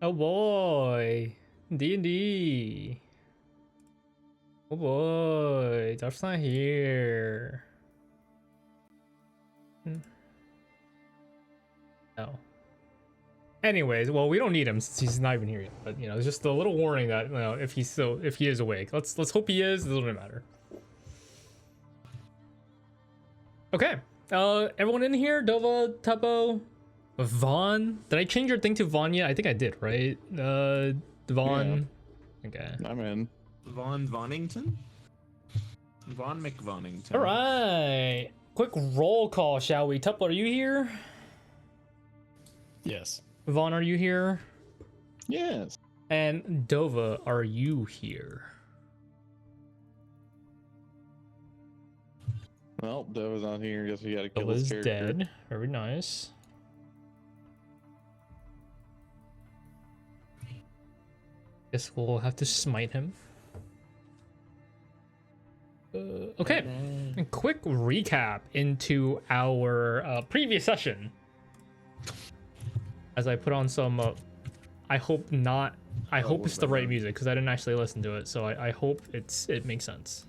Oh boy, D&D. Oh boy, Duff's not here. No. Anyways, well, we don't need him since he's not even here yet. But you know, it's just a little warning that if he is awake, let's hope he is. It doesn't matter. Okay. Everyone in here? Dova, Tuppo, Vaughn. Did I change your thing to Vaughn yet? I think I did, right? Vaughn. Yeah. Okay. I'm in. Vaughn Vonington? Vaughn McVonington. All right. Quick roll call, shall we? Tuppo, are you here? Yes. Vaughn, are you here? Yes. And Dova, are you here? Well, Dova's not here. Guess we gotta kill his Dova's character. dead. Very nice. Guess we'll have to smite him. Okay. A quick recap into our previous session. As I put on some, I hope it's the right music because I didn't actually listen to it, so I hope it makes sense.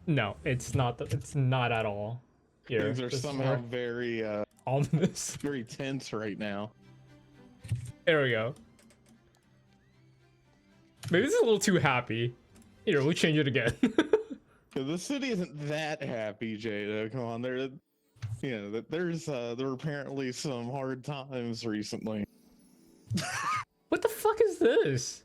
No, it's not. It's not at all. Here, Things are somehow very ominous. very tense right now. There we go. Maybe this is a little too happy. Here, we'll change it again. The city isn't that happy, Jadow. Come on, there were apparently some hard times recently. What the fuck is this?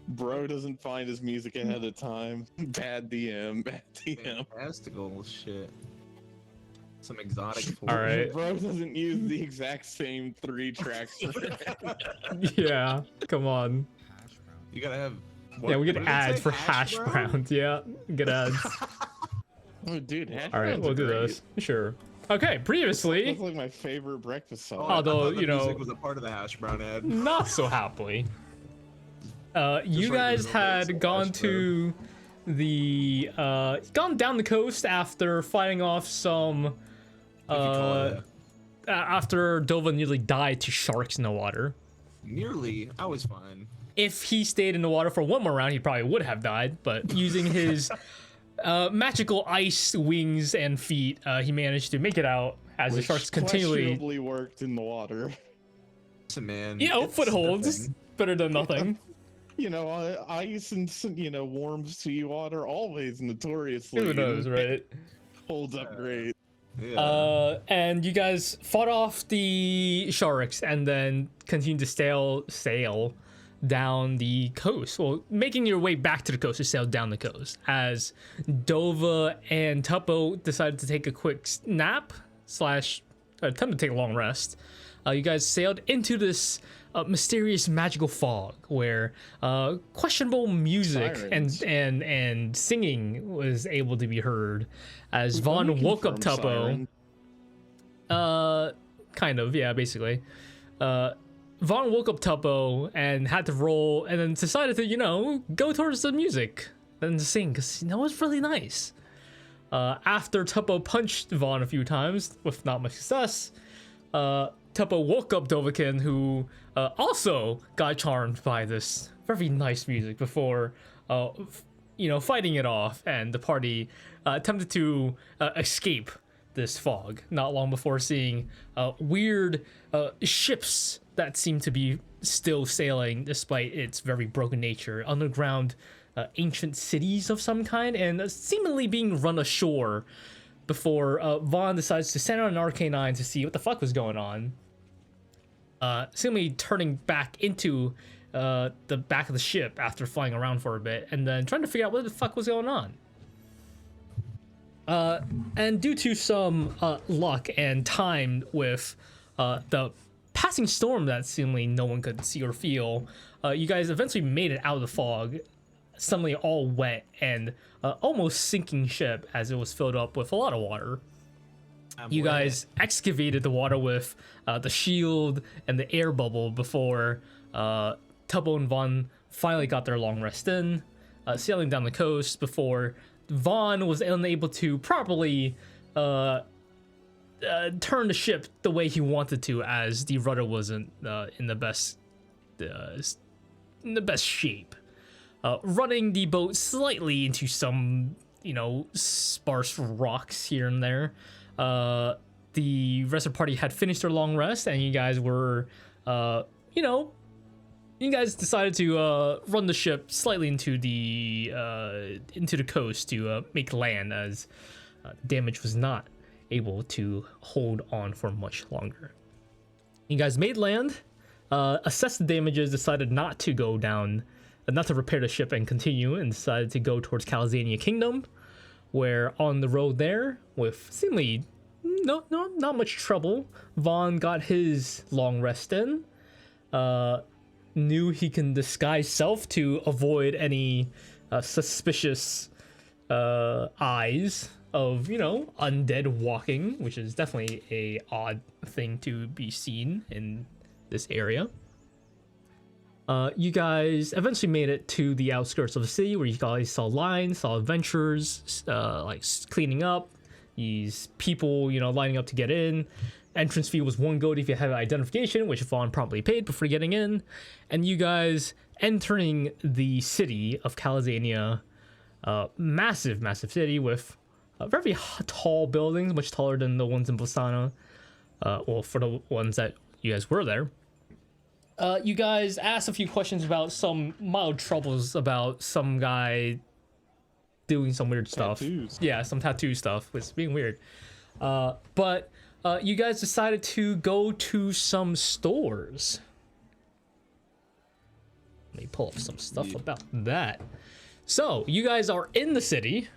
Bro doesn't find his music ahead of time. Bad DM, bad DM. Fantastical shit. Some exotic. All right. Bro doesn't use the exact same 3 tracks. Yeah, come on. You gotta have. Yeah, we get what did it ads say? for hash browns. Yeah, get ads. Oh, dude, hash All right, browns we'll are do great. this. Sure. Okay, previously, That's like my favorite breakfast song. Although, I thought the you know- music was a part of the hash brown ad. not so happily. You like guys the noise had of gone hash to the gone down the coast after fighting off some If you call it after Dova nearly died to sharks in the water. nearly, I was fine. If he stayed in the water for one more round, he probably would have died, but using his magical ice wings and feet, he managed to make it out as the Which sharks continually, questionably worked in the water. Listen, man. you know, it's the footholds. thing. Better than nothing. You know, ice and warm seawater always notoriously Who knows, right? holds up great. Yeah. And you guys fought off the sharks and then continued to sail down the coast. Well, making your way back to the coast to sail down the coast as Dova and Tuppo decided to take a quick nap / attempt to take a long rest. You guys sailed into this mysterious magical fog where questionable music Sirens. and singing was able to be heard as We Vaughn can woke up confirm Tuppo. siren. Kind of, yeah, basically. Vaughn woke up Tuppo and had to roll and then decided to, go towards the music and sing because, it was really nice. After Tuppo punched Vaughn a few times with not much success, Tuppo woke up Dovakin, who also got charmed by this very nice music before, fighting it off, and the party attempted to escape this fog not long before seeing weird ships that seem to be still sailing despite its very broken nature, underground ancient cities of some kind, and seemingly being run ashore before Vaughn decides to send out an arcane eye to see what the fuck was going on. Seemingly turning back into the back of the ship after flying around for a bit and then trying to figure out what the fuck was going on. And due to some luck and time with the passing storm that seemingly no one could see or feel, you guys eventually made it out of the fog, suddenly all wet and almost sinking ship as it was filled up with a lot of water. You guys excavated the water with the shield and the air bubble before Tuppo and Vaughn finally got their long rest in, sailing down the coast before Vaughn was unable to properly turn the ship the way he wanted to, as the rudder wasn't in the best shape. Running the boat slightly into some, sparse rocks here and there. The rest of the party had finished their long rest, and you guys were, you guys decided to run the ship slightly into the coast to make land, as damage was not able to hold on for much longer. You guys made land, assessed the damages, decided not to go down, not to repair the ship and continue, and decided to go towards Calzania Kingdom, where on the road there, with seemingly not much trouble, Vaughn got his long rest in. Knew he can disguise self to avoid any suspicious eyes of, undead walking, which is definitely a odd thing to be seen in this area. You guys eventually made it to the outskirts of the city, where you guys saw lines, saw adventurers, like cleaning up, these people, lining up to get in. Entrance fee was 1 gold if you have identification, which Vaughn promptly paid before getting in. And you guys entering the city of Calzania, massive city with very tall buildings, much taller than the ones in Bosana. Well, for the ones that you guys were there. You guys asked a few questions about some mild troubles about some guy doing some weird stuff. Tattoos. Yeah, some tattoo stuff. It's being weird. But you guys decided to go to some stores. Let me pull up some stuff about that. So, you guys are in the city.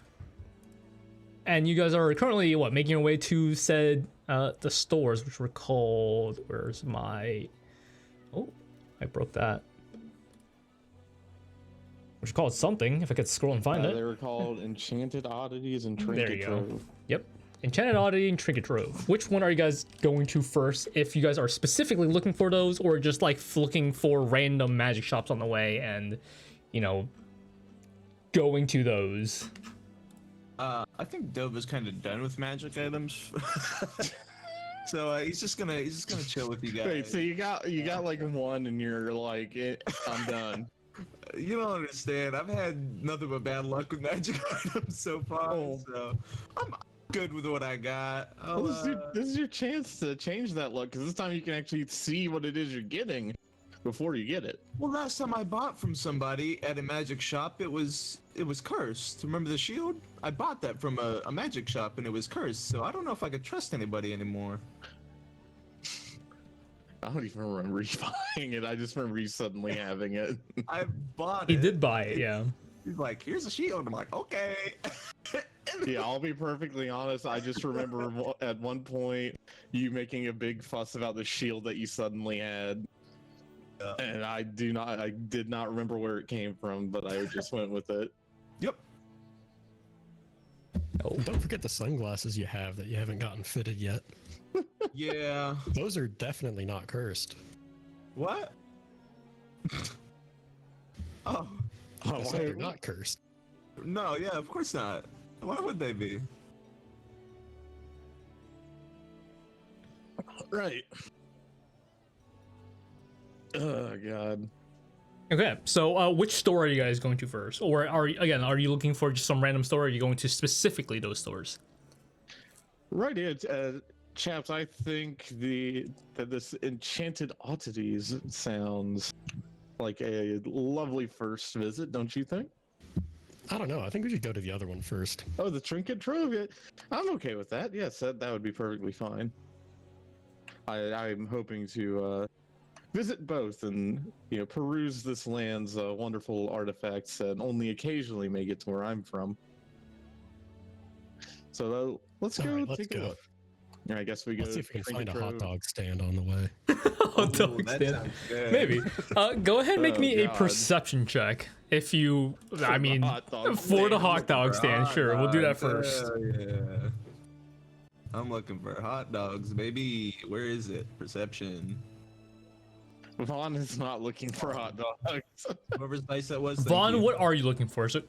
And you guys are currently, making your way to said, the stores, which were called, where's my... Oh, I broke that. Which is called something, if I could scroll and find it. They were called Enchanted Oddities and Trinket There you go. Trove. Yep. Enchanted Oddity and Trinket Trove. Which one are you guys going to first, if you guys are specifically looking for those, or just like looking for random magic shops on the way and, going to those? I think Dove is kind of done with magic items. So he's just gonna chill with you guys. Wait, so you got like one, and you're like, I'm done. You don't understand. I've had nothing but bad luck with magic items so far, so I'm good with what I got. Well, this is your chance to change that luck, because this time you can actually see what it is you're getting before you get it. Well, last time I bought from somebody at a magic shop, it was cursed. Remember the shield? I bought that from a magic shop, and it was cursed. So I don't know if I could trust anybody anymore. I don't even remember you buying it. I just remember you suddenly having it. I bought it. He did buy it, yeah. He's like, here's a shield. I'm like, okay. Yeah, I'll be perfectly honest. I just remember at one point you making a big fuss about the shield that you suddenly had. And I did not remember where it came from, but I just went with it. Yep. Oh. Don't forget the sunglasses you have that you haven't gotten fitted yet. Yeah. Those are definitely not cursed. What? Oh. I said they're not cursed. No, yeah, of course not. Why would they be? Right. Oh god. Okay, so which store are you guys going to first? Or are you looking for just some random store, or are you going to specifically those stores? Right, chaps, I think that this Enchanted Oddities sounds like a lovely first visit, don't you think? I don't know. I think we should go to the other one first. Oh, the Trinket Trove? I'm okay with that. Yes, that would be perfectly fine. I'm hoping to visit both and peruse this land's wonderful artifacts that only occasionally make it to where I'm from. So let's go. All right, take a look. Yeah, I guess we go. Let's see if we can find a hot Trove. dog stand on the way. Hot dog that stand. sounds good. Maybe. Go ahead and make Oh, me a God. perception check. If you, I mean, hot dog for the stand. hot dog stand, sure. We'll do that first. Hell yeah. I'm looking for hot dogs, baby. Where is it? Perception. Vaughn is not looking for hot dogs. Whoever's nice that was. thank Vaughn, you. what are you looking for? So,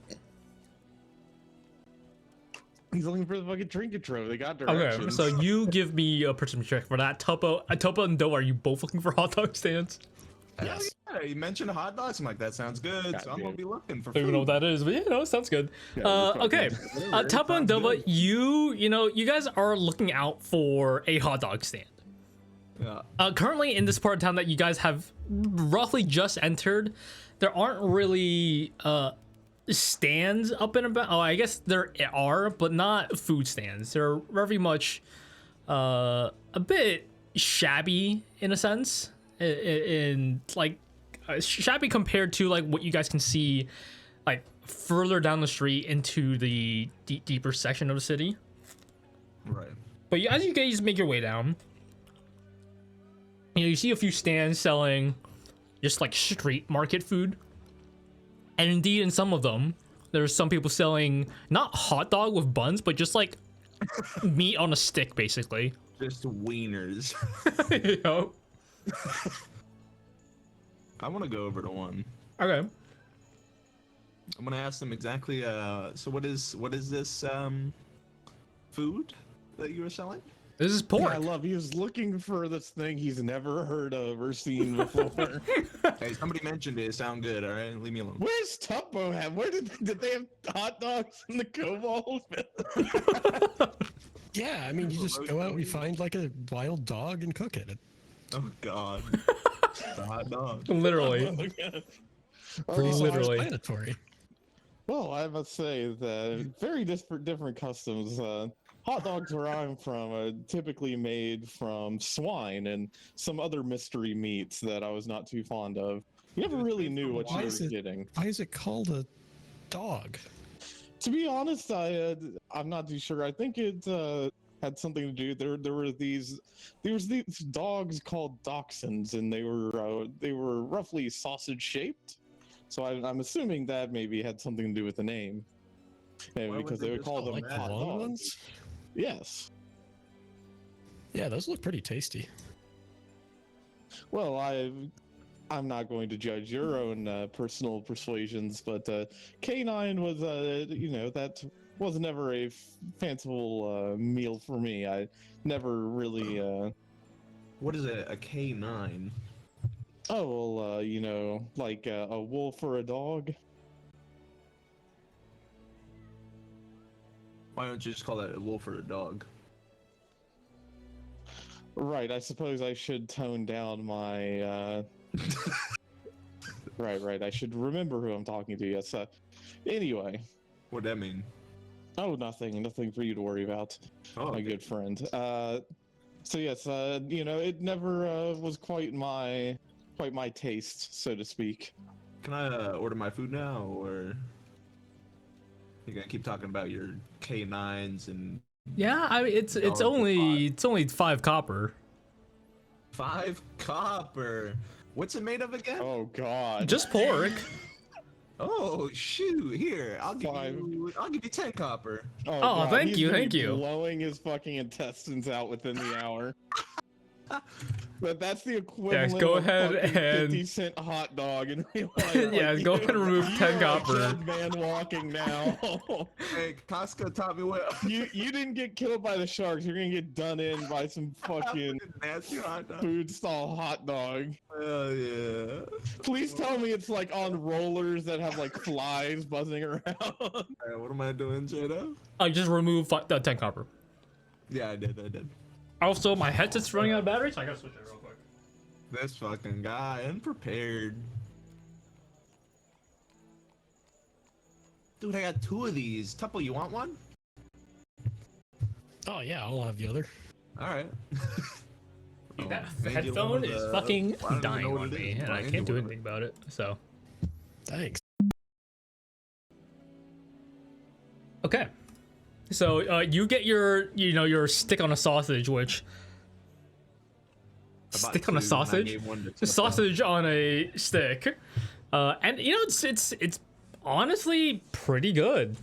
He's looking for the fucking trinket trove. They got Okay, directions. so you give me a perception check for that. Tuppo and Doe, are you both looking for hot dog stands? Hell Yes. yeah, you mentioned hot dogs. I'm like, that sounds good. So I'm gonna dude. be looking for I don't even know food. what that is, but sounds good. Yeah, you're Okay, fucking- Tuppo and sounds Dova, good. you guys are looking out for a hot dog stand. Yeah. Currently in this part of town that you guys have roughly just entered, there aren't really stands up and about. Oh, I guess there are, but not food stands. They're very much a bit shabby in a sense, in like shabby compared to like what you guys can see like further down the street into the deeper section of the city. Right. But as you guys make your way down, you see a few stands selling just like street market food. And indeed, in some of them, there's some people selling not hot dog with buns, but just like meat on a stick, basically. Just wieners. Yo. I want to go over to one. Okay. I'm gonna ask them exactly. So what is this food that you were selling? This is Yeah, pork. I love. He was looking for this thing he's never heard of or seen before. Hey, somebody mentioned it. It sound good. All right, leave me alone. Where's Tuppo have? Where did they have hot dogs in the Kobold? Yeah, I mean, you just go out and you find like a wild dog and cook it. Oh God. The hot dog. Literally. Pretty Oh, Literally. self-explanatory. well, I must say that very different customs. Hot dogs where I'm from are typically made from swine and some other mystery meats that I was not too fond of. You never It's really made knew from what you why were is it- getting. Why is it called a dog? To be honest, I'm not too sure. I think it had something to do. There were these dogs called dachshunds, and they were roughly sausage shaped. So I'm assuming that maybe had something to do with the name, and Why would because they they would just call call them Like the hot long dogs. ones? Yes. Yeah, those look pretty tasty. Well, I'm not going to judge your own personal persuasions, but K9 was that was never a fanciful meal for me. I never really What is it? A K9? oh well, like a wolf or a dog. Why don't you just call that a wolf or a dog? Right, I suppose I should tone down my right, I should remember who I'm talking to. Yes. Anyway. What'd that mean? Oh, nothing for you to worry about. Oh, My good friend. So yes, it never was quite my taste, so to speak. Can I order my food now, or you gonna keep talking about your K9s and Yeah, I mean it's $1 only 5 copper. 5 copper? What's it made of again? Oh God. Just pork. Oh shoot! Here, I'll give Five. you 10 copper. Oh, Oh, thank he's you, gonna thank be you. Blowing his fucking intestines out within the hour. But that's the equivalent. go of ahead fucking and- 50-cent hot dog in real life. Yeah, go ahead and remove 10 you're copper. A dead man walking now. Hey, Costco taught me well. you didn't get killed by the sharks. You're gonna get done in by some fucking Nasty hot dog. food stall hot dog. Hell yeah. Please tell me it's like on rollers that have like flies buzzing around. Alright, what am I doing, Jadow? I just remove 10 copper. Yeah, I did. Also, my headset's running out of battery, so I gotta switch it real quick. This fucking guy, unprepared. Dude, I got 2 of these. Tuppo, you want one? Oh yeah, I'll have the other. Alright. Dude, that Oh, thank you, headphone one of is the- fucking I don't even dying know what on it me, is, and but I I can't do do anything about it. So, Thanks. okay. So you get your stick on a sausage, which I bought stick on a 2, and I sausage, gave one to the Tuppo. sausage on a stick, and it's honestly pretty good.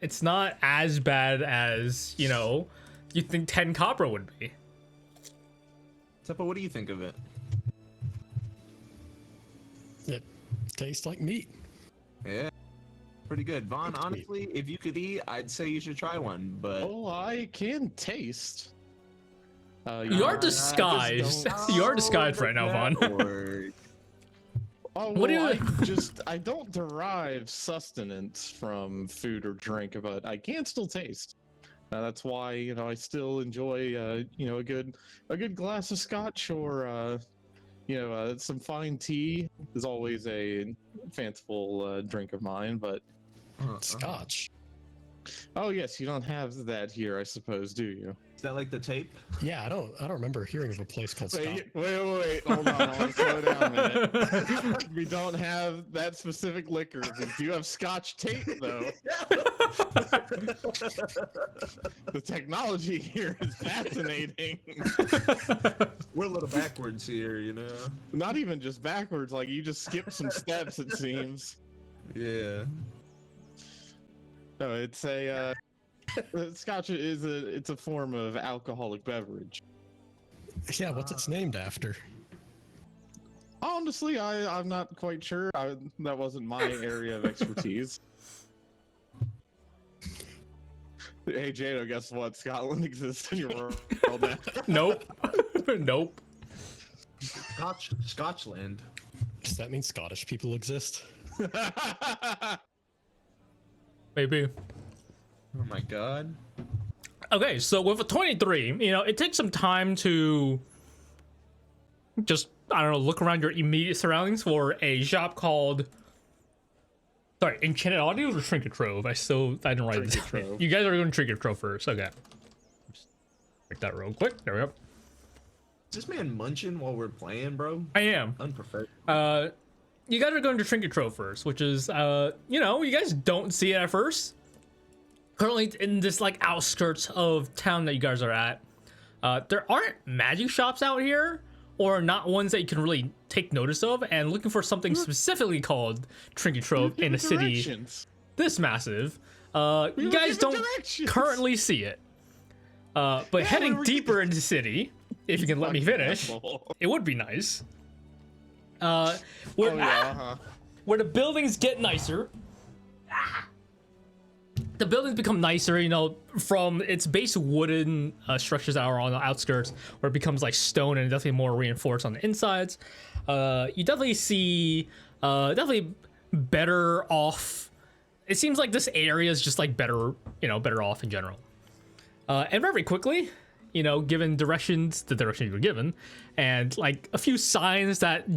It's not as bad as you think 10 copper would be. Tuppo, what do you think of it? It tastes like meat. Yeah. pretty good. Vaughn, honestly, if you could eat, I'd say you should try one. But Oh, I can taste. You are disguised. You are disguised right now, Vaughn. Oh, What do well, you- I don't derive sustenance from food or drink, but I can still taste. That's why, you know, I still enjoy, you know, a good glass of scotch or, you know, some fine tea is always a fanciful drink of mine. But Scotch. oh yes, you don't have that here, I suppose, do you? Is that like the tape? Yeah, I don't remember hearing of a place called Scotch. Wait, hold on, slow down a minute. We don't have that specific liquor. We do have Scotch tape, though. The technology here is fascinating. We're a little backwards here, you know. Not even just backwards, like you just skipped some steps, it seems. Yeah. No, it's a Scotch it's a form of alcoholic beverage. Yeah, what's it's named after? Honestly, I'm not quite sure. That wasn't my area of expertise. Hey Jadow, guess what? Scotland exists in your world now. Nope. Nope. Scotchland. Does that mean Scottish people exist? Maybe. Oh my god. Okay, so with a 23, you know, it takes some time to just, I don't know, look around your immediate surroundings for a shop called, sorry, Enchanted Audios or Trinket Trove? I didn't write it Trinket down. Trove. You guys are going to Trinket Trove first. Okay. Make that real quick. There we go. Is this man munching while we're playing, bro? I am. Unprofessional. You guys are going to Trinket Trove first, which is, you know, you guys don't see it at first. Currently in this like outskirts of town that you guys are at, there aren't magic shops out here, or not ones that you can really take notice of. And looking for something specifically called Trinket Trove in a city this massive, you guys don't currently see it. But heading deeper into the city, if you can let me finish, it would be nice. Where the buildings get nicer. The buildings become nicer, you know, from its base wooden structures that are on the outskirts, where it becomes like stone and definitely more reinforced on the insides. You definitely see, definitely better off. It seems like this area is just like better, you know, better off in general. And very quickly, you know, given directions, the direction you were given, and like a few signs that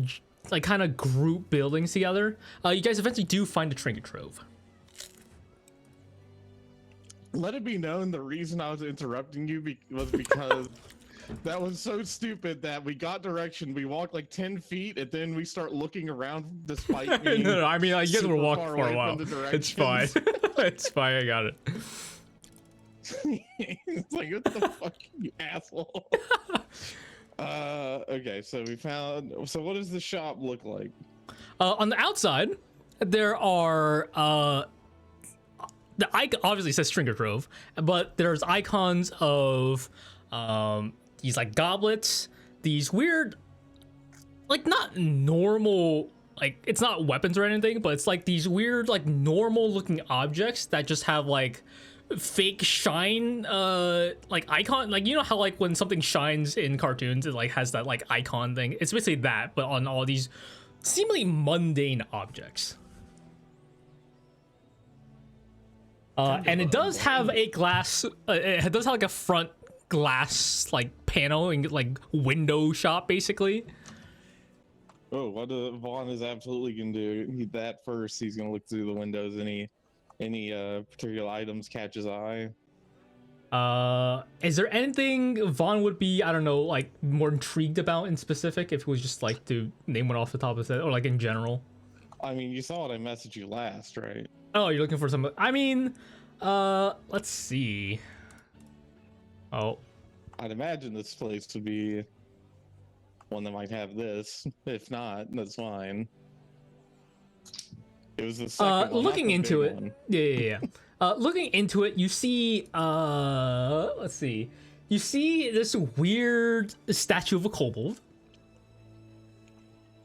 like kind of group buildings together, you guys eventually do find a Trinket Trove. Let it be known the reason I was interrupting you was because that was so stupid that we got direction, we walked like 10 feet, and then we start looking around despite being No, I mean, like, you guys were super walking far for a away while. from the It's fine. directions. It's fine. I got it. It's like, what the fuck, you asshole? Okay, so we found. So what does the shop look like? On the outside, there are the icon obviously says Trinket Trove, but there's icons of these like goblets, these weird, like not normal, like it's not weapons or anything, but it's like these weird like normal looking objects that just have like fake shine like icon, like you know how like when something shines in cartoons it like has that like icon thing. It's basically that, but on all these seemingly mundane objects. And it does have a glass, it does have like a front glass like panel and like window shop basically. Oh, what Vaughn is absolutely gonna do that first. He's gonna look through the windows. Any particular items catch his eye? Is there anything Vaughn would be, I don't know, like more intrigued about in specific, if it was just like to name one off the top of his head, or like in general? I mean, you saw what I messaged you last, right? Oh, you're looking for some, I mean, let's see. Oh, I'd imagine this place would be one that might have this. If not, that's fine. It was the second one, not looking the into big it, one. yeah. Looking into it, you see, let's see, you see this weird statue of a kobold.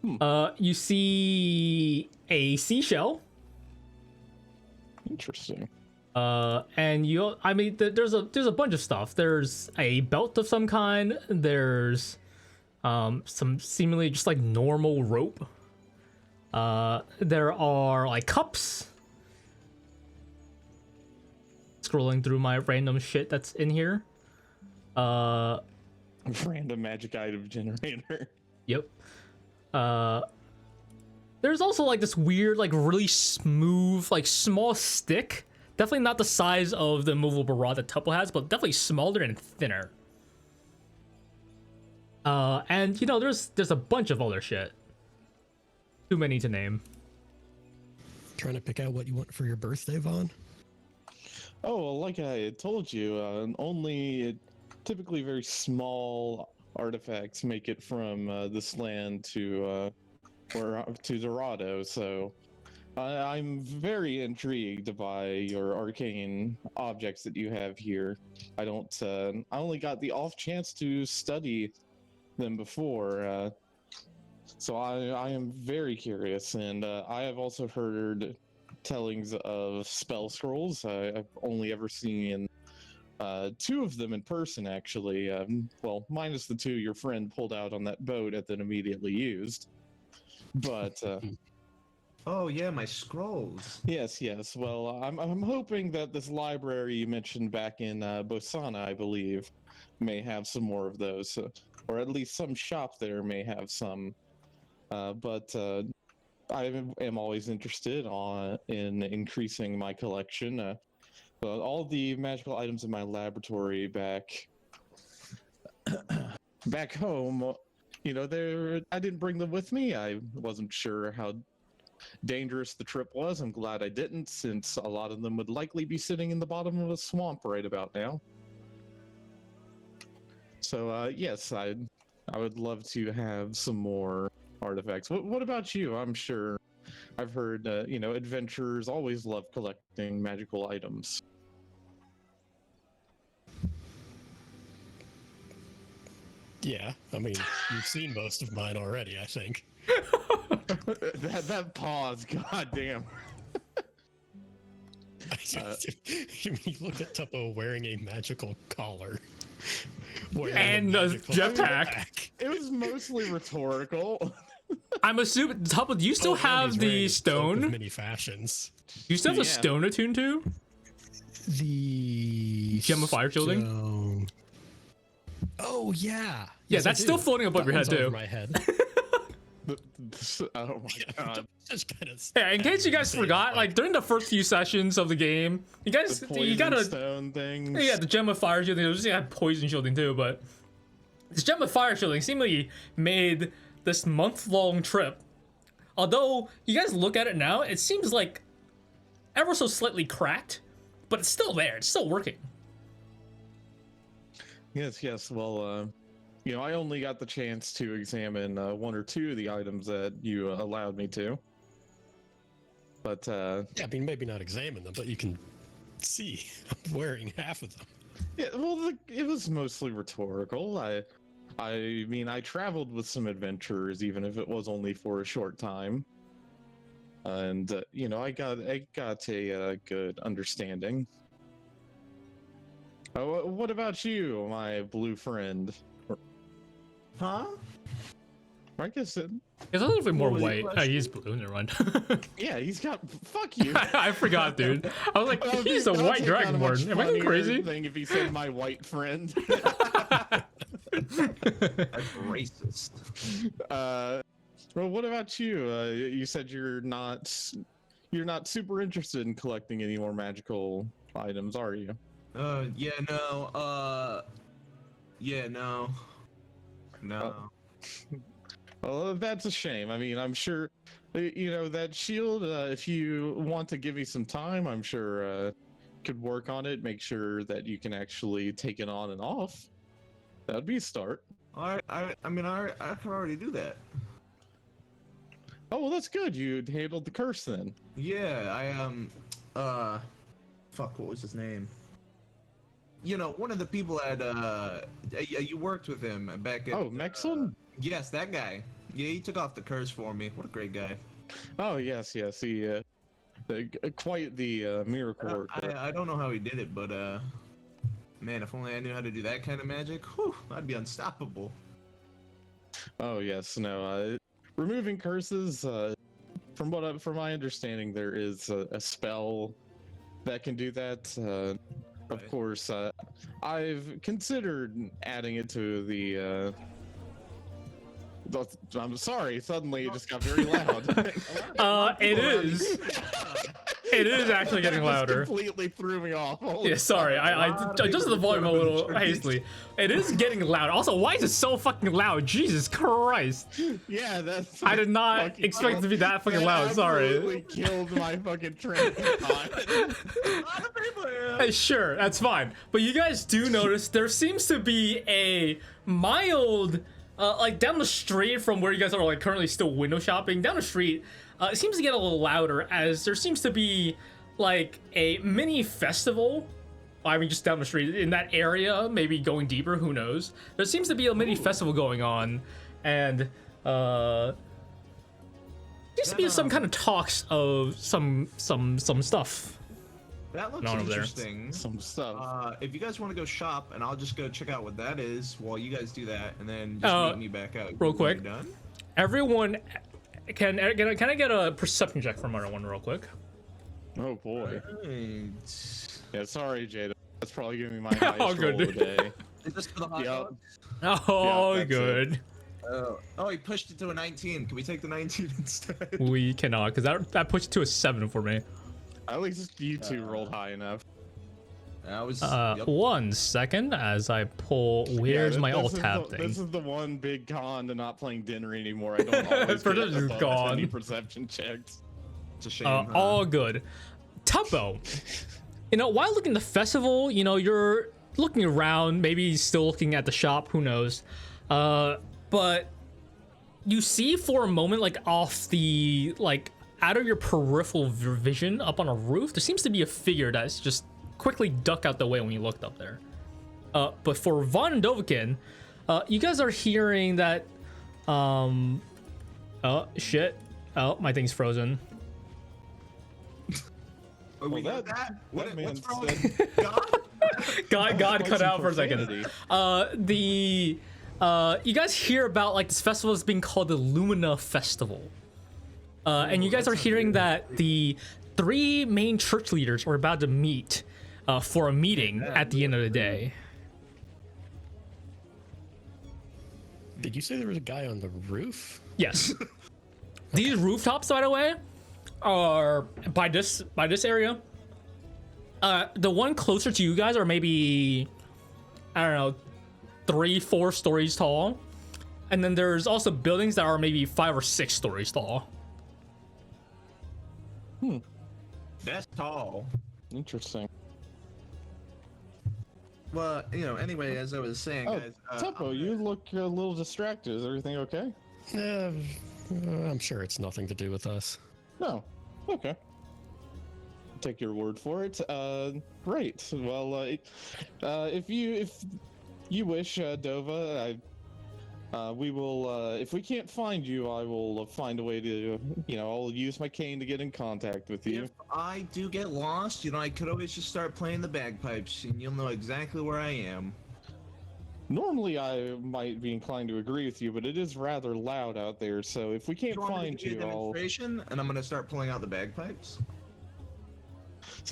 You see a seashell. Interesting. And I mean, there's a bunch of stuff. There's a belt of some kind. There's some seemingly just like normal rope. There are like cups. Scrolling through my random shit that's in here. Random magic item generator. Yep. There's also like this weird, like really smooth, like small stick. Definitely not the size of the movable rod that Tuppo has, but definitely smaller and thinner. And you know, there's a bunch of other shit. Too many to name. Trying to pick out what you want for your birthday, Vaughn? Oh, well, like I told you, only typically very small artifacts make it from this land to Dorado. So I'm very intrigued by your arcane objects that you have here. I only got the off chance to study them before, so I am very curious, and I have also heard tellings of spell scrolls. I've only ever seen 2 of them in person, actually. Well, minus the 2 your friend pulled out on that boat and then immediately used. But Oh yeah, my scrolls. yes. Well, I'm hoping that this library you mentioned back in Bosana, I believe, may have some more of those, or at least some shop there may have some. But I am always interested in increasing my collection. All the magical items in my laboratory back home, you know, I didn't bring them with me. I wasn't sure how dangerous the trip was. I'm glad I didn't, since a lot of them would likely be sitting in the bottom of a swamp right about now. So yes, I would love to have some more artifacts. What about you? I'm sure I've heard you know, adventurers always love collecting magical items. Yeah, I mean, you've seen most of mine already, I think. that pause, goddamn. You look at Tuppo wearing a magical collar. And a jetpack. It was mostly rhetorical. I'm assuming, Tuppo, do you still have the stone? Many fashions. Do you still have the Yeah. stone attuned to? The Gem of Fire Shielding? stone. Oh yeah. Yeah, Yes, I that's do. still floating above That your head one's over too. my head. Oh my god. Just kind of. Yeah, in case you guys forgot, like during the first few sessions of the game, you guys, The you poison gotta, stone things. yeah, the Gem of Fire Shielding, it was had poison shielding too, but this Gem of Fire Shielding seemingly made this month-long trip. Although you guys look at it now, it seems like ever so slightly cracked, but it's still there. It's still working. Yes. Well, you know, I only got the chance to examine 1 or 2 of the items that you allowed me to. But Yeah, I mean, maybe not examine them, but you can see I'm wearing half of them. yeah, well, it was mostly rhetorical. I mean, I traveled with some adventurers, even if it was only for a short time. And you know, I got a good understanding. What about you, my blue friend? Huh? I guess it. It's a little bit more What was your white. question? He's blue. Never mind. Yeah, he's got. Fuck you. I forgot, dude. I was like, That would he's be- a that would white take on a much dragonborn. Am I going funnier crazy? Thing if he said my white friend. That's racist. Well, what about you? You said you're not super interested in collecting any more magical items, are you? Yeah, no. Yeah, no. No. Well, that's a shame. I mean, I'm sure, you know, that shield, if you want to give me some time, I'm sure could work on it, make sure that you can actually take it on and off. That'd be a start. I mean, I can already do that. Oh, well, that's good. You handled the curse then. Yeah, fuck, what was his name? You know, one of the people at, you worked with him back at... Oh, Mexon? Yes, that guy. Yeah, he took off the curse for me. What a great guy. Oh, yes. Quite the miracle work. there. I don't know how he did it, but man, if only I knew how to do that kind of magic, whew, I'd be unstoppable. Oh yes, no. Removing curses. From my understanding, there is a spell that can do that. Of Right. course, I've considered adding it to the. I'm sorry. Suddenly, it just got very loud. It is. It is actually getting That just louder. Completely threw me off. Holy Yeah, sorry, I lot of adjusted the people volume a put little on the hastily. It is getting loud. Also, why is it so fucking loud? Jesus Christ! Yeah, that's. I did not fucking expect it to be that fucking that loud. Sorry. absolutely killed my fucking train of thought. A lot of people, yeah. Hey, sure, that's fine. But you guys do notice there seems to be a mild, like down the street from where you guys are like currently still window shopping. Down the street, it seems to get a little louder as there seems to be like a mini festival. I mean, just down the street in that area, maybe going deeper. Who knows? There seems to be a mini festival going on, and seems to be some kind of talks of some stuff. That looks Not over there. interesting. Some stuff. If you guys want to go shop, and I'll just go check out what that is while you guys do that, and then just meet me back out. real when quick. you're done. Everyone, can I get a perception check from everyone real quick? Oh boy. Right. Yeah, sorry, Jadow. That's probably giving me my highest Oh, good. roll of the day. Is this for the hot Yup. dogs? Oh, that's good. Oh, he pushed it to a 19. Can we take the 19 instead? We cannot, because that pushed it to a 7 for me. At least you two rolled high enough. That was. 1 second as I pull. Where's Yeah, my alt this is tab the- thing? This is the one big con to not playing dinner anymore. I don't always Perception get is above gone. 20 perception checks. It's a shame. huh? All good. Tuppo, while looking at the festival, you're looking around, maybe still looking at the shop, who knows? But you see for a moment, like off the, like out of your peripheral vision up on a roof, there seems to be a figure that's just quickly duck out the way when you looked up there. But for Vaughn and Dovakin, you guys are hearing that, oh shit. Oh, my thing's frozen. Oh, we Well, got that? that man What's wrong? said- God? God cut Quite some out for a second. profanity. You guys hear about like this festival is being called the Lumina Festival. And you guys that are sounds hearing good. that the 3 main church leaders are about to meet for a meeting at the end of the day. Did you say there was a guy on the roof? Yes. These rooftops, by the way, are by this area. The one closer to you guys are maybe, I don't know, 3-4 stories tall, and then there's also buildings that are maybe 5 or 6 stories tall. That's tall. Interesting. Well, anyway, as I was saying, Oh, guys. Tuppo, you look a little distracted. Is everything okay? I'm sure it's nothing to do with us. No. Okay. Take your word for it. Great. Well, if you wish, Dova, we will. If we can't find you, I will find a way to. I'll use my cane to get in contact with you. If I do get lost, I could always just start playing the bagpipes, and you'll know exactly where I am. Normally, I might be inclined to agree with you, but it is rather loud out there. So if we can't You want me to find give you you, a I'll. demonstration, and I'm gonna start pulling out the bagpipes.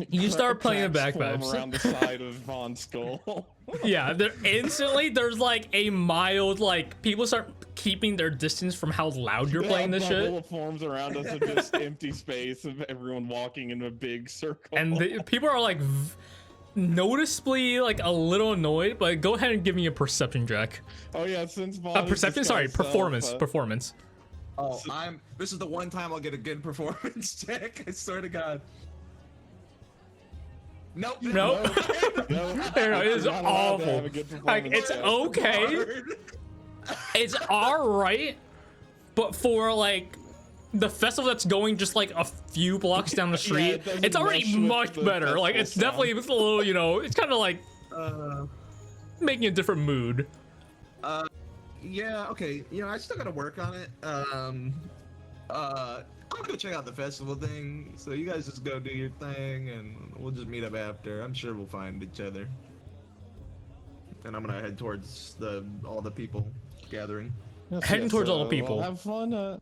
You start playing the Cracks form bagpipes. around the side of Von's skull. Yeah, there's like a mild, like people start keeping their distance from how loud you're playing this shit. Little forms around us of just empty space of everyone walking in a big circle. And people are like noticeably like a little annoyed, but go ahead and give me a perception check. Oh yeah, since Von Perception, sorry, performance. Oh, This is the one time I'll get a good performance check. I swear to God. Nope. Nope. No, It is you're not allowed to awful. have a good Like, performance it's check. okay. It's all right, but for like the festival that's going just like a few blocks down the street, it doesn't it's already mesh with much the better. Like, festival it's definitely sound. it's a little, it's kind of like Uh, making a different mood. yeah. Okay. I still gotta work on it. I'm gonna check out the festival thing. So you guys just go do your thing, and we'll just meet up after. I'm sure we'll find each other. And I'm gonna head towards all the people gathering. Yes, Heading towards all the well, people. have fun.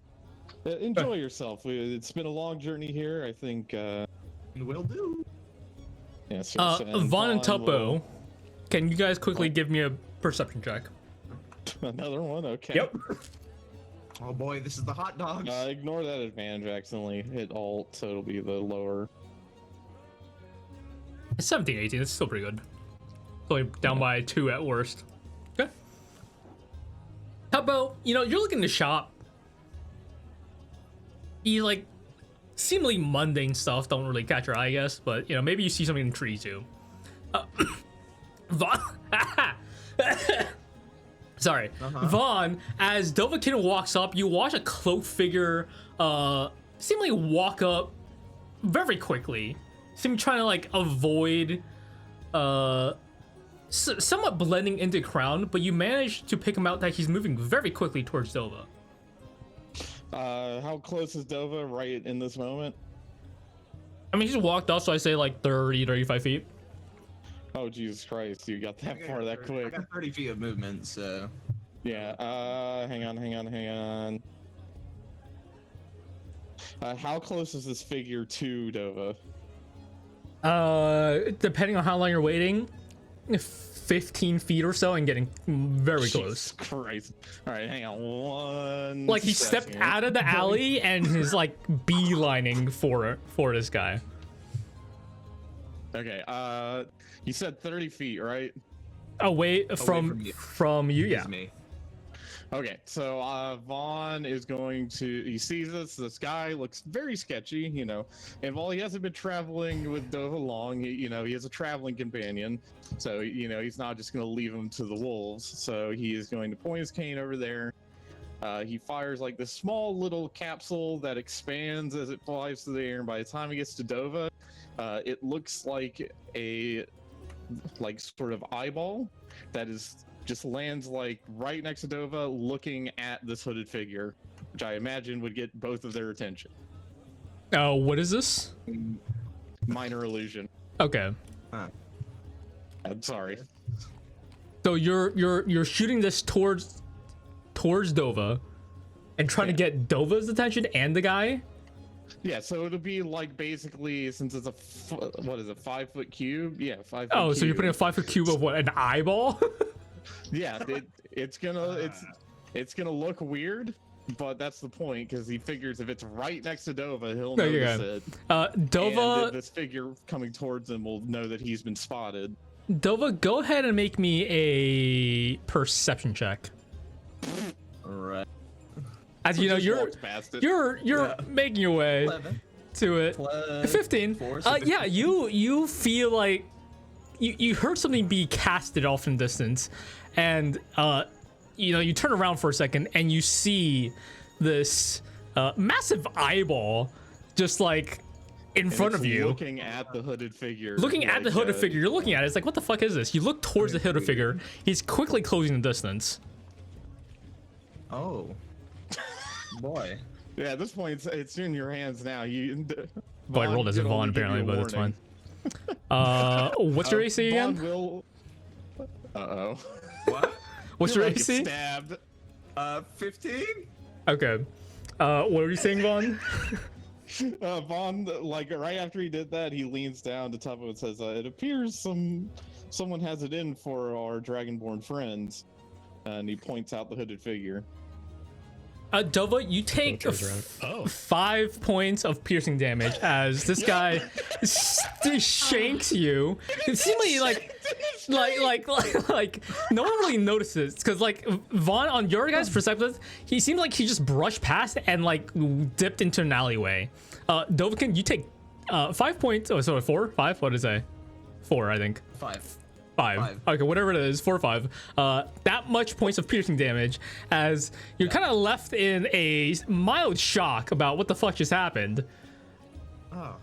Enjoy yourself. It's been a long journey here. I think. Will do. Yes. Vaughn and Tuppo, will- can you guys quickly give me a perception check? Another one. Okay. Yep. Oh boy, this is the hot dogs. Ignore that advantage. I accidentally hit Alt, so it'll be the lower. 17, 18. It's still pretty good. It's only down by 2 at worst. Okay. Tuppo, you're looking to shop. You like seemingly mundane stuff don't really catch your eye, I guess, but maybe you see something intrigues you. Vaughn, sorry, Vaughn. As Dovakin walks up, you watch a cloaked figure, seemingly walk up very quickly, seemingly trying to like avoid, somewhat blending into the crowd, but you manage to pick him out that he's moving very quickly towards Dova. How close is Dova right in this moment? I mean, he's walked up, so I say like 30, 35 feet. Oh, Jesus Christ, you got that far that I quick. got 30 feet of movement, so. Yeah, hang on. How close is this figure to Dova? Depending on how long you're waiting, 15 feet or so and getting very close. Jesus Christ. Alright, hang on one Like he stepped second. out of the alley and is like beelining for this guy. Okay, you said 30 feet, right? Away from you, yeah. It's me. Okay, so Vaughn is going to. He sees this guy looks very sketchy, and while he hasn't been traveling with Dova long, he has a traveling companion, so he's not just going to leave him to the wolves. So he is going to point his cane over there. He fires like this small little capsule that expands as it flies through the air, and by the time he gets to Dova, it looks like a sort of eyeball that is just lands like right next to Dova, looking at this hooded figure, which I imagine would get both of their attention. Oh, what is this? Minor illusion. Okay. I'm sorry. So you're shooting this towards Dova and trying to get Dova's attention and the guy? Yeah, so it'll be like basically, since it's a 5-foot cube? Yeah, 5 foot Oh, cube. so you're putting a 5-foot cube of what, an eyeball? Yeah, it's gonna look weird, but that's the point, because he figures if it's right next to Dova, he'll notice it. Dova, And this figure coming towards him will know that he's been spotted. Dova, go ahead and make me a perception check. All right. As you know, Just you're walks past it. you're making your way 11 to it. plus 15. 4, so Yeah, you feel like you heard something be casted off in the distance, and you turn around for a second and you see this massive eyeball just like in front of you, looking at the hooded figure. looking at the hooded figure. You're looking at it. It's like, what the fuck is this? You look towards the hooded figure. He's quickly closing the distance. Oh. Boy. Yeah, at this point, it's in your hands now. Well, I rolled as a Vaughn apparently, but it's fine. What's your AC again? Vaughn will... Uh-oh. What? What's You're your like AC? Stabbed. 15? Okay. What were you saying, Vaughn? Vaughn, like right after he did that, he leans down to Tuppo and says, "It appears someone has it in for our Dragonborn friends," and he points out the hooded figure. Dova, you take Turns around. Oh. 5 points of piercing damage as this guy shanks you. It seemingly like no one really notices, because like Vaughn, on your guys' perspective, he seemed like he just brushed past and like dipped into an alleyway. Dovakin, you take 5 points. Oh, sorry, 4, 5. What did I say? 4, I think. 5. 5. Okay, whatever it is, 4 or 5. That much points of piercing damage, as you're kind of left in a mild shock about what the fuck just happened. Oh.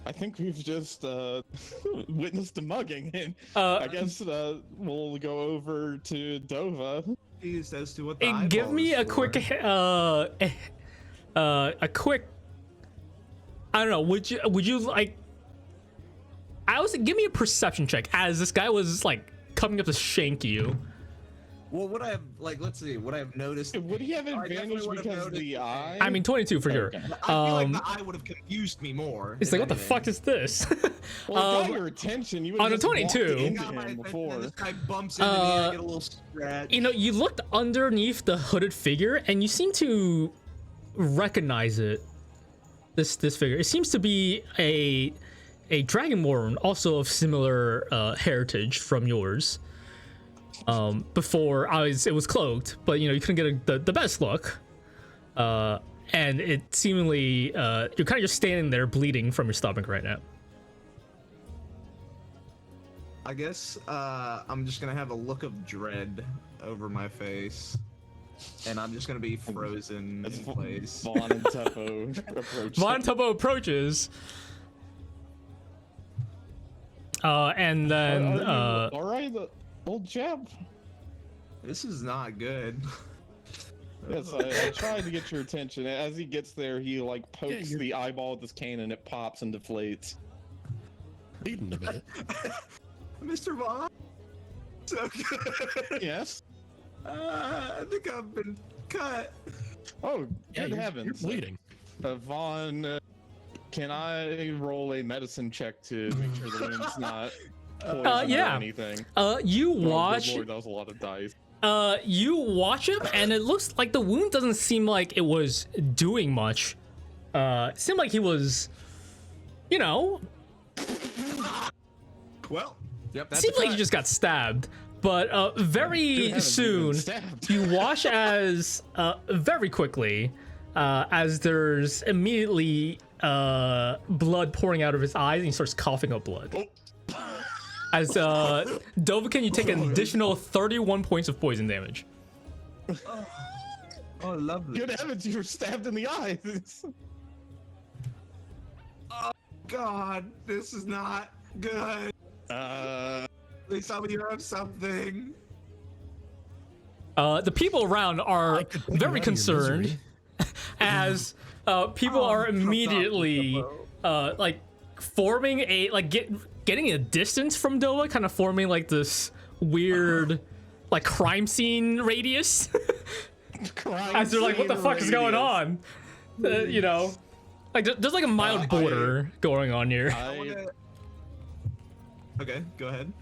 I think we've just witnessed a mugging, and I guess we'll go over to Dova. As to what the Give me a eyeball is quick, for. a quick I don't know. Would you like? I was give me a perception check as this guy was like coming up to shank you. Well, what I have, like, let's see, what I've noticed. Would he have I advantage definitely would've because of noticed the eye? I mean, 22 for sure. Okay. I feel like the eye would have confused me more. It's if like, what the anything. fuck is this? Well, it got your attention. You would on a have just walked 22. into Got my him attention, before. and this guy bumps into me, I get a little scratch. You know, you looked underneath the hooded figure, and you seem to recognize it. This figure. It seems to be a dragonborn, also of similar heritage from yours. Before it was cloaked, but you know you couldn't get the best look. And it seemingly you're kind of just standing there bleeding from your stomach right now. I guess I'm just gonna have a look of dread over my face, and I'm just gonna be frozen As in place. Vaughn and Tuppo approach. Von Tuppo approaches, and then all right, old chap. This is not good. Yes, I tried to get your attention. As he gets there, he like pokes you're- the eyeball with his cane, and it pops and deflates. Bleeding a bit. Mr. Vaughn? So good. Yes. I think I've been cut. Oh, Yeah, good you're heavens! bleeding. Vaughn, can I roll a medicine check to make sure the wound's not poison yeah. or anything? you Oh, good watch Lord, that was a lot of dice. you watch him, and it looks like the wound doesn't seem like it was doing much. It seemed like he was, you know, Well, yep, that's seems like he just got stabbed. But Good very heavens, you've soon, been stabbed. you watch as very quickly as there's immediately blood pouring out of his eyes, and he starts coughing up blood. As Dovakin, you take an additional 31 points of poison damage. Oh, lovely. Good heavens, you were stabbed in the eyes. God, this is not good. Please tell me you have something. The people around are I could put you out very of your concerned misery. as people are immediately like forming a getting a distance from Dova, kind of forming like this weird like crime scene radius. As they're like, what the fuck is going on? You know, like there's like a mild border going on here. Okay, go ahead.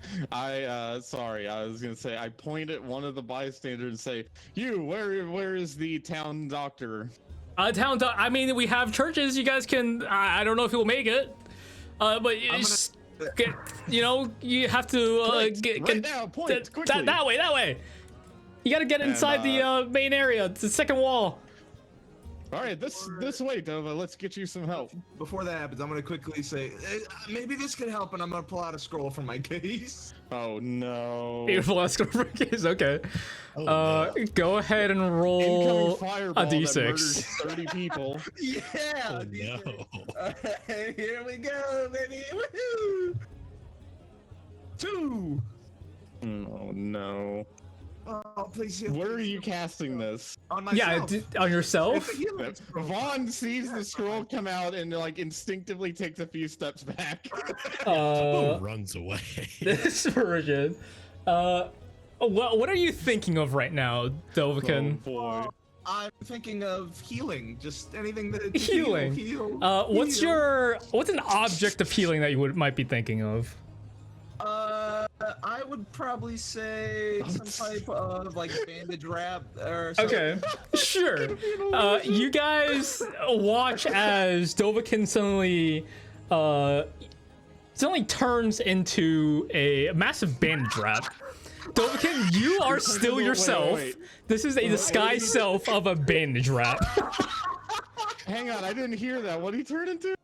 Sorry, I was gonna say, I point at one of the bystanders and say, "You, where is the town doctor?" I mean, we have churches. You guys can. I don't know if you'll make it. But you know, you have to get right now, point quickly. that way. You gotta get inside the main area, the second wall. All right, this way, Dova. Let's get you some help. Before that happens, I'm gonna quickly say, maybe this could help, and I'm gonna pull out a scroll from my case. Oh no! Beautiful escort is okay. Oh, no. Go ahead and roll Incoming fireball a that d6. murders 30 people. Yeah. Oh, no. Alright, here we go, baby. Woohoo! 2. Oh no! Oh, please. Where are you casting this? On Yeah, myself. on yourself. It's a healing scroll. Vaughn sees the scroll come out and like instinctively takes a few steps back. Who runs away? This version. What are you thinking of right now, Dovakin? Oh boy! I'm thinking of healing. Just anything that Healing. Heal. What's an object of healing that you might be thinking of? I would probably say some type of like bandage wrap or something. Okay, sure. You guys watch as Dovakin suddenly turns into a massive bandage wrap. Dovakin, you are still Wait. yourself. This is a disguised self of a bandage wrap. Hang on, I didn't hear that. What did he turn into?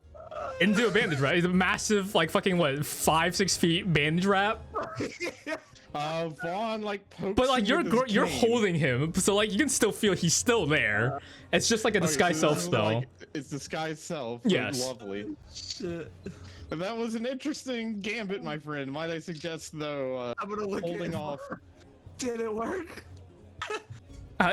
Into a bandage wrap. It's a massive, like fucking what, 5-6 feet bandage wrap. Vaughn like pokes. But like him with his you're cane. holding him, so like you can still feel he's still there. It's just like a Okay, disguised so self this is spell. like- it's disguised self. Yes. Lovely. Shit. And that was an interesting gambit, my friend. Might I suggest, though, I'm gonna look holding at off. Did it work?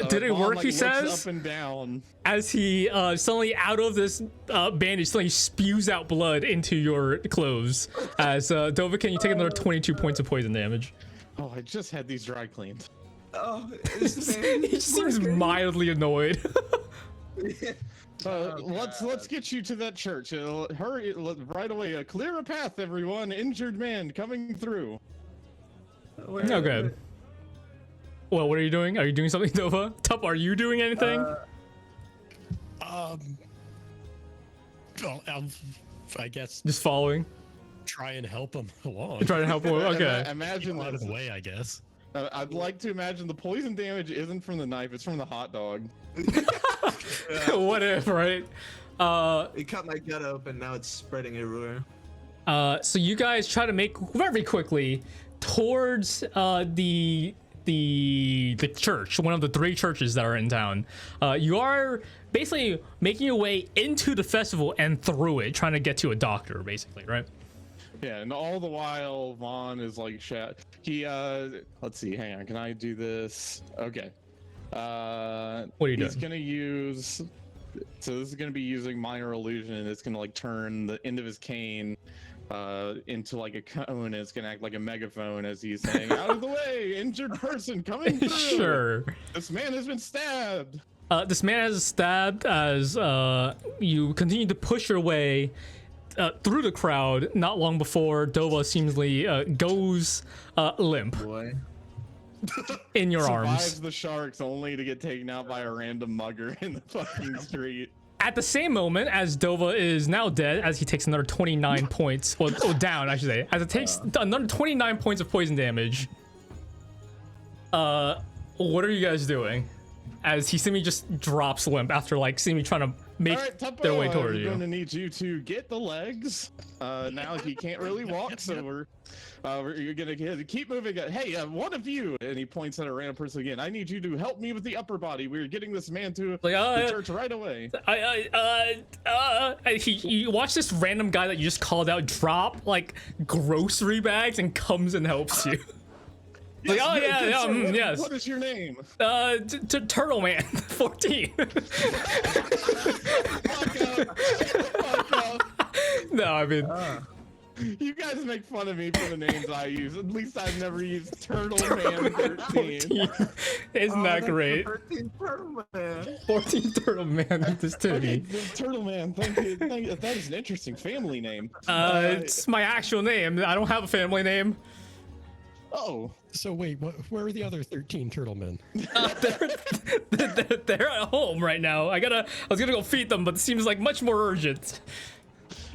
Did it Vaughn, work? like, He looks says up and down. as he suddenly out of this bandage suddenly spews out blood into your clothes. As Dovakin, you take another 22 points of poison damage. Oh, I just had these dry cleaned. Oh, is the bandage He seems working? mildly annoyed. Let's get you to that church. Hurry right away. Clear a path, everyone. Injured man coming through. Where- Okay. Well, what are you doing? Are you doing something, Dova? Tup, are you doing anything? Well, I guess Just following? try and help him along. Trying to help him? Okay. Imagine Out of this. the way, I guess. I'd like to imagine the poison damage isn't from the knife, it's from the hot dog. What if, right? It cut my gut open. Now it's spreading everywhere. So you guys try to make very quickly towards the church, one of the 3 churches that are in town. You are basically making your way into the festival and through it, trying to get to a doctor, basically, right? Yeah, and all the while Vaughn is like he let's see, hang on, can I do this? Okay. What are you He's doing? gonna use, so this is gonna be using minor illusion. It's gonna like turn the end of his cane into like a cone, and it's gonna act like a megaphone as he's saying, "Out of the way, injured person coming through. Sure. This man has been stabbed." This man is stabbed as you continue to push your way through the crowd. Not long before Dova seemingly goes limp Boy. in your Survives arms. the sharks only to get taken out by a random mugger in the fucking street. At the same moment as Dova is now dead, as he takes another 29 points, well, down, I should say, as it takes another 29 points of poison damage. What are you guys doing? As he seemingly just drops limp after like seemingly trying to make All right, Tuppo, their way toward I'm you. going to need you to get the legs. Now he can't really walk, so you're gonna keep moving. Hey, one of you, and he points at a random person again. I need you to help me with the upper body. We're getting this man to Like, the church right away. You watch this random guy that you just called out drop like grocery bags and comes and helps you. Like, oh Very yeah, good, yeah, sir. What- yes. What is your name? Turtle Man, 14. Fuck up. Fuck up. No, I mean, You guys make fun of me for the names I use. At least I've never used Turtle Man 13. 14. Isn't that that's great? the 13th turtle man. 14 Turtle Man with this Okay, titty. the Turtle Man, thank you. Thank you. That is an interesting family name. It's my actual name. I don't have a family name. Oh, So wait, where are the other 13 turtle men? They're at home right now. I was gonna go feed them, but it seems like much more urgent.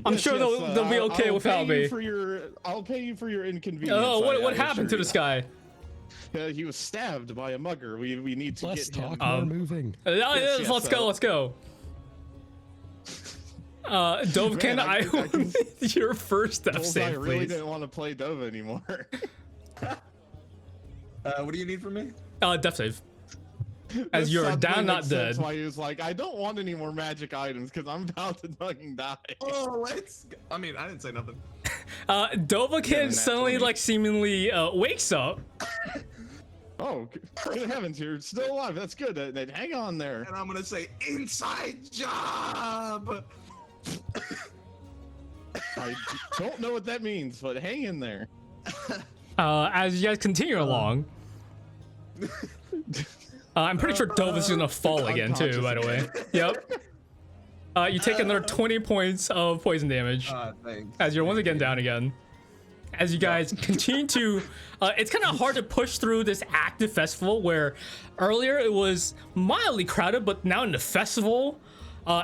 I'm yes, sure yes, they'll be okay I'll without pay you me. for I'll pay you for your inconvenience. Oh, what I happened to assure this guy? you. He was stabbed by a mugger. We need to Less get him. talk, more moving. yes, Let's go. Let's go. Dovakin, Man, I can- your first step Bullseye save, really please. didn't want to play Dova anymore. What do you need from me? Death save. As This you're suddenly down, not makes sense dead. Why he was like, I don't want any more magic items because I'm about to fucking die. Oh, let's. I mean, I didn't say nothing. Dovakin nat suddenly 20. like seemingly wakes up. Oh, good heavens, you're still alive. That's good. Then hang on there. And I'm gonna say inside job. I don't know what that means, but hang in there. As you guys continue along. I'm pretty sure Dova's gonna fall again too, by the way. Yep. You take another 20 points of poison damage Thanks. as you're once again down again. As you guys continue to, it's kind of hard to push through this active festival where earlier it was mildly crowded, but now in the festival,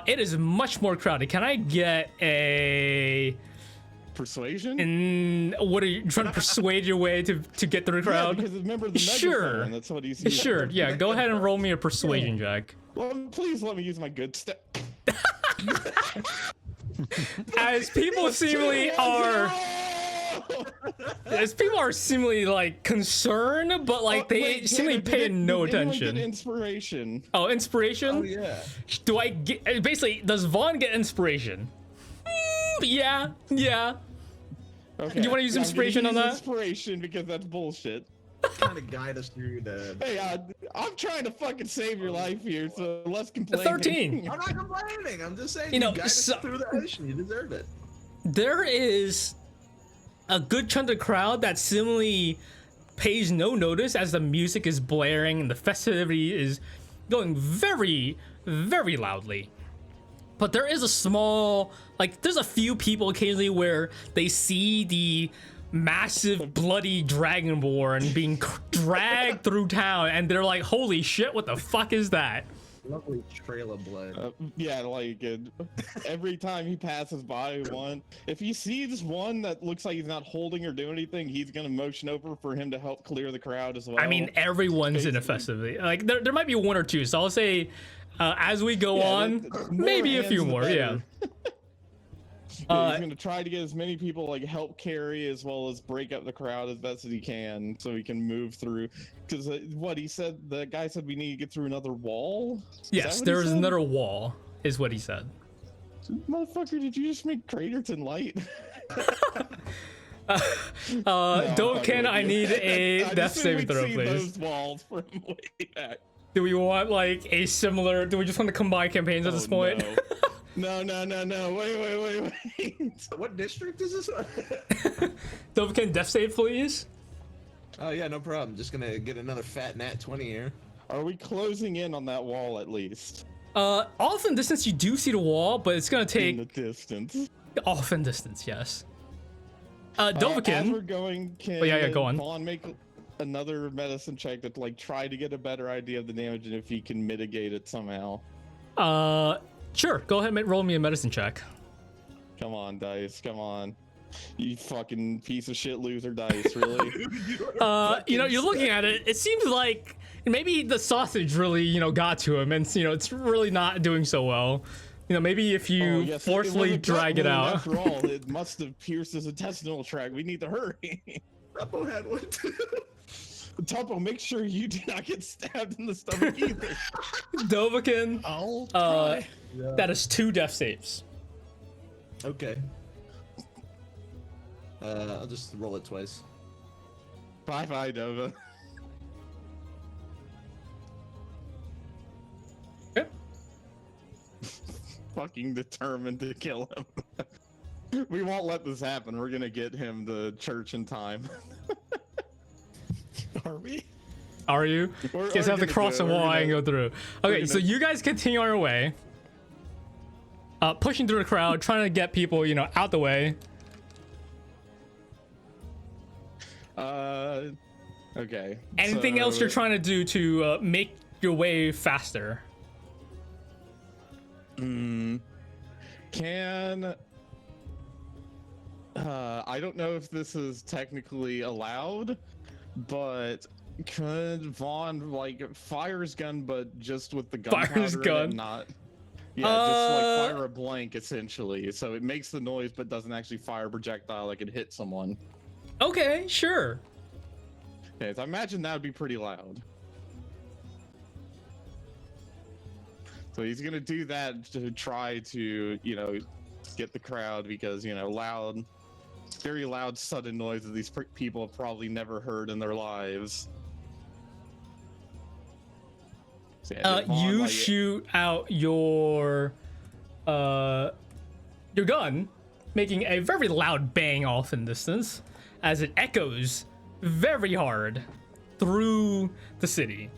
it is much more crowded. Can I get a? Persuasion? What are you trying to persuade your way to get through the Yeah, crowd? because remember the Sure. megaphone, that's what he's using. Sure, yeah. Go ahead and roll me a persuasion check. Well, please let me use my good step. As people seemingly are, seemingly like concerned, but like they seemingly pay no Did anyone attention. get inspiration. Oh, inspiration? Oh yeah. Do I get basically? Does Vaughn get inspiration? Yeah. Okay. You wanna use I'm gonna inspiration on use that? Inspiration because that's bullshit. kind of guide us through the. Hey, I'm trying to fucking save your life here, so let's complain. 13. I'm not complaining. I'm just saying. You know, guide us through the ocean. You deserve it. There is a good chunk of the crowd that seemingly pays no notice as the music is blaring and the festivity is going very, very loudly. But there is a small, like, there's a few people occasionally where they see the massive bloody dragonborn being dragged through town, and they're like, holy shit, what the fuck is that? Lovely trail of blood. Yeah, like every time he passes by one, if he sees one that looks like he's not holding or doing anything, he's gonna motion over for him to help clear the crowd as well. I mean, everyone's in a festivity. Like, there might be one or two, so I'll say, as we go on, maybe a few more, yeah. He's gonna try to get as many people like help carry as well as break up the crowd as best as he can, so he can move through. Because what he said, the guy said we need to get through another wall. Yes, there is another wall, is what he said. Motherfucker, did you just make Craterton light? Dovakin, I need a death saving throw, please. Those walls from way back. Do we want like a similar? Do we just want to combine campaigns at this point? No. No. Wait. What district is this? Dovakin, death save, please. Oh yeah, no problem. Just gonna get another fat nat 20 here. Are we closing in on that wall at least? Off in distance, you do see the wall, but it's gonna take In the distance. off in distance. Yes. Dovakin. As we're going, can yeah, go on. Vaughn make another medicine check to like try to get a better idea of the damage and if he can mitigate it somehow? Sure. Go ahead and roll me a medicine check. Come on, dice. Come on. You fucking piece of shit loser, dice. Really? You know, you're looking at it. It seems like maybe the sausage really, you know, got to him, and you know, it's really not doing so well. You know, maybe if you forcefully drag it out. After all, it must have pierced his intestinal tract. We need to hurry. Tuppo had one too. Tuppo, make sure you do not get stabbed in the stomach either. Dovakin, I'll try. that is 2 death saves. Okay. I'll just roll it twice. Bye, Dova. Yep. Fucking determined to kill him. We won't let this happen. We're gonna get him to church in time. Are we? Are you? You guys have to cross the wall and go through. Okay, so you guys continue on your way. Pushing through the crowd, trying to get people, you know, out the way. Okay. Anything else you're trying to do to make your way faster? Can I don't know if this is technically allowed, but could Vaughn like fire his gun, but just with the gunpowder? Fire his gun? Not. Yeah, just like fire a blank essentially, so it makes the noise but doesn't actually fire a projectile like it hit someone. Okay, sure. Okay, so I imagine that would be pretty loud. So he's gonna do that to try to, you know, get the crowd because, you know, loud, very loud, sudden noises these people have probably never heard in their lives. So yeah, You like, shoot out your gun, making a very loud bang off in distance as it echoes very hard through the city.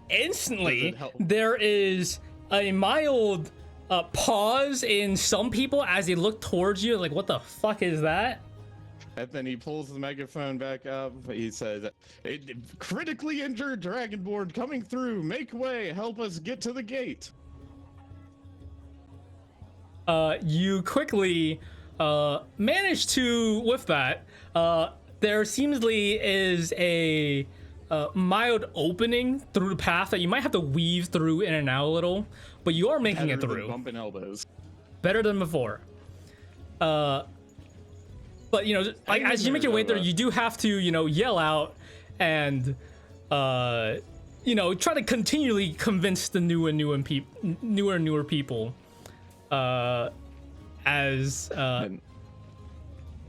Instantly, there is a mild pause in some people as they look towards you, like, what the fuck is that? And then he pulls the megaphone back up. He says, critically injured Dragonborn coming through. Make way. Help us get to the gate. You quickly manage to, with that, there seemingly is a mild opening through the path that you might have to weave through in and out a little, but you are making it through. Bumping elbows. Better than before. But, you know, like, as you make your way there, you do have to, you know, yell out and, you know, try to continually convince the newer people, as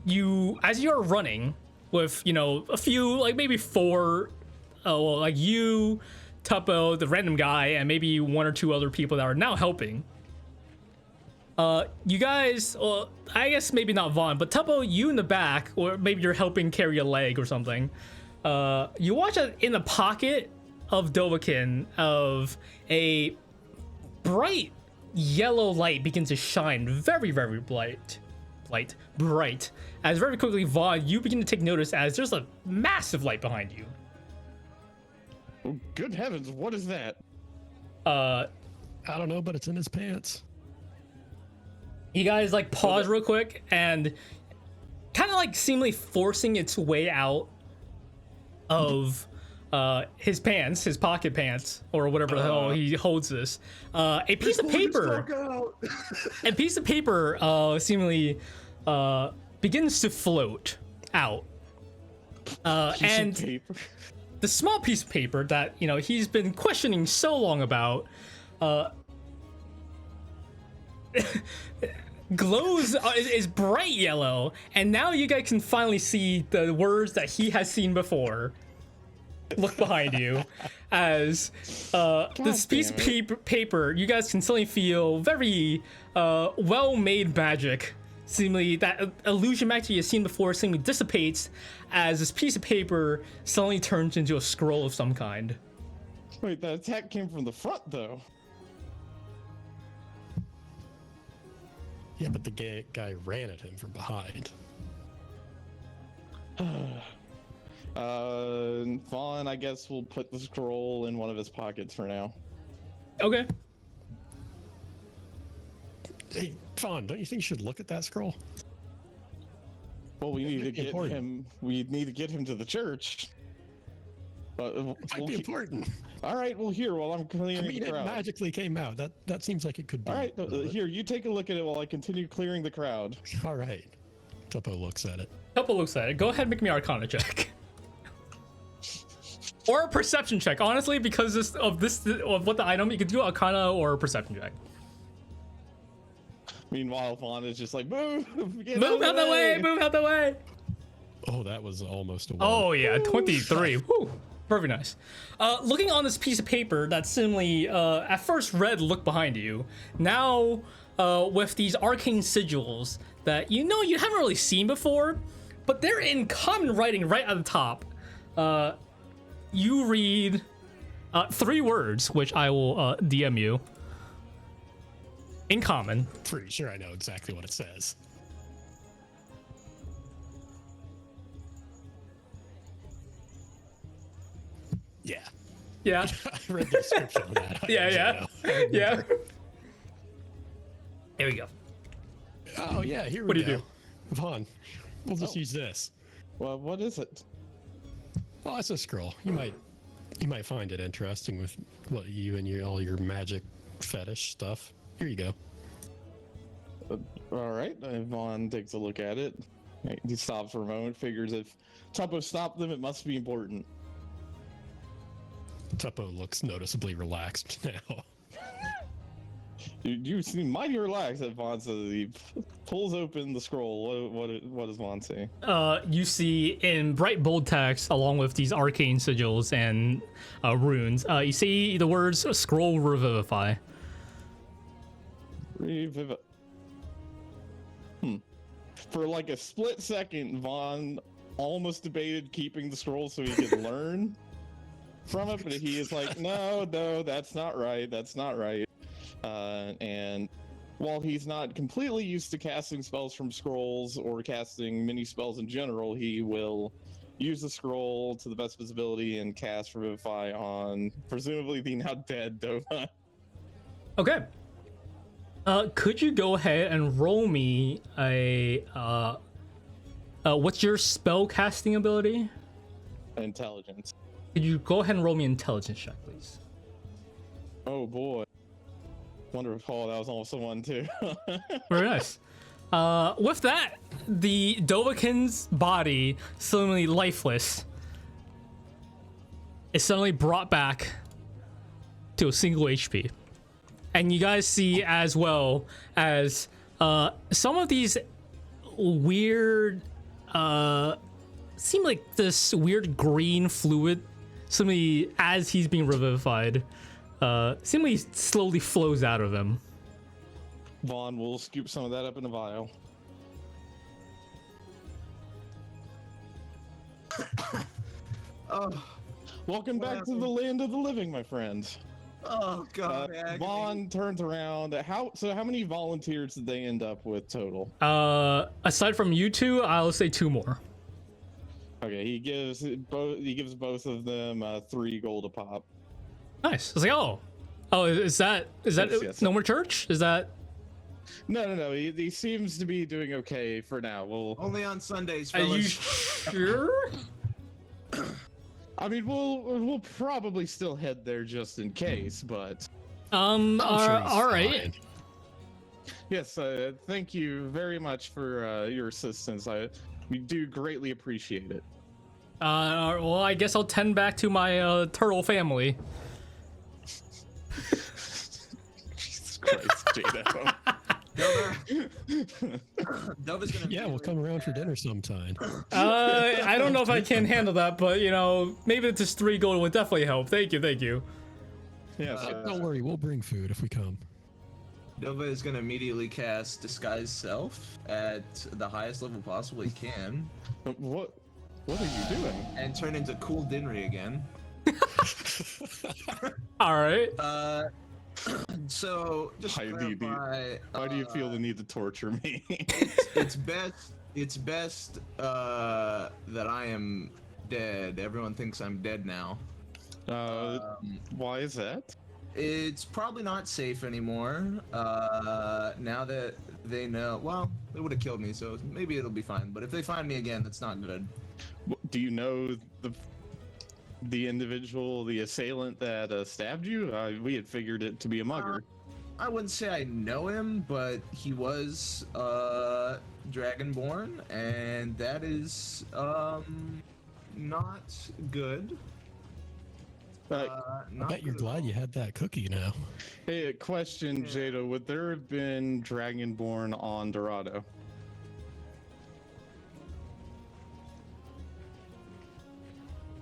you're running, with, you know, a few, like maybe four, well, like you, Tuppo, the random guy, and maybe one or two other people that are now helping. You guys, well, I guess maybe not Vaughn, but Tuppo, you in the back, or maybe you're helping carry a leg or something. You watch in the pocket of Dovakin of a bright yellow light begin to shine, very, very bright, as very quickly, Vaughn, you begin to take notice as there's a massive light behind you. Oh, good heavens, what is that? I don't know, but it's in his pants. You guys like pause real quick and kind of like seemingly forcing its way out of his pants, his pocket pants, or whatever the hell he holds this. A piece of paper, seemingly begins to float out. And the small piece of paper that, you know, he's been questioning so long about glows, is bright yellow, and now you guys can finally see the words that he has seen before. Look behind you as this piece of paper, you guys can suddenly feel very well-made magic. Seemingly that illusion magic you've seen before seemingly dissipates as this piece of paper suddenly turns into a scroll of some kind. Wait, that attack came from the front, though. Yeah, but the guy ran at him from behind. Vaughn, I guess we'll put the scroll in one of his pockets for now. Okay. Hey, Vaughn, don't you think you should look at that scroll? Well, we need to get him. We need to get him to the church. It might be important. All right, well, here, while I'm clearing the crowd. It magically came out. That seems like it could be. All right, here, you take a look at it while I continue clearing the crowd. All right. Tuppo looks at it. Tuppo looks at it. Go ahead and make me an Arcana check. Or a perception check, honestly, because of what the item, you could do Arcana or a perception check. Meanwhile, Vaughn is just like, move out the way, move out the way. Oh, that was almost a 1. Oh yeah, 23. Woo. Very nice. Looking on this piece of paper that seemingly at first read "look behind you," now with these arcane sigils that you haven't really seen before, but they're in common writing right at the top. You read 3 words, which I will DM you. In common. Pretty sure I know exactly what it says. Yeah. Yeah. I read the description of that. Yeah. Yeah. Here we go. Oh yeah, here we go. What do you do? Vaughn, we'll just use this. Well, what is it? Well, it's a scroll. You might find it interesting with what you and all your magic fetish stuff. Here you go. All right, Vaughn takes a look at it. He stops for a moment, figures if Tuppo stopped them, it must be important. Tuppo looks noticeably relaxed now. You seem mighty relaxed at Vaughn, so he pulls open the scroll. What does Vaughn say? You see in bright bold text, along with these arcane sigils and runes, you see the words "scroll revivify." For like a split second, Vaughn almost debated keeping the scroll so he could learn from it, but he is like, no, that's not right. That's not right. And while he's not completely used to casting spells from scrolls or casting mini spells in general, he will use the scroll to the best of his ability and cast Revivify on presumably the now dead Dova. Okay. Could you go ahead and roll me a what's your spell casting ability? Intelligence. Could you go ahead and roll me an intelligence check, please? Oh boy. Wonder if that was also one too. Very nice. With that, the Dovakin's body, suddenly lifeless, is suddenly brought back to a single HP. And you guys see as well as some of these weird seem like this weird green fluid, suddenly as he's being revivified, seemingly slowly flows out of him. Vaughn will scoop some of that up in a vial. Oh, Welcome back to the land of the living, my friend. oh God, agony. Vaughn turns around. How many volunteers did they end up with total? Aside from you two, I'll say 2 more. Okay, he gives both of them 3 gold a pop. Nice. I was like, oh, is that Yes. no more church? Is that? No. He seems to be doing okay for now. Well, Only on Sundays, Are you fellas. sure? I mean, we'll probably still head there just in case, but I'm sure he's all right. fine. yes, thank you very much for your assistance. We do greatly appreciate it. Well, I guess I'll tend back to my turtle family. Jesus Christ, Jadow. Dova's gonna. Yeah, we'll come around for dinner sometime. I don't know if I can handle that, but maybe just 3 gold would definitely help. Thank you. Yes, Don't worry, we'll bring food if we come. Dova is gonna immediately cast Disguise Self at the highest level possible he can, What are you doing? and turn into Cool Dinry again. All right. So just to clarify, Why do you feel the need to torture me? it's best that I am dead. Everyone thinks I'm dead now. Why is that? It's probably not safe anymore. Now that they know, well, they would have killed me, so maybe it'll be fine. But if they find me again, that's not good. Do you know the individual, the assailant that stabbed you? We had figured it to be a mugger. I wouldn't say I know him, but he was Dragonborn, and that is not good. I Not bet you're good at glad all. you had that cookie now. Hey, question, Jadow. Would there have been Dragonborn on Dorado?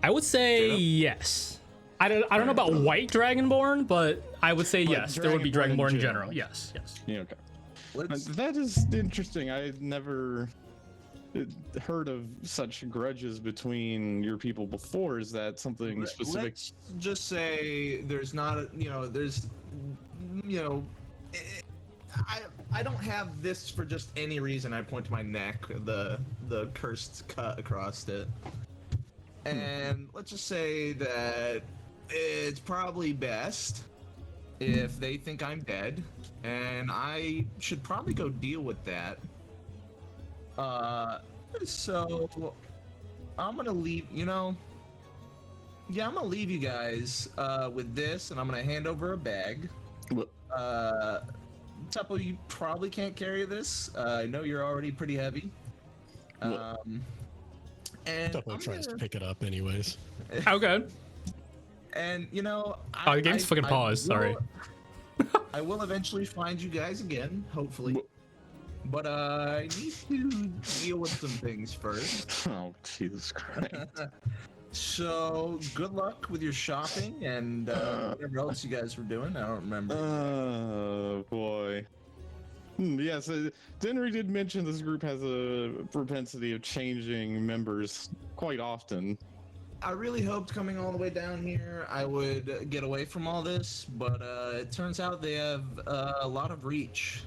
I would say Jadow? yes. I don't know about white Dragonborn, but I would say But yes. There would be Dragonborn in Dragonborn in general. general. Yes. Yeah, okay. Let's, That is interesting. I had never heard of such grudges between your people before. Is that something specific? let's just say there's not a, there's, I don't have this for just any reason. I point to my neck, the cursed cut across it. And let's just say that it's probably best if they think I'm dead, and I should probably go deal with that. So I'm gonna leave, I'm gonna leave you guys with this, and I'm gonna hand over a bag. What? Tuppo, you probably can't carry this. I know you're already pretty heavy. And Tuppo tries to pick it up anyways. Okay. And Oh, the game's fucking paused. Sorry. I will eventually find you guys again, hopefully. But I need to deal with some things first. Oh, Jesus Christ. So good luck with your shopping and whatever else you guys were doing. I don't remember. Oh, boy. Yes, Denry did mention this group has a propensity of changing members quite often. I really hoped coming all the way down here I would get away from all this, but it turns out they have a lot of reach.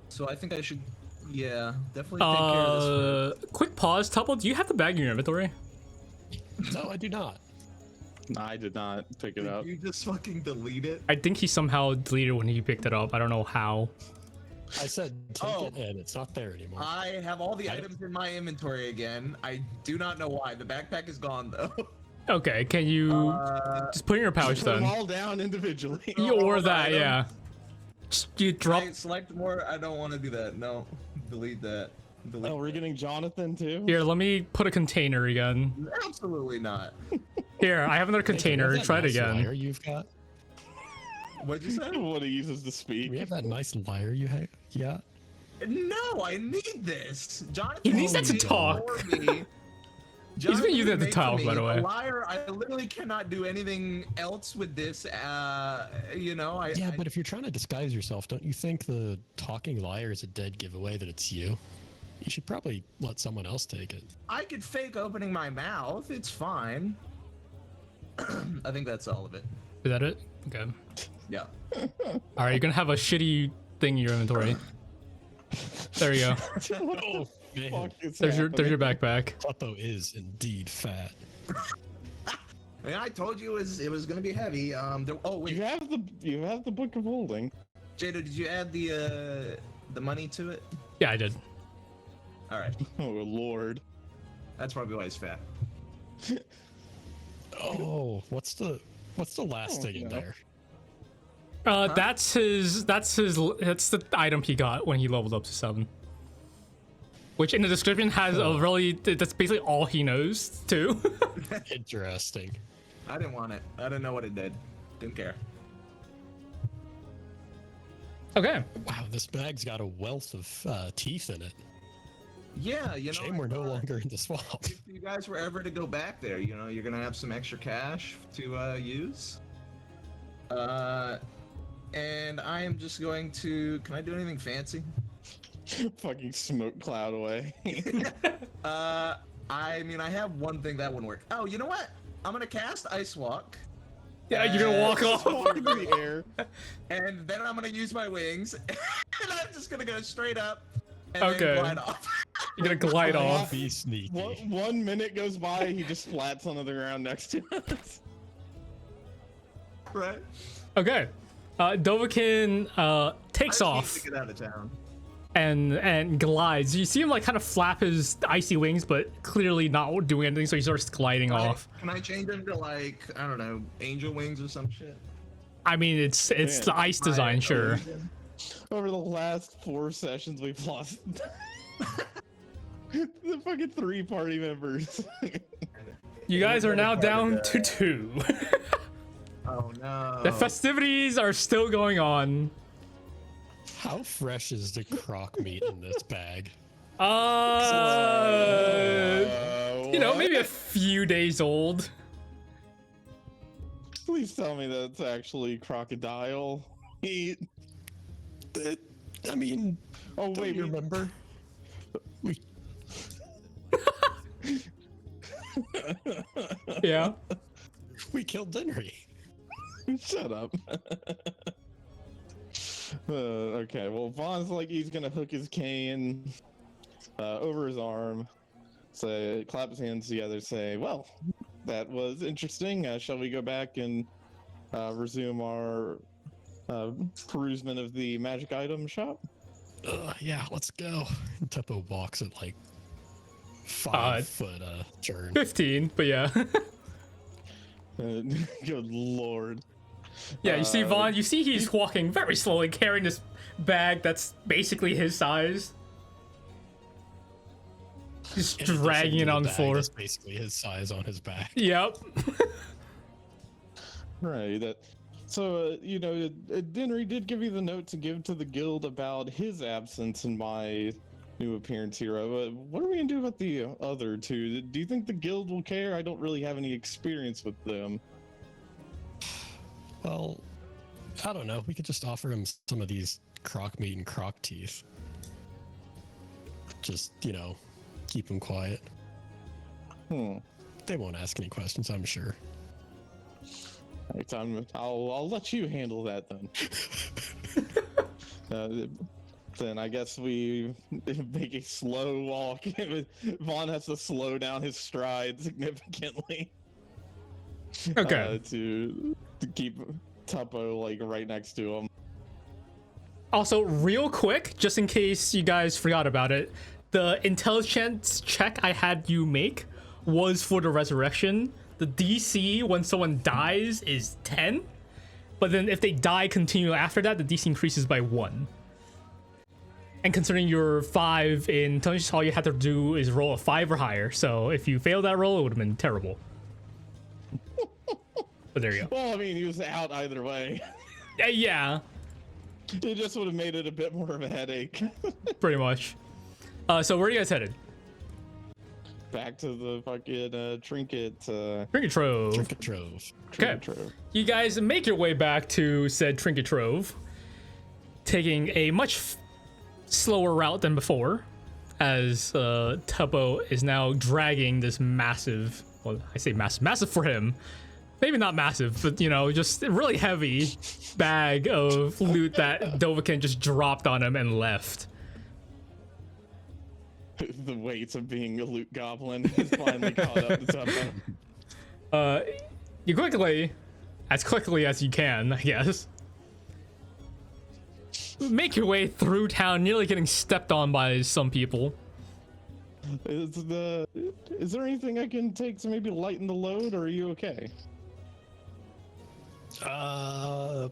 So I think I should, definitely take care of this. Quick pause. Tuppo, do you have the bag in your inventory? No, I do not. I did not pick it Did up. you just fucking delete it? I think he somehow deleted when he picked it up. I don't know how. I said take Oh. it, and it's not there anymore. I have all the items in my inventory again. I do not know why. The backpack is gone though. Okay, can you just put it in your pouch Put them then? all down individually. Or that, items. yeah. Just, you drop. I select more. I don't want to do that. No, delete that. Delete. Oh, we're getting Jonathan too? Here, let me put a container again. Absolutely not. Here, I have another container. We have that Try it nice again. Lyre you've got. What'd you say? What he uses to speak. We have that nice lyre you have. Yeah. No, I need this. Jonathan He needs that to made talk. for me. He's been using it to made talk, for by me. the way. A liar. I literally cannot do anything else with this. You know, Yeah, but if you're trying to disguise yourself, don't you think the talking liar is a dead giveaway that it's you? You should probably let someone else take it. I could fake opening my mouth. It's fine. I think that's all of it. Is that it? Okay. Yeah. All right, you're gonna have a shitty thing in your inventory. There you go. Oh, man. Fuck is There's your happening? backpack. Tuppo is indeed fat. I mean, I told you it was gonna be heavy. Oh wait, You have the book of holding. Jadow, did you add the money to it? Yeah, I did. All right, Oh lord. that's probably why he's fat. Oh, what's the last thing in no. there? That's the item he got when he leveled up to 7. Which in the description has a really, that's basically all he knows too. Interesting. I didn't want it. I didn't know what it did. Didn't care. Okay. Wow, this bag's got a wealth of teeth in it. Yeah, you know. Shame we're no longer in the swamp. If you guys were ever to go back there, you know, you're gonna have some extra cash to use. And I am just going to. Can I do anything fancy? Fucking smoke cloud away. I mean, I have one thing that wouldn't work. Oh, you know what? I'm gonna cast Ice Walk. Yeah, you're gonna walk off. Walk into the air. And then I'm gonna use my wings, and I'm just gonna go straight up and Okay. then glide off. You're gonna glide off. Be sneaky. 1 minute goes by, he just flats onto the ground next to us. Right? Okay. Dovakin takes I just off need to get out of town. and glides. You see him like kind of flap his icy wings, but clearly not doing anything, so he starts gliding off. Can I change them to like, I don't know, angel wings or some shit? I mean, it's Man. the ice design, sure. Over the last 4 sessions, we've lost the fucking 3 party members. You guys are now down to 2. Oh no. The festivities are still going on. How fresh is the croc meat in this bag? You know, maybe a few days old. Please tell me that's actually crocodile meat. I mean, Oh don't wait, you remember? We Yeah. killed Dinry. shut up. Okay, well, Vaughn's like he's gonna hook his cane over his arm, say, clap his hands together, say, "Well, that was interesting. Shall we go back and resume our perusement of the magic item shop?" Yeah, let's go. And Tuppo walks at like 5 foot turn. 15, but yeah. Good lord. Yeah, you see Vaughn, you see he's walking very slowly, carrying this bag that's basically his size. Just In addition dragging to it on the bag floor. that's basically his size on his back. Yep. Right. So, you know, Dinry did give you the note to give to the guild about his absence in my new appearance here. What are we gonna do about the other 2? Do you think the guild will care? I don't really have any experience with them. Well, I don't know. We could just offer him some of these croc meat and croc teeth. Just, you know, keep him quiet. They won't ask any questions, I'm sure. Right, I'll let you handle that then. Then I guess we make a slow walk. Vaughn has to slow down his stride significantly. Okay. To keep Tuppo like right next to him. Also, real quick, just in case you guys forgot about it, the intelligence check I had you make was for the resurrection. The DC when someone dies is 10, but then if they die continually after that, the DC increases by 1. And considering you're 5 in intelligence, all you had to do is roll a 5 or higher. So if you failed that roll, it would have been terrible. But there you go. Well, I mean, he was out either way. Yeah. It just would have made it a bit more of a headache. Pretty much. So where are you guys headed? Back to the fucking trinket. Trinket Trove. Trinket Trove. Okay. You guys make your way back to said Trinket Trove, taking a much slower route than before, as Tuppo is now dragging this massive, well, I say massive for him, maybe not massive, but you know, just a really heavy bag of loot that Dovakin just dropped on him and left. The weight of being a loot goblin has finally caught up to Tuppo. You quickly as you can, I guess, make your way through town, nearly getting stepped on by some people. Is there anything I can take to maybe lighten the load, or are you okay? I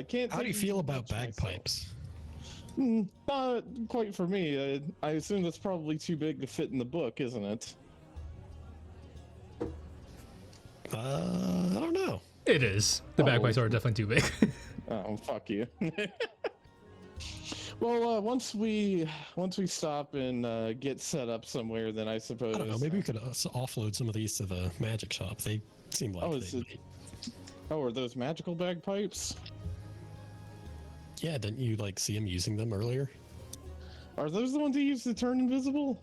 can't. How do you feel about bagpipes? Not quite for me. I assume that's probably too big to fit in the book, isn't it? I don't know. It is. The bagpipes are definitely too big. Oh, fuck you. Well, once we stop and get set up somewhere, then I suppose. I don't know. Maybe we could offload some of these to the magic shop. They seem like are those magical bagpipes? Yeah, didn't you like see him using them earlier? Are those the ones he used to turn invisible?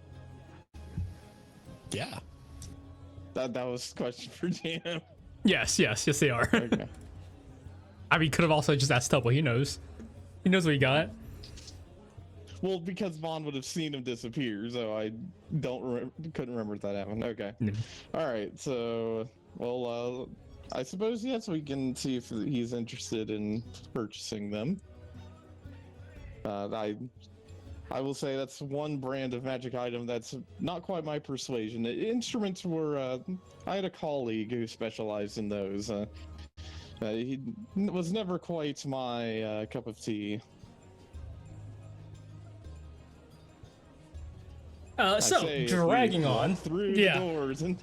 Yeah. That was a question for Jam. Yes, they are. Okay. I mean, could have also just asked Tuppo. He knows what he got. Well, because Vaughn would have seen him disappear, so I couldn't remember if that happened. Okay. No. All right. So, well, I suppose yes, we can see if he's interested in purchasing them. I will say that's one brand of magic item that's not quite my persuasion. Instruments were. I had a colleague who specialized in those. He was never quite my cup of tea. So dragging on through the doors and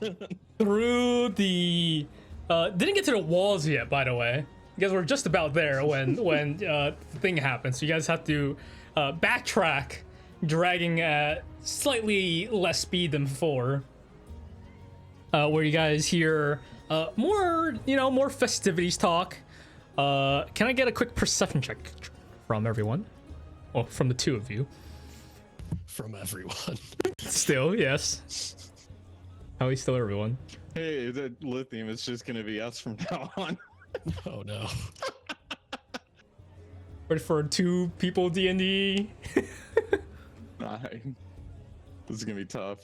through the didn't get to the walls yet, by the way. You guys were just about there when the thing happened, so you guys have to backtrack, dragging at slightly less speed than before. Where you guys hear more festivities talk. Can I get a quick perception check from everyone? Well, from the two of you. From everyone. Still, yes. At least still everyone. Hey, that lithium is just gonna be us from now on. Oh no. Ready for 2 people D&D? This is gonna be tough.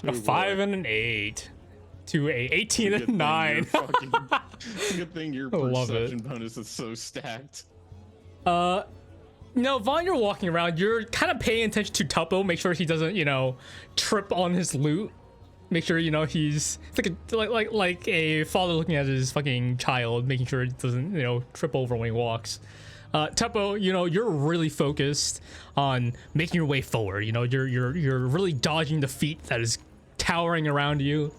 A 5 and an 8 to a 18 and 9. Good thing your love perception bonus is so stacked. No, while you're walking around, you're kind of paying attention to Tuppo, make sure he doesn't, trip on his loot. Make sure, he's like a father looking at his fucking child, making sure he doesn't, trip over when he walks. Tuppo, you're really focused on making your way forward. You're really dodging the feet that is towering around you,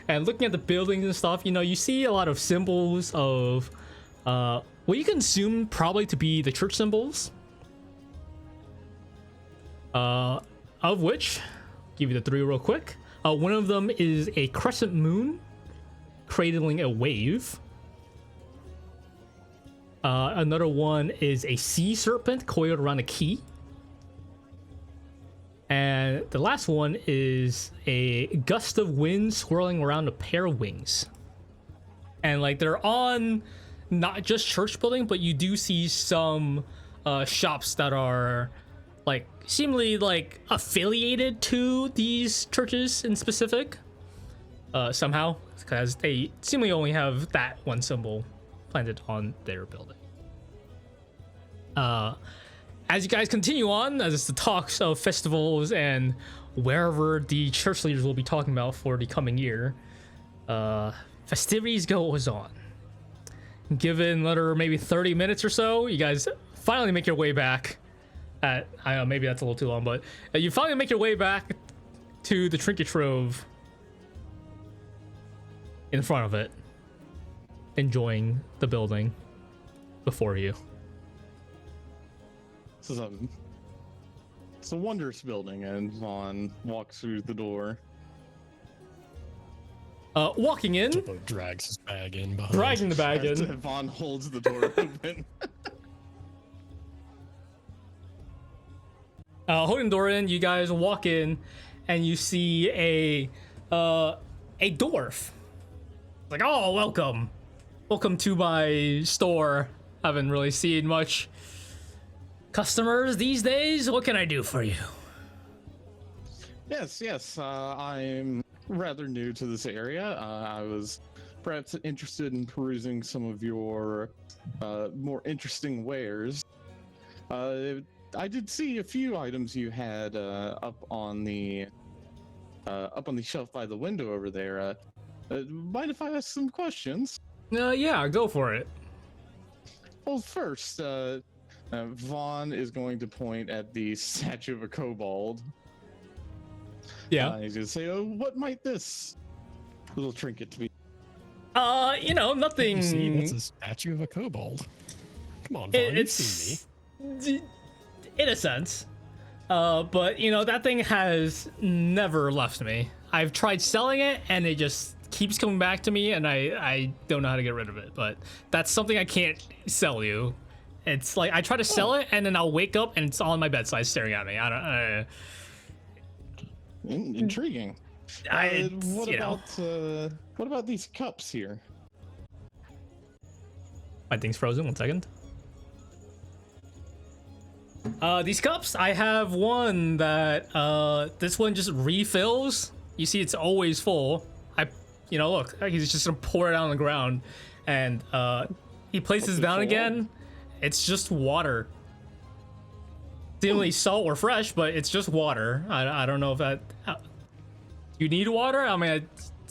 and looking at the buildings and stuff. You see a lot of symbols of what you can assume probably to be the church symbols. Of which, give you the 3 real quick. One of them is a crescent moon cradling a wave. Another one is a sea serpent coiled around a key. And the last one is a gust of wind swirling around a pair of wings. And they're on not just church building, but you do see some shops that are seemingly affiliated to these churches in specific somehow, because they seemingly only have that one symbol planted on their building. As you guys continue on, as the talks of festivals and wherever the church leaders will be talking about for the coming year, festivities goes on. Given another maybe 30 minutes or so, you guys finally make your way back. I don't know, maybe that's a little too long, but you finally make your way back to the Trinket Trove in front of it, enjoying the building before you. It's a wondrous building, and Vaughn walks through the door. Walking in, Tuppo drags his bag in behind. dragging the bag As in. Vaughn holds the door open. Holding the door in, you guys walk in, and you see a dwarf. Like, oh, welcome to my store. Haven't really seen much customers these days. What can I do for you? Yes. I'm rather new to this area. I was perhaps interested in perusing some of your more interesting wares. I did see a few items you had up on the shelf by the window over there. Mind if I ask some questions? Yeah, go for it. Well, first, Vaughn is going to point at the statue of a kobold. Yeah. He's going to say, "Oh, what might this little trinket be?" Nothing. You see, that's a statue of a kobold. Come on, Vaughn, you've seen me. In a sense. But that thing has never left me. I've tried selling it and it just keeps coming back to me, and I don't know how to get rid of it. But that's something I can't sell you. It's like I try to sell it and then I'll wake up and it's all on my bedside staring at me. I don't Intriguing. What about these cups here? My thing's frozen. 1 second. These cups, I have one that this one just refills. You see, it's always full. Look, he's just gonna pour it out on the ground, and he places it down again. It's just water. Seemingly salt or fresh, but it's just water. I don't know if that. You need water? I mean,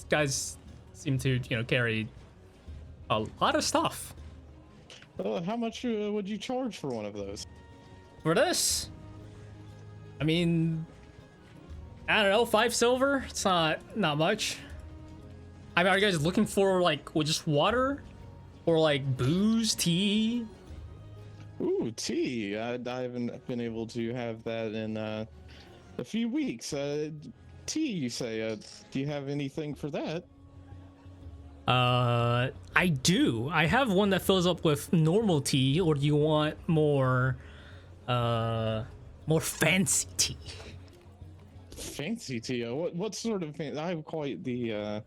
guys seem to carry a lot of stuff. How much would you charge for one of those? For this, I mean, I don't know, 5 silver. It's not much. I mean, are you guys looking for just water, or booze, tea? Ooh, tea. I haven't been able to have that in a few weeks. Tea, you say? Do you have anything for that? I do. I have one that fills up with normal tea, or do you want more fancy tea? Fancy tea? What sort of fancy? I have quite the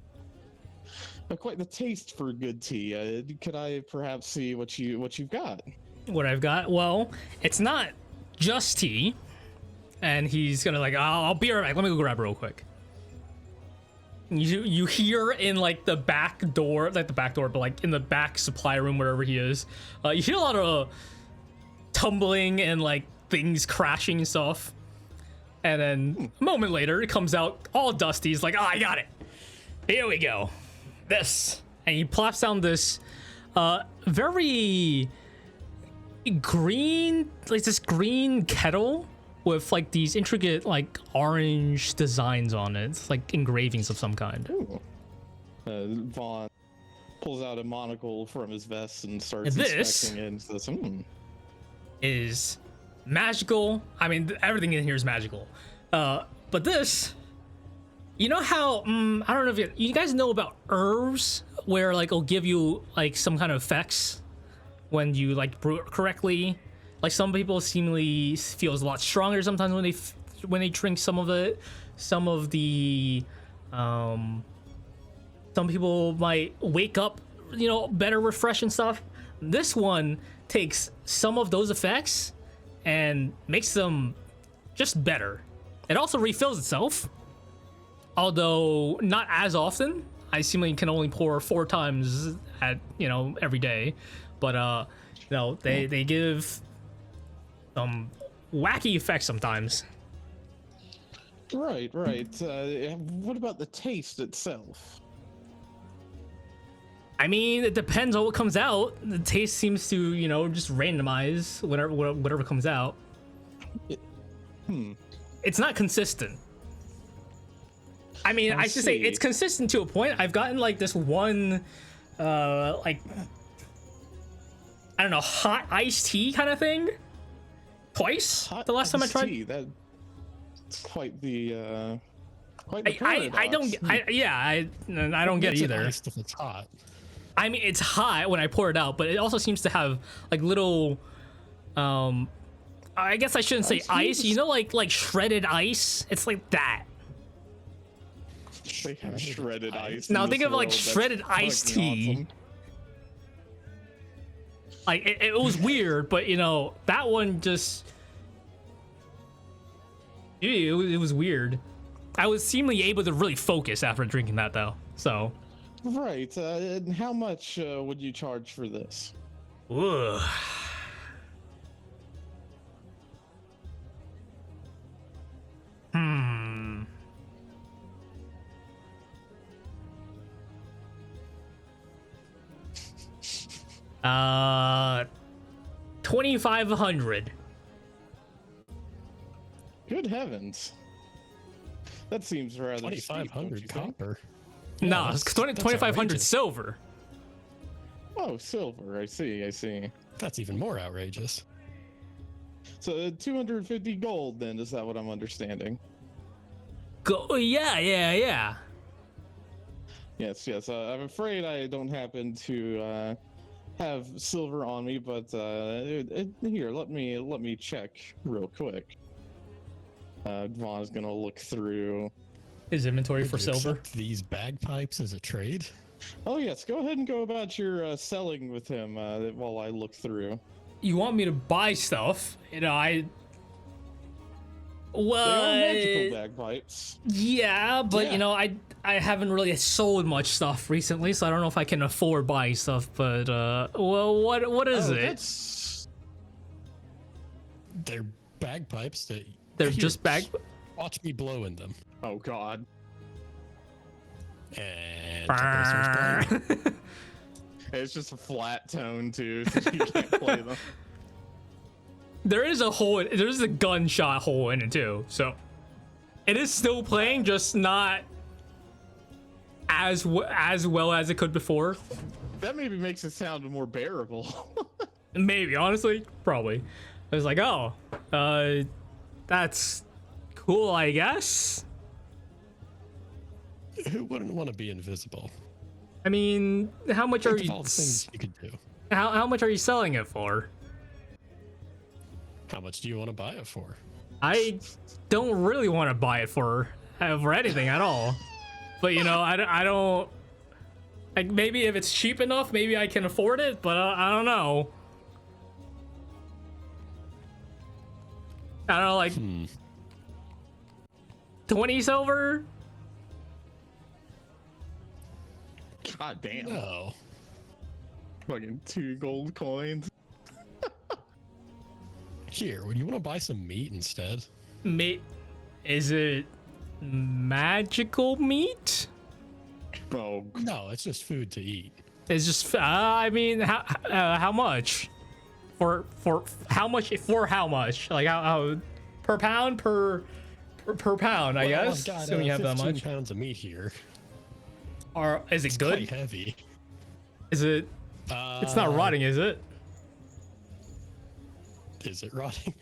taste for good tea. Could I perhaps see what you've got? What I've got? Well, it's not just tea. And he's gonna I'll be right back. Let me go grab it real quick. You hear in the back door, but in the back supply room, wherever he is, you hear a lot of tumbling and things crashing and stuff. And then a moment later, it comes out all dusty. He's like, "Oh, I got it. Here we go. This," and he plops down this very green, this green kettle with these intricate orange designs on it. It's engravings of some kind. Ooh. Vaughn pulls out a monocle from his vest and starts And this inspecting it and says, is magical. I mean, everything in here is magical. But this, you know how I don't know if you guys know about herbs where it'll give you some kind of effects when you brew it correctly. Some people seemingly feels a lot stronger sometimes when they drink some of it. Some people might wake up, better refreshed and stuff. This one takes some of those effects and makes them just better. It also refills itself, although not as often. I seemingly can only pour 4 times every day, but they give wacky effects sometimes. Right. What about the taste itself? I mean, it depends on what comes out. The taste seems to, just randomize whatever comes out. It's not consistent. I mean, I should say it's consistent to a point. I've gotten this one, I don't know, hot iced tea kind of thing. twice. Hot The last time I iced tried. tea, that's quite the I don't. I don't get Makes it either. iced if it's hot. I mean, it's hot when I pour it out, but it also seems to have like little. I guess I shouldn't say ice. You know, like shredded ice. It's like that. They have shredded ice. Now in think this of like world. That's shredded iced fucking tea. awesome. Like it was weird, but you know that one just. It was weird. I was seemingly able to really focus after drinking that though. So. Right. And how much would you charge for this? Ugh. Hmm. 2,500. Good heavens. That seems rather steep, don't you 2,500 think? copper. No, Yeah, it's that's 2,500 outrageous. silver. Oh, silver. I see. That's even more outrageous. So 250 gold then, is that what I'm understanding? Yeah. Yes. I'm afraid I don't happen to have silver on me, but here, let me check real quick. Vaughn's gonna look through. His inventory for Would you silver. accept these bagpipes as a trade? Oh yes, go ahead and go about your selling with him while I look through. You want me to buy stuff? You know, They are magical bagpipes. Yeah, but Yeah. you know, I haven't really sold much stuff recently, so I don't know if I can afford buying stuff. But well, what is Oh, it? that's They're bagpipes that. They're Here, just bag. Watch me blow in them. oh god. And Tuppo starts playing. It's just a flat tone too, so you can't play them. There is a hole. There's a gunshot hole in it too, so it is still playing, just not as well as it could before. That maybe makes it sound more bearable. Maybe, honestly, probably. I was like, oh, that's cool, I guess. Who wouldn't want to be invisible? I mean, how much are Think of you? all the things you could do. How much are you selling it for? How much do you want to buy it for? I don't really want to buy it for anything at all. But you know, I don't. Like maybe if it's cheap enough, maybe I can afford it. But I don't know. I don't know, like 20 silver. God damn. No. Fucking 2 gold coins. Here, would you want to buy some meat instead? Meat? Is it magical meat? Oh, No, it's just food to eat. It's just. I mean, how much? For how much? For how much? Like how per pound per pound? I Well, guess. I've got Assuming you have that 15 much. pounds of meat here. Or is it It's good? quite heavy. Is it? It's not rotting, is it? Is it rotting?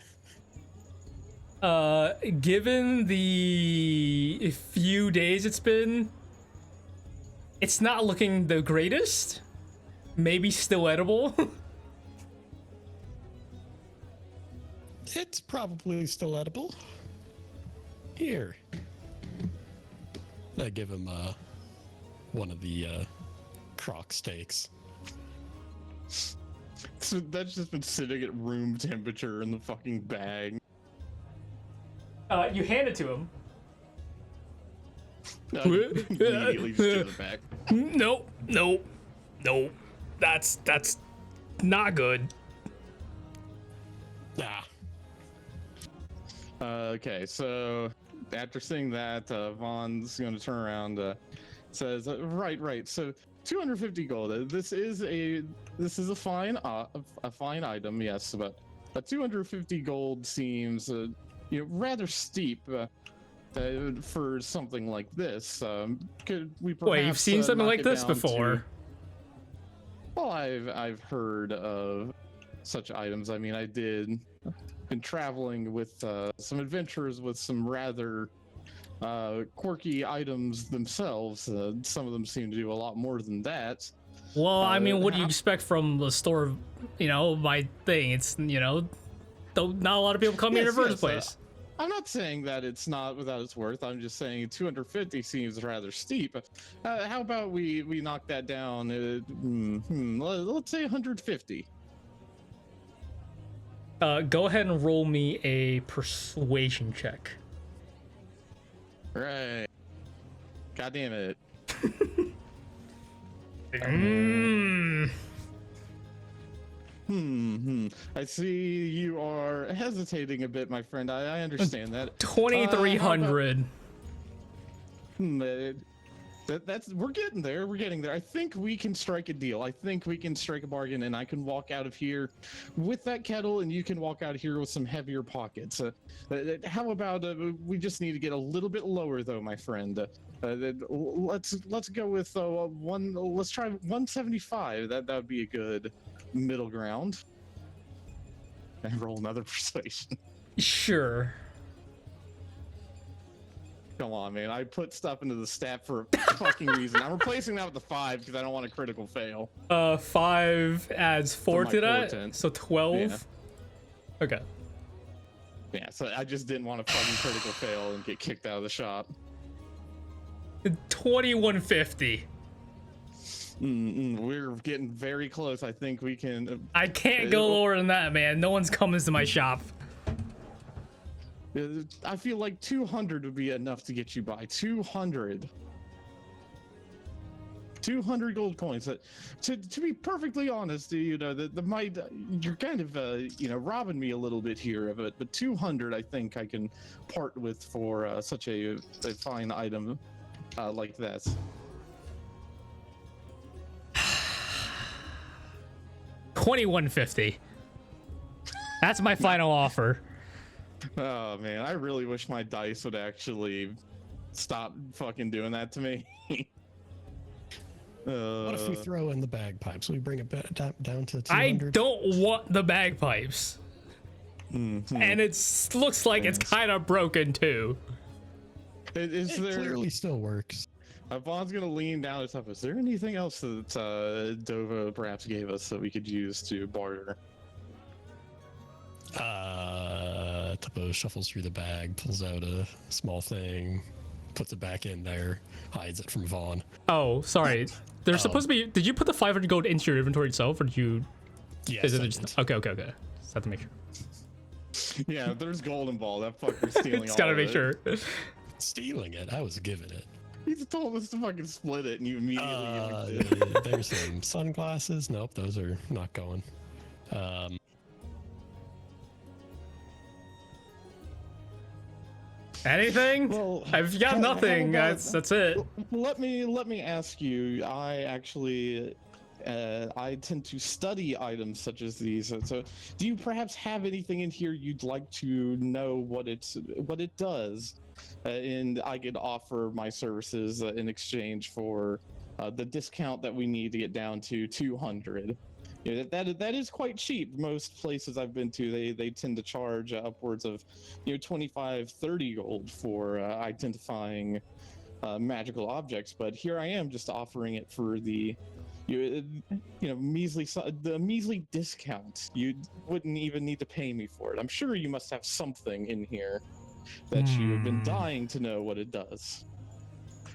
Given the few days it's been, it's not looking the greatest. Maybe still edible. It's probably still edible. Here. I give him one of the croc steaks. so that's just been sitting at room temperature in the fucking bag. You hand it to him. No, immediately just give it back. Nope. That's not good. Ah, Okay, so after seeing that, Vaughn's going to turn around. Says, right. So 250 gold. This is a fine item, yes, but 250 gold seems rather steep for something like this. Could we perhaps, Wait, you've seen something knock like it this down before? to- Well, I've heard of such items. I mean, I did been traveling with some adventurers with some rather quirky items themselves. Some of them seem to do a lot more than that. Well, I mean, what do you how- expect from the store? You know, my thing. It's not a lot of people come here in the Yes, first place. I'm not saying that it's not without its worth. I'm just saying 250 seems rather steep. How about we knock that down? Let's say 150. Go ahead and roll me a persuasion check. Right. God damn it. I see you are hesitating a bit, my friend. I understand that. 2,300. We're getting there. We're getting there. I think we can strike a deal. I think we can strike a bargain, and I can walk out of here with that kettle, and you can walk out of here with some heavier pockets. How about we just need to get a little bit lower, though, my friend. Let's go with one. Let's try 175. That would be a good middle ground. And roll another persuasion. Sure. Come on, man. I put stuff into the stat for a fucking reason. I'm replacing that with the 5 because I don't want a critical fail. 5 adds 4 my to that, portent. so 12. Yeah. Okay. Yeah, so I just didn't want a fucking critical fail and get kicked out of the shop. 2,150. We're getting very close. I think we can. I can't go lower than that, man. No one's coming to my shop. I feel like 200 would be enough to get you by. 200 gold coins. To be perfectly honest, you're kind of robbing me a little bit here of it. But 200, I think I can part with for such a fine item like that. $2,150. That's my final offer. Oh man, I really wish my dice would actually stop fucking doing that to me. What if we throw in the bagpipes? We bring it down to 200? I don't want the bagpipes. And it looks like it's kind of broken too. Is It there? clearly still works. Vaughn's gonna lean down his top. Is there anything else that Dova perhaps gave us that we could use to barter? Tuppo shuffles through the bag, pulls out a small thing, puts it back in there, hides it from Vaughn. Oh, sorry. There's supposed to be. Did you put the 500 gold into your inventory itself, or did you? Yes, Is it I just, did. okay. Just have to make sure. Yeah, if there's gold involved, that fucker's stealing. Just gotta all make of sure. it. Stealing it. I was given it. He's told us to fucking split it, and you immediately. There's some sunglasses. Nope, those are not going. Anything? Well, I've got how nothing. about- That's it. Let me ask you. I actually, I tend to study items such as these. So, do you perhaps have anything in here you'd like to know what it does? And I could offer my services in exchange for the discount that we need to get down to 200. Yeah, that is quite cheap. Most places I've been to, they tend to charge upwards of 25, 30 gold for identifying magical objects. But here I am just offering it for the measly discount. You wouldn't even need to pay me for it. I'm sure you must have something in here that you've been dying to know what it does.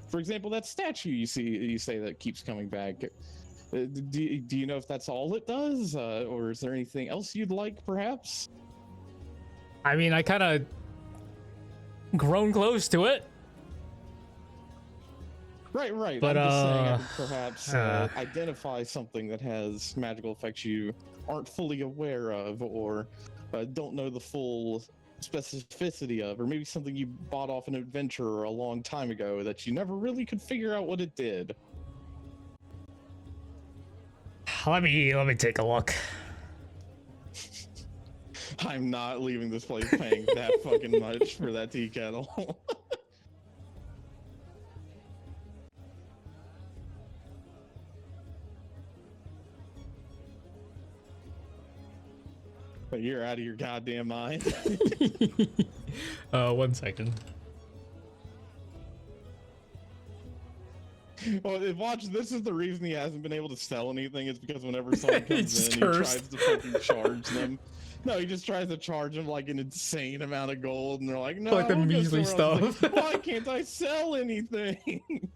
For example, that statue you say that keeps coming back. Do you know if that's all it does, or is there anything else you'd like, perhaps? I mean, I kind of grown close to it. Right. But, I'm just saying I could perhaps identify something that has magical effects you aren't fully aware of, or don't know the full specificity of, or maybe something you bought off an adventurer a long time ago that you never really could figure out what it did. Let me take a look. I'm not leaving this place paying that fucking much for that tea kettle. You're out of your goddamn mind. 1 second. Well, watch. This is the reason he hasn't been able to sell anything. Is because whenever someone comes He's in, cursed. he tries to fucking charge them. No, he just tries to charge them like an insane amount of gold, and they're like, "No, Like the we'll go measly somewhere else." stuff. Like, why can't I sell anything?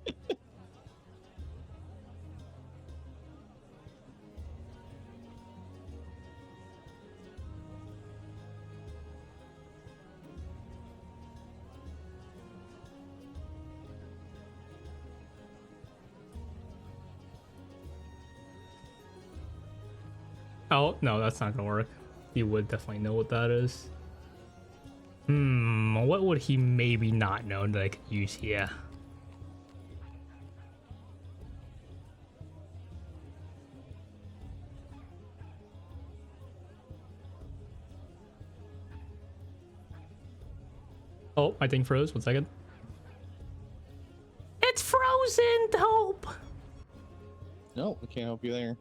Oh, no, that's not gonna work. He would definitely know what that is. What would he maybe not know that I could use here? Oh, my thing froze. 1 second. It's frozen, dope. No, we can't help you there.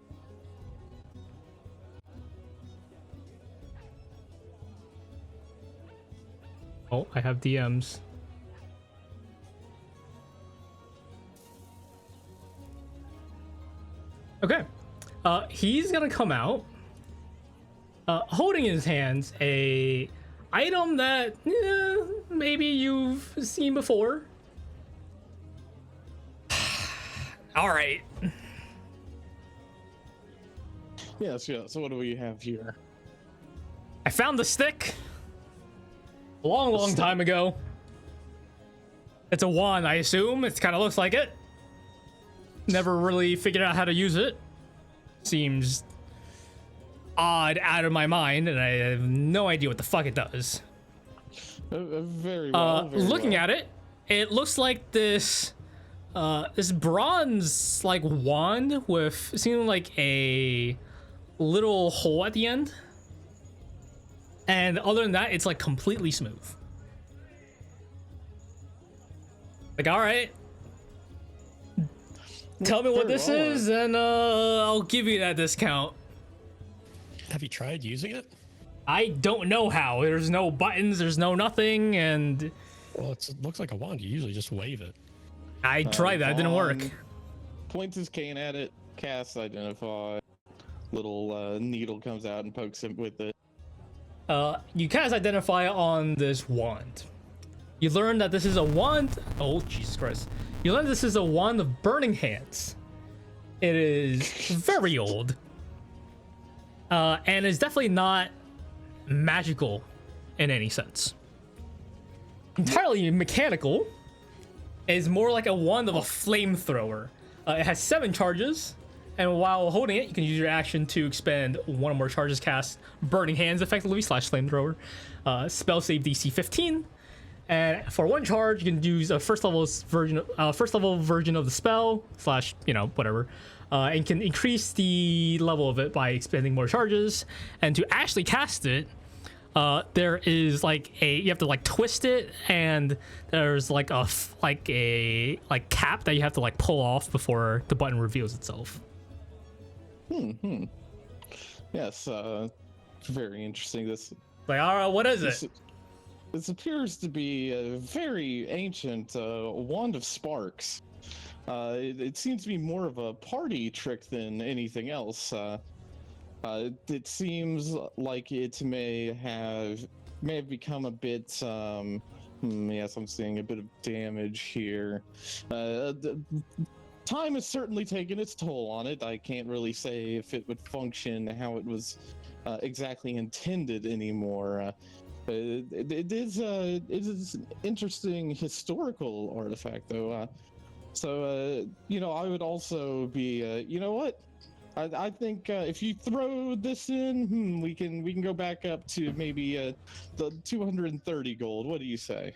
Oh, I have DMs. Okay. He's gonna come out, holding in his hands a item that maybe you've seen before. All right. Yes, yeah. So what do we have here? I found the stick a long time ago. It's a wand, I assume. It kind of looks like it. Never really figured out how to use it. Seems odd out of my mind, and I have no idea what the fuck it does. Very well. Looking at it, it looks like this this bronze like wand with seeming like a little hole at the end. And other than that, it's like completely smooth. Like, all right, tell me what this is, and I'll give you that discount. Have you tried using it? I don't know how. There's no buttons, there's no nothing, and Well, it looks like a wand. You usually just wave it. I tried that. It didn't work. Points his cane at it. Casts identify. Little needle comes out and pokes him with it. You cast identify on this wand. You learn that this is a wand. Oh, Jesus Christ. You learn this is a wand of burning hands. It is very old. And is definitely not magical in any sense. Entirely mechanical. It is more like a wand of a flamethrower. It has 7 charges. And while holding it, you can use your action to expend 1 or more charges cast Burning Hands effectively / flamethrower. Spell save DC 15. And for 1 charge, you can use a first level version of the spell / whatever. And can increase the level of it by expending more charges. And to actually cast it, there is you have to twist it, and there's a cap that you have to pull off before the button reveals itself. Yes, very interesting. This All right, what is it? This appears to be a very ancient wand of sparks. It seems to be more of a party trick than anything else. It seems like it may have become a bit. Yes, I'm seeing a bit of damage here. Time has certainly taken its toll on it. I can't really say if it would function how it was exactly intended anymore. It is an interesting historical artifact, though. So I would also be. You know what? I think if you throw this in, we can go back up to maybe the 230 gold. What do you say?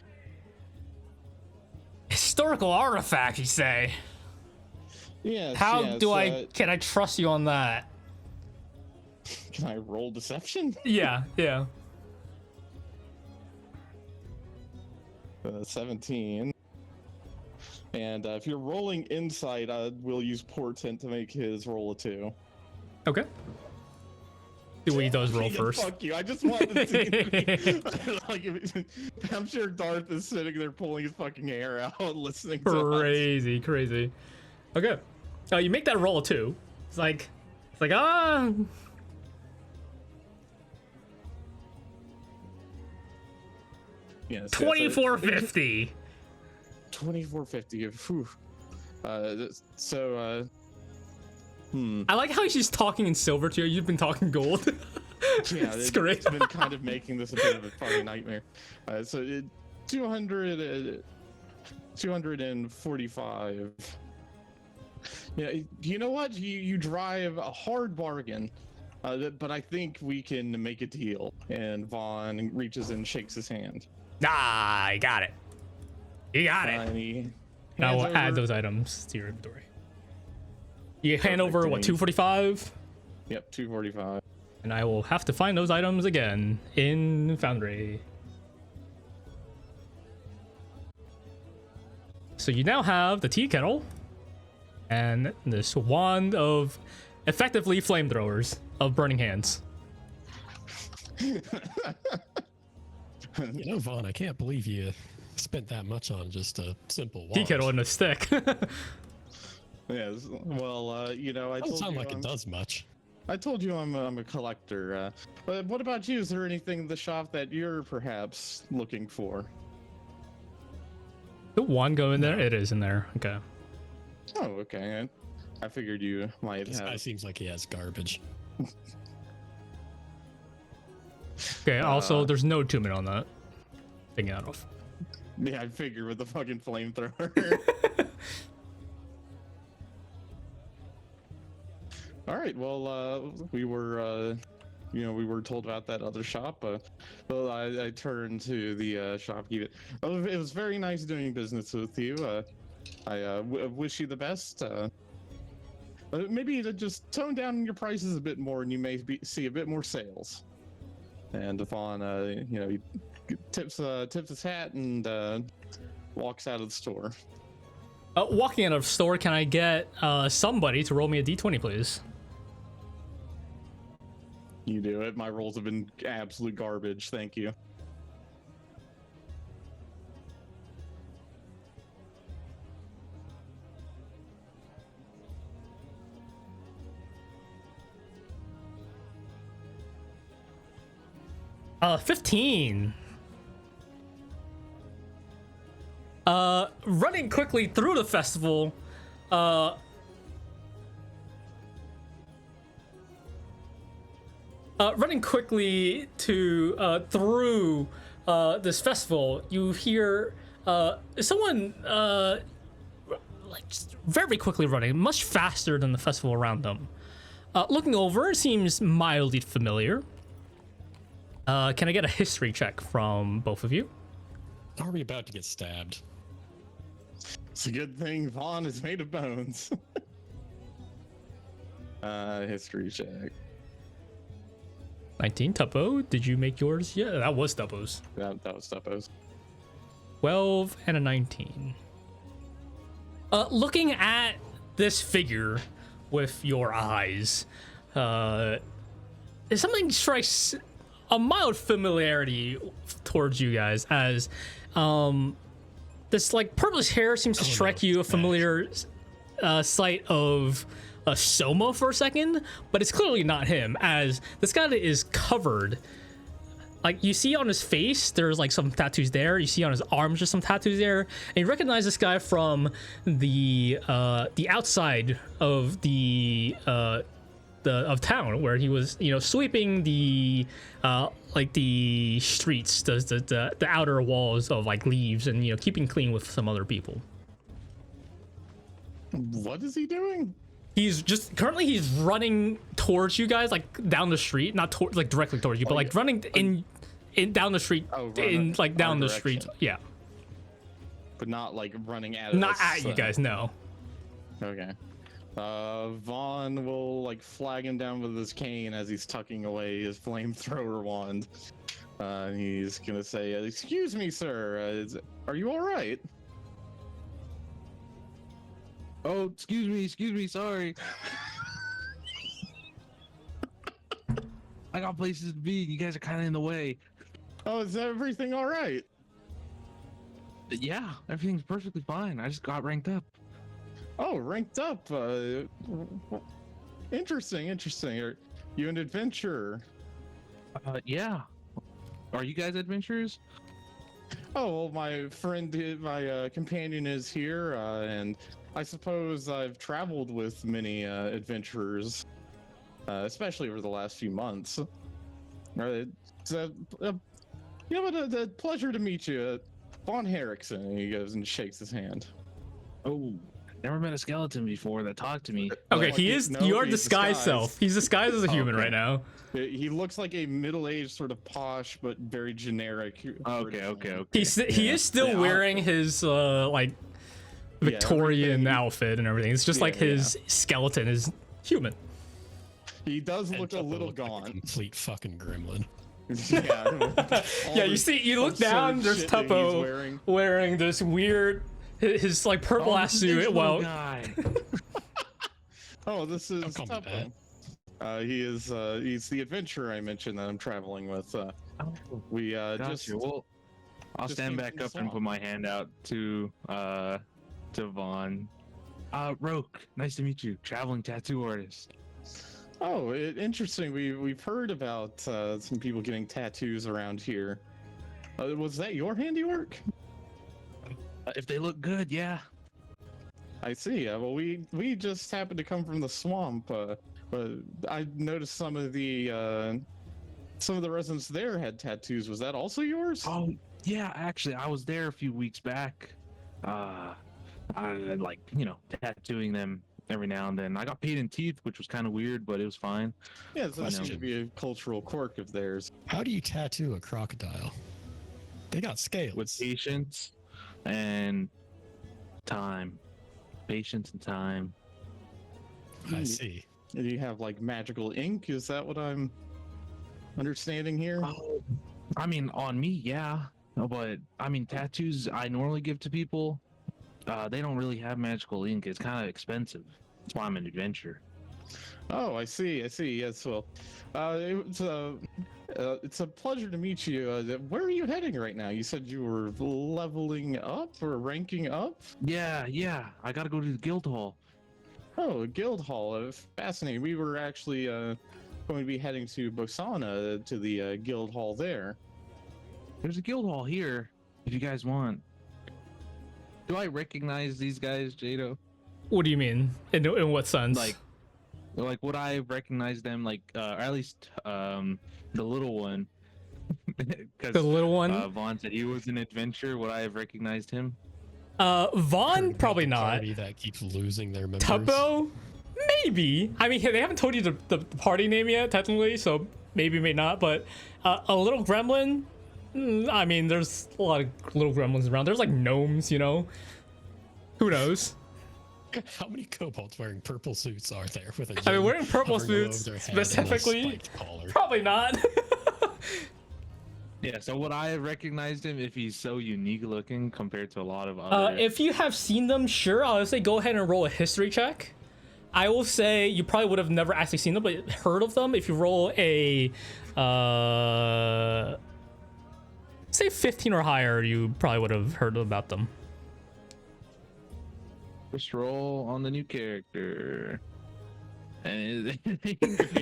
Historical artifact, you say? Yes. How do can I trust you on that? Can I roll deception? Yeah. 17. And if you're rolling insight, we'll use Portent to make his roll a 2. Okay. See what he does roll Yeah, first. Fuck you! I just wanted to see. Like, I'm sure Darth is sitting there pulling his fucking hair out, listening to us. Crazy. Okay. You make that roll too. It's like ah. Yes, 2450. 2450. Phew. I like how she's talking in silver to you. You've been talking gold. Yeah, It's great. It's been kind of making this a bit of a fucking nightmare. 245. Yeah, you know what? You drive a hard bargain, but I think we can make a deal. And Vaughn reaches and shakes his hand. Ah, you got it. You got it. And he Now hands we'll add over- those items to your inventory. You hand Perfect, over what, thanks. 245? Yep, 245. And I will have to find those items again in Foundry. So you now have the tea kettle and this wand of effectively flamethrowers of burning hands. You know, Vaughn, I can't believe you spent that much on just a simple wand. Tea kettle and a stick. Yes. Well, you know, Doesn't sound like it does much. I told you I'm a collector. But what about you? Is there anything in the shop that you're perhaps looking for? The wand go in there? It is in there. Okay. Oh, okay. I figured you might This guy have. seems like he has garbage. Okay, also, there's no attunement on that. Thing out of. Yeah, I figured with the fucking flamethrower. All right. Well, we were, we were told about that other shop. Well, I turned to the shopkeeper. Oh, it was very nice doing business with you. I wish you the best. Maybe to just tone down your prices a bit more, and you may see a bit more sales. And Vaughn, he tips his hat and walks out of the store. Walking out of the store, can I get somebody to roll me a d20, please? You do it. My rolls have been absolute garbage. Thank you. Uh, 15. Running quickly through the festival, running quickly to through this festival, you hear someone like just very quickly running, much faster than the festival around them. Looking over, it seems mildly familiar. Can I get a history check from both of you? Are we about to get stabbed? It's a good thing Vaughn is made of bones. History check. 19. Tuppo, did you make yours? Yeah, that was Tuppo's. That was Tuppo's. 12 and a 19. Looking at this figure with your eyes, something strikes a mild familiarity towards you guys as this like purplish hair seems to strike you a familiar sight of a Soma for a second, but it's clearly not him, as this guy is covered. Like, you see on his face, there's like some tattoos there. You see on his arms, there's some tattoos there, and you recognize this guy from the outside of the of town, where he was, sweeping the like the streets, the outer walls of like leaves, and keeping clean with some other people. What is he doing? He's currently he's running towards you guys, like down the street, not like directly towards you, but like running in down the street, in like down the street, yeah. But not like running at Not us, at you guys, no. Okay. Vaughn will like flag him down with his cane as he's tucking away his flamethrower wand. He's gonna say, "Excuse me, sir. Are you all right?" Oh, excuse me, sorry. I got places to be. You guys are kind of in the way. Oh, is everything all right? Yeah, everything's perfectly fine. I just got ranked up. Oh, ranked up. Interesting. Are you an adventurer? Yeah. Are you guys adventurers? Oh, well, my friend, my companion is here, and I suppose I've traveled with many adventurers, especially over the last few months. It's a pleasure to meet you, Von Herrickson. And he goes and shakes his hand. Oh, never met a skeleton before that talked to me. Okay, Like, he is no, your he's disguised disguised. self. He's disguised as a human Okay. right now. He looks like a middle-aged, sort of posh but very generic. Okay. He is still Yeah, wearing his like Victorian everything- outfit and everything. It's just like Yeah, his skeleton is human. He does And look a Tuppo little looked like a gaunt. complete fucking gremlin. Yeah. Yeah, you look down. There's Tuppo wearing this weird his like purple ass suit. Well, guy. Oh, this is Don't call me Tuppo. He's the adventurer I mentioned that I'm traveling with. We Gotcha. just Well, I'll just stand came back from the up and put swamp. my hand out to Vaughn. Roke, nice to meet you. Traveling tattoo artist. Oh, interesting. We've heard about some people getting tattoos around here. Was that your handiwork? If they look good, yeah. I see. Well, we just happened to come from the swamp. But I noticed some of the residents there had tattoos. Was that also yours? Oh, yeah. Actually, I was there a few weeks back. I like tattooing them every now and then. I got paid in teeth, which was kind of weird, but it was fine. Yeah, so that Question. should be a cultural quirk of theirs. How do you tattoo a crocodile? They got scales. With patience and time. Patience and time. I see. Do you have like magical ink? Is that what I'm understanding here? Oh, I mean, on me, yeah. No, but I mean, tattoos I normally give to people, they don't really have magical ink. It's kind of expensive. That's why I'm an adventurer. Oh, I see. Yes, well, it's a pleasure to meet you. Where are you heading right now? You said you were leveling up or ranking up? Yeah. I gotta go to the guild hall. Oh, guild hall. Fascinating. We were actually going to be heading to Bosana to the guild hall there. There's a guild hall here, if you guys want. Do I recognize these guys, Jadow? what do you mean? In what sense? Like would I recognize them? Like, or at least the little one. Because the little one. Vaughn said he was an adventurer. Would I have recognized him? Vaughn Heard probably about the not. Party that keeps losing their members. Tuppo, maybe. I mean, they haven't told you the party name yet, technically, so maybe, may not. But a little gremlin. I mean, there's a lot of little gremlins around. There's like gnomes, you know. Who knows? How many kobolds wearing purple suits are there with a I mean, gem wearing purple hovering above suits their head and a specifically. spiked collar? Probably not. Yeah, so would I have recognized him if he's so unique looking compared to a lot of other? If you have seen them, sure. I'll say go ahead and roll a history check. I will say you probably would have never actually seen them, but heard of them. If you roll a, say 15 or higher, you probably would have heard about them. First roll on the new character. And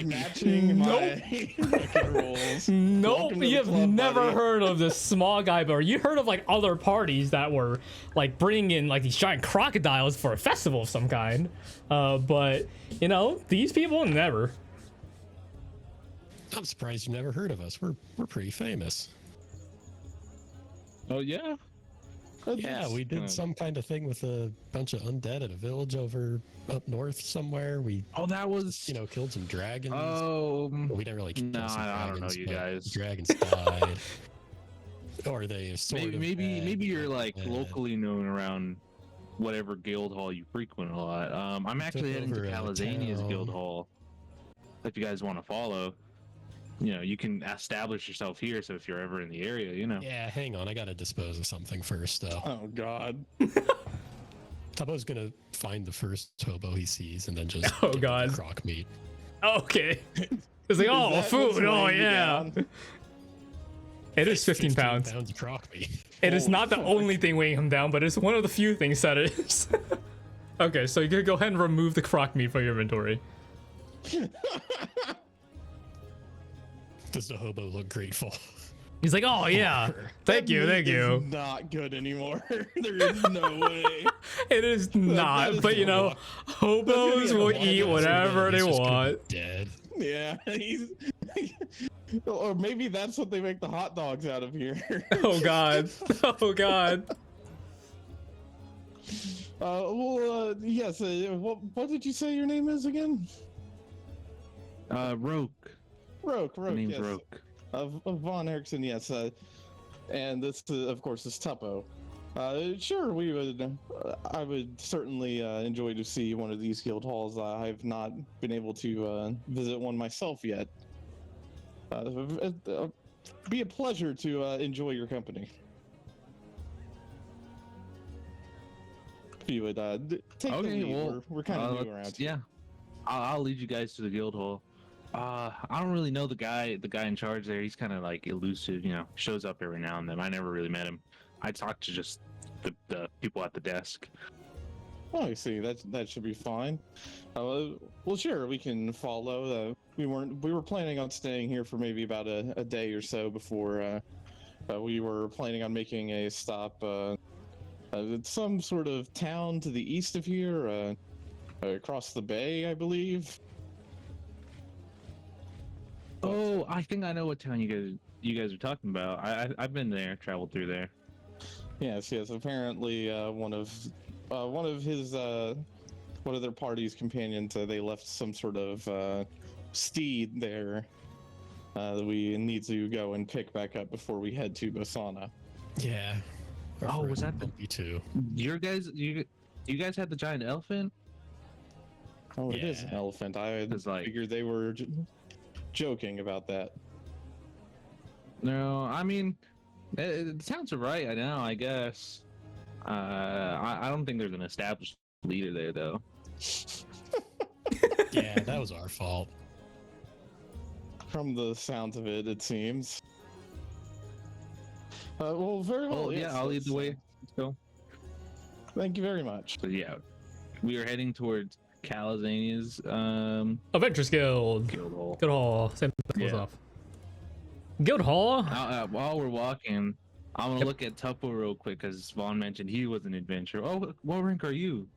Matching my fucking rolls. Nope, Welcome to you the have club, never buddy. heard of this small guy, but you heard of like other parties that were like bringing in like these giant crocodiles for a festival of some kind. But you know, these people never. I'm surprised you never heard of us. We're pretty famous. oh yeah, Yeah, we did some kind of thing with a bunch of undead at a village over up north somewhere. We, oh that was killed some dragons. oh Well, we didn't really kill no, some I don't know dragons, you but guys. Dragons died. Or they sort of maybe bad, you're like bad. locally known around whatever guild hall you frequent a lot. I'm actually heading to over a Calizania's guild town. hall. If you guys want to follow, you know, you can establish yourself here. So if you're ever in the area, you know. Yeah, hang on. I gotta dispose of something first, though. Oh God. Tuppo's gonna find the first hobo he sees and then just Oh, give him God. the croc meat. Okay. It's like, Is oh, that what's food. Oh, weighing you yeah. down? It is 15 pounds. Pounds of crock meat. It is Holy not the fuck. only thing weighing him down, but it's one of the few things that it is. Okay, so you can go ahead and remove the crock meat from your inventory. Does the hobo look grateful? He's like, oh, yeah. Thank That you, meat thank you. is not good anymore. There is no way. It is not, is but you know, hobos will eat whatever they want. Dead. Yeah, he's. Or maybe that's what they make the hot dogs out of here. Oh, God. Oh, God. Yes. What did you say your name is again? Roke. Roke. My name's Yes. Roke. Of Von Erickson, yes. And this, of course, is Tuppo. Sure, we would. I would certainly enjoy to see one of these guild halls. I've not been able to visit one myself yet. Be a pleasure to enjoy your company. If you would take the Okay, lead. well, We're kind of new around here. Yeah, I'll lead you guys to the guild hall. I don't really know the guy in charge there. He's kind of like elusive, you know, shows up every now and then. I never really met him. I talked to just the people at the desk. Oh, I see. That should be fine. Well, sure, we can follow. We were planning on staying here for maybe about a day or so before we were planning on making a stop. Some sort of town to the east of here, across the bay, I believe. Oh, I think I know what town you guys are talking about. I've been there, traveled through there. Yes. Apparently, one of their party's companions, they left some sort of steed there that we need to go and pick back up before we head to Bosana. Yeah. Oh, was that me too? you guys had the giant elephant? Oh, it is an Yeah. elephant. I It's like- figured they were joking about that. No, I mean, it sounds right. I know, I guess. I don't think there's an established leader there, though. Yeah, that was our fault. From the sounds of it, it seems. Well, very well. Oh, yes, yeah, I'll lead the let's, way. Let's go. Thank you very much. But yeah, we are heading towards Calazania's Adventurers Guild. guild hall. Guild Hall. Same thing goes Yeah. off. Guild Hall? While we're walking, I'm gonna look at Tuppo real quick because Vaughn mentioned he was an adventurer. Oh, what rank are you?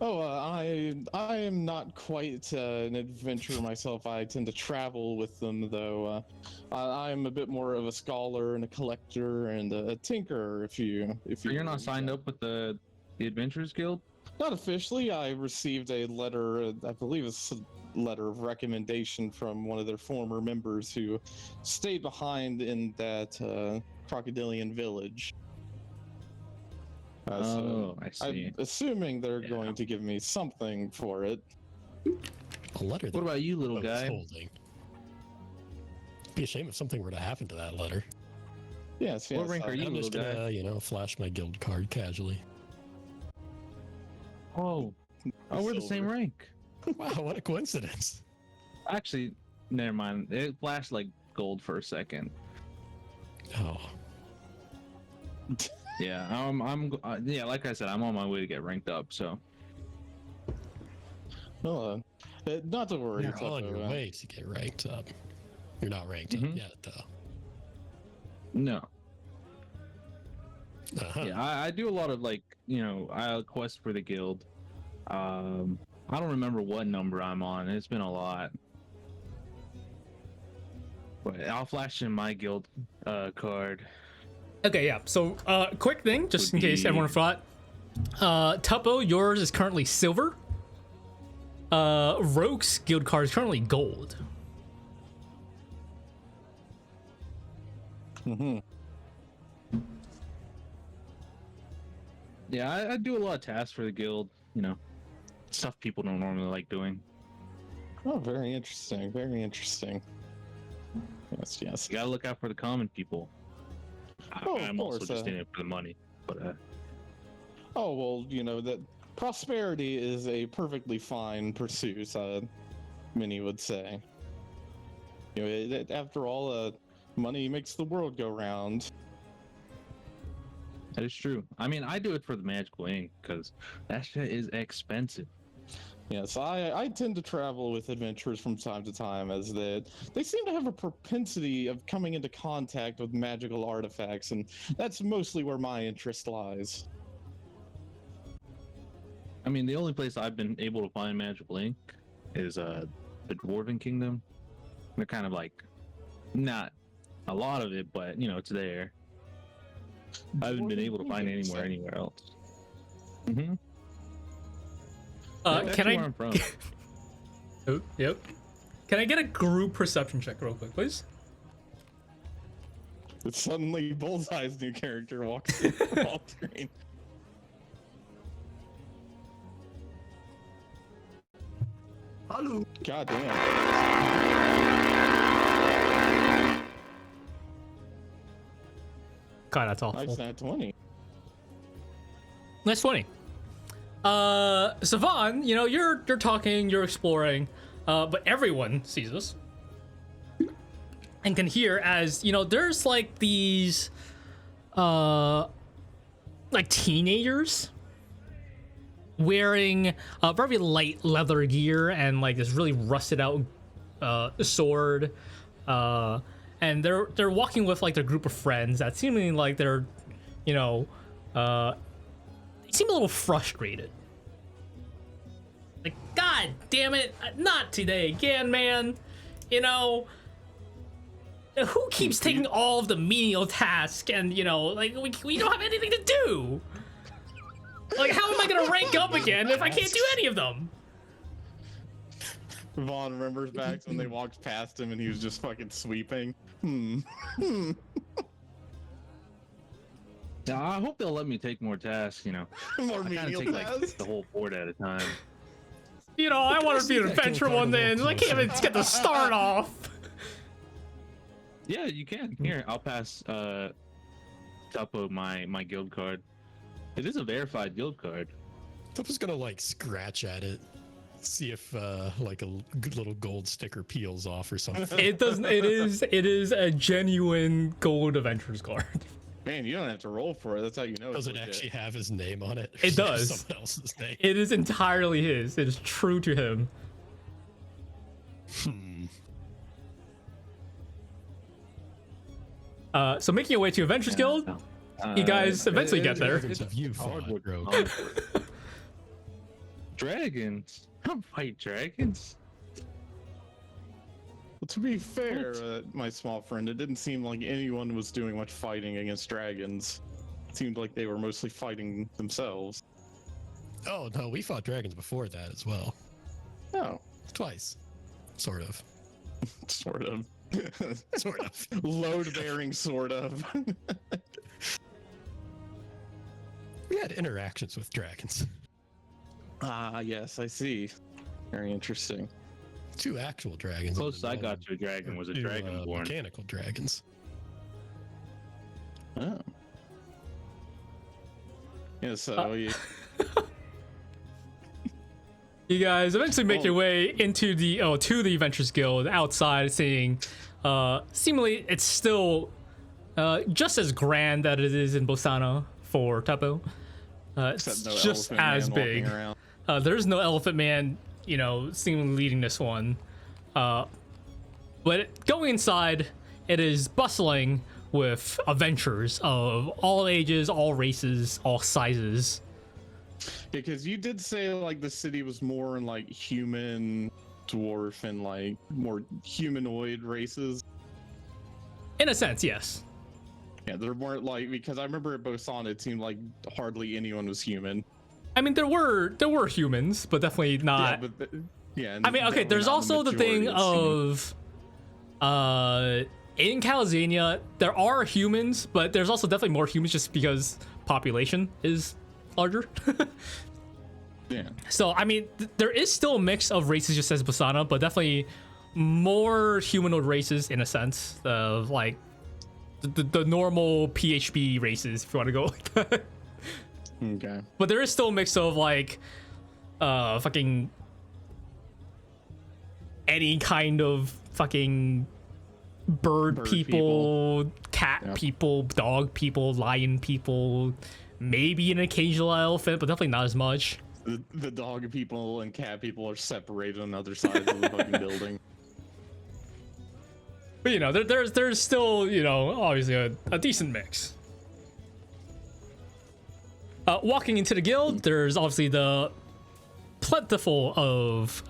Oh, I am not quite an adventurer myself. I tend to travel with them, though. I'm a bit more of a scholar and a collector and a tinkerer. If you So you're not signed up with the Adventurers Guild? Not officially. I received a letter. I believe it's a letter of recommendation from one of their former members who stayed behind in that crocodilian village. Oh, I see. I'm assuming they're Yeah. going to give me something for it. A letter. What about you, little guy? Holding. Be a shame if something were to happen to that letter. Yes. What rank are you, I'm just little gonna, guy? flash my guild card casually. Oh, we're the same Silver. rank. Wow, what a coincidence. Actually, never mind. It flashed like gold for a second. Oh, Yeah, yeah, like I said, I'm on my way to get ranked up. So Well, not to worry. you're on Tuppo, your way to get ranked up. You're not ranked up Mhm. yet, though. no, Uh-huh. yeah, I do a lot of like I quest for the guild. I don't remember what number I'm on. It's been a lot. But I'll flash in my guild card. Okay, yeah. So, quick thing, just in Would case be- everyone forgot. Tuppo, yours is currently silver. Rogue's guild card is currently gold. Mm-hmm. Yeah, I do a lot of tasks for the guild. Stuff people don't normally like doing. Oh, very interesting. Very interesting. Yes. You gotta look out for the common people. Oh, of I'm also course, just in it for the money. But Oh, well, that prosperity is a perfectly fine pursuit, many would say. You know, after all, money makes the world go round. That is true. I mean, I do it for the magical ink because that shit is expensive. Yes, I tend to travel with adventurers from time to time, as they seem to have a propensity of coming into contact with magical artifacts, and that's mostly where my interest lies. I mean, the only place I've been able to find magical ink is the Dwarven Kingdom. They're kind of like not a lot of it, but you know, it's there. I haven't been able to find it anywhere else. Mm-hmm. Can I? where I'm from. Oh, yep. Can I get a group perception check real quick, please? Suddenly, Bullseye's new character walks in off screen. Hello. God damn. God, that's awful. Nice nat 20. Nice 20. Savon, you know, you're talking, you're exploring, but everyone sees this and can hear as, you know, there's like these like teenagers wearing very light leather gear and like this really rusted out sword, and they're walking with like their group of friends that seemingly like they're, you know, they seem a little frustrated. Like, God damn it, not today again, man. You know, who keeps taking all of the menial tasks and, you know, like, we don't have anything to do. Like, how am I gonna rank up again if I can't do any of them? Vaughn remembers back when they walked past him and he was just fucking sweeping. Yeah, I hope they'll let me take more tasks, you know. More I kind of menial take like tasks. the whole board at a time. You know, I want to be an adventurer one day, and I can't even get the start off. Yeah, you can. Here, I'll pass Tuppo my guild card. It is a verified guild card. Tuppo's gonna like scratch at it, see if like a good little gold sticker peels off or something. It doesn't. It is a genuine gold adventurer's card. Man, you don't have to roll for it. That's how you know. Does it's it legit. actually have his name on it? It Or is does. Someone else's name. It is entirely his. It is true to him. So making your way to Adventurers Guild, you guys eventually get there. Dragons of you fought, hardwood bro. Dragons? I don't fight dragons. Well, to be fair, my small friend, it didn't seem like anyone was doing much fighting against dragons. It seemed like they were mostly fighting themselves. Oh no, we fought dragons before that as well. Oh, Twice. Sort of. sort of. Sort of. Load-bearing, sort of. We had interactions with dragons. Ah, yes, I see. Very interesting. 2 actual dragons. Closest I got to a dragon was a 2, dragonborn. mechanical dragons. Oh. Yeah, so You guys eventually make your way into to the Adventurers Guild outside, seeing seemingly it's still just as grand that it is in Bosana for Tuppo. It's except no just elephant as man walking big. around. There's no Elephant Man, you know, seemingly leading this one. But going inside, it is bustling with adventurers of all ages, all races, all sizes. Because you did say like the city was more in like human, dwarf, and like more humanoid races. In a sense, yes. Yeah, there weren't like, because I remember at Bosan it seemed like hardly anyone was human. I mean, there were humans, but definitely not. Yeah, but yeah. I mean, okay, definitely there's not also the thing majority of in Calzania, there are humans, but there's also definitely more humans just because population is larger. Yeah. So, I mean, there is still a mix of races just as Bosana, but definitely more humanoid races in a sense of like the normal PHB races, if you want to go like that. Okay. But there is still a mix of like fucking any kind of fucking bird people, cat Yep. people, dog people, lion people, maybe an occasional elephant, but definitely not as much. The dog people and cat people are separated on other sides of the fucking building. But you know, there's still, you know, obviously a decent mix. Walking into the guild, there's obviously the plentiful of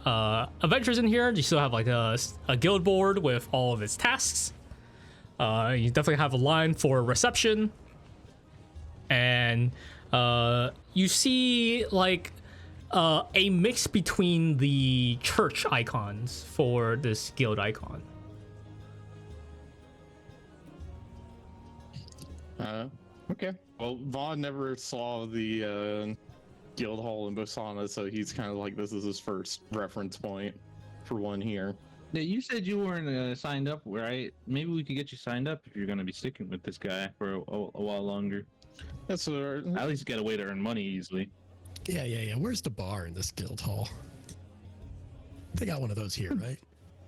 adventures in here. You still have like a guild board with all of its tasks. You definitely have a line for reception, and you see like a mix between the church icons for this guild icon. Okay. Well, Vaughn never saw the guild hall in Bosana, so he's kind of like, this is his first reference point for one here. Yeah, you said you weren't signed up, right? Maybe we could get you signed up if you're going to be sticking with this guy for a while longer. That's At least get a way to earn money easily. Yeah. Where's the bar in this guild hall? They got one of those here, right?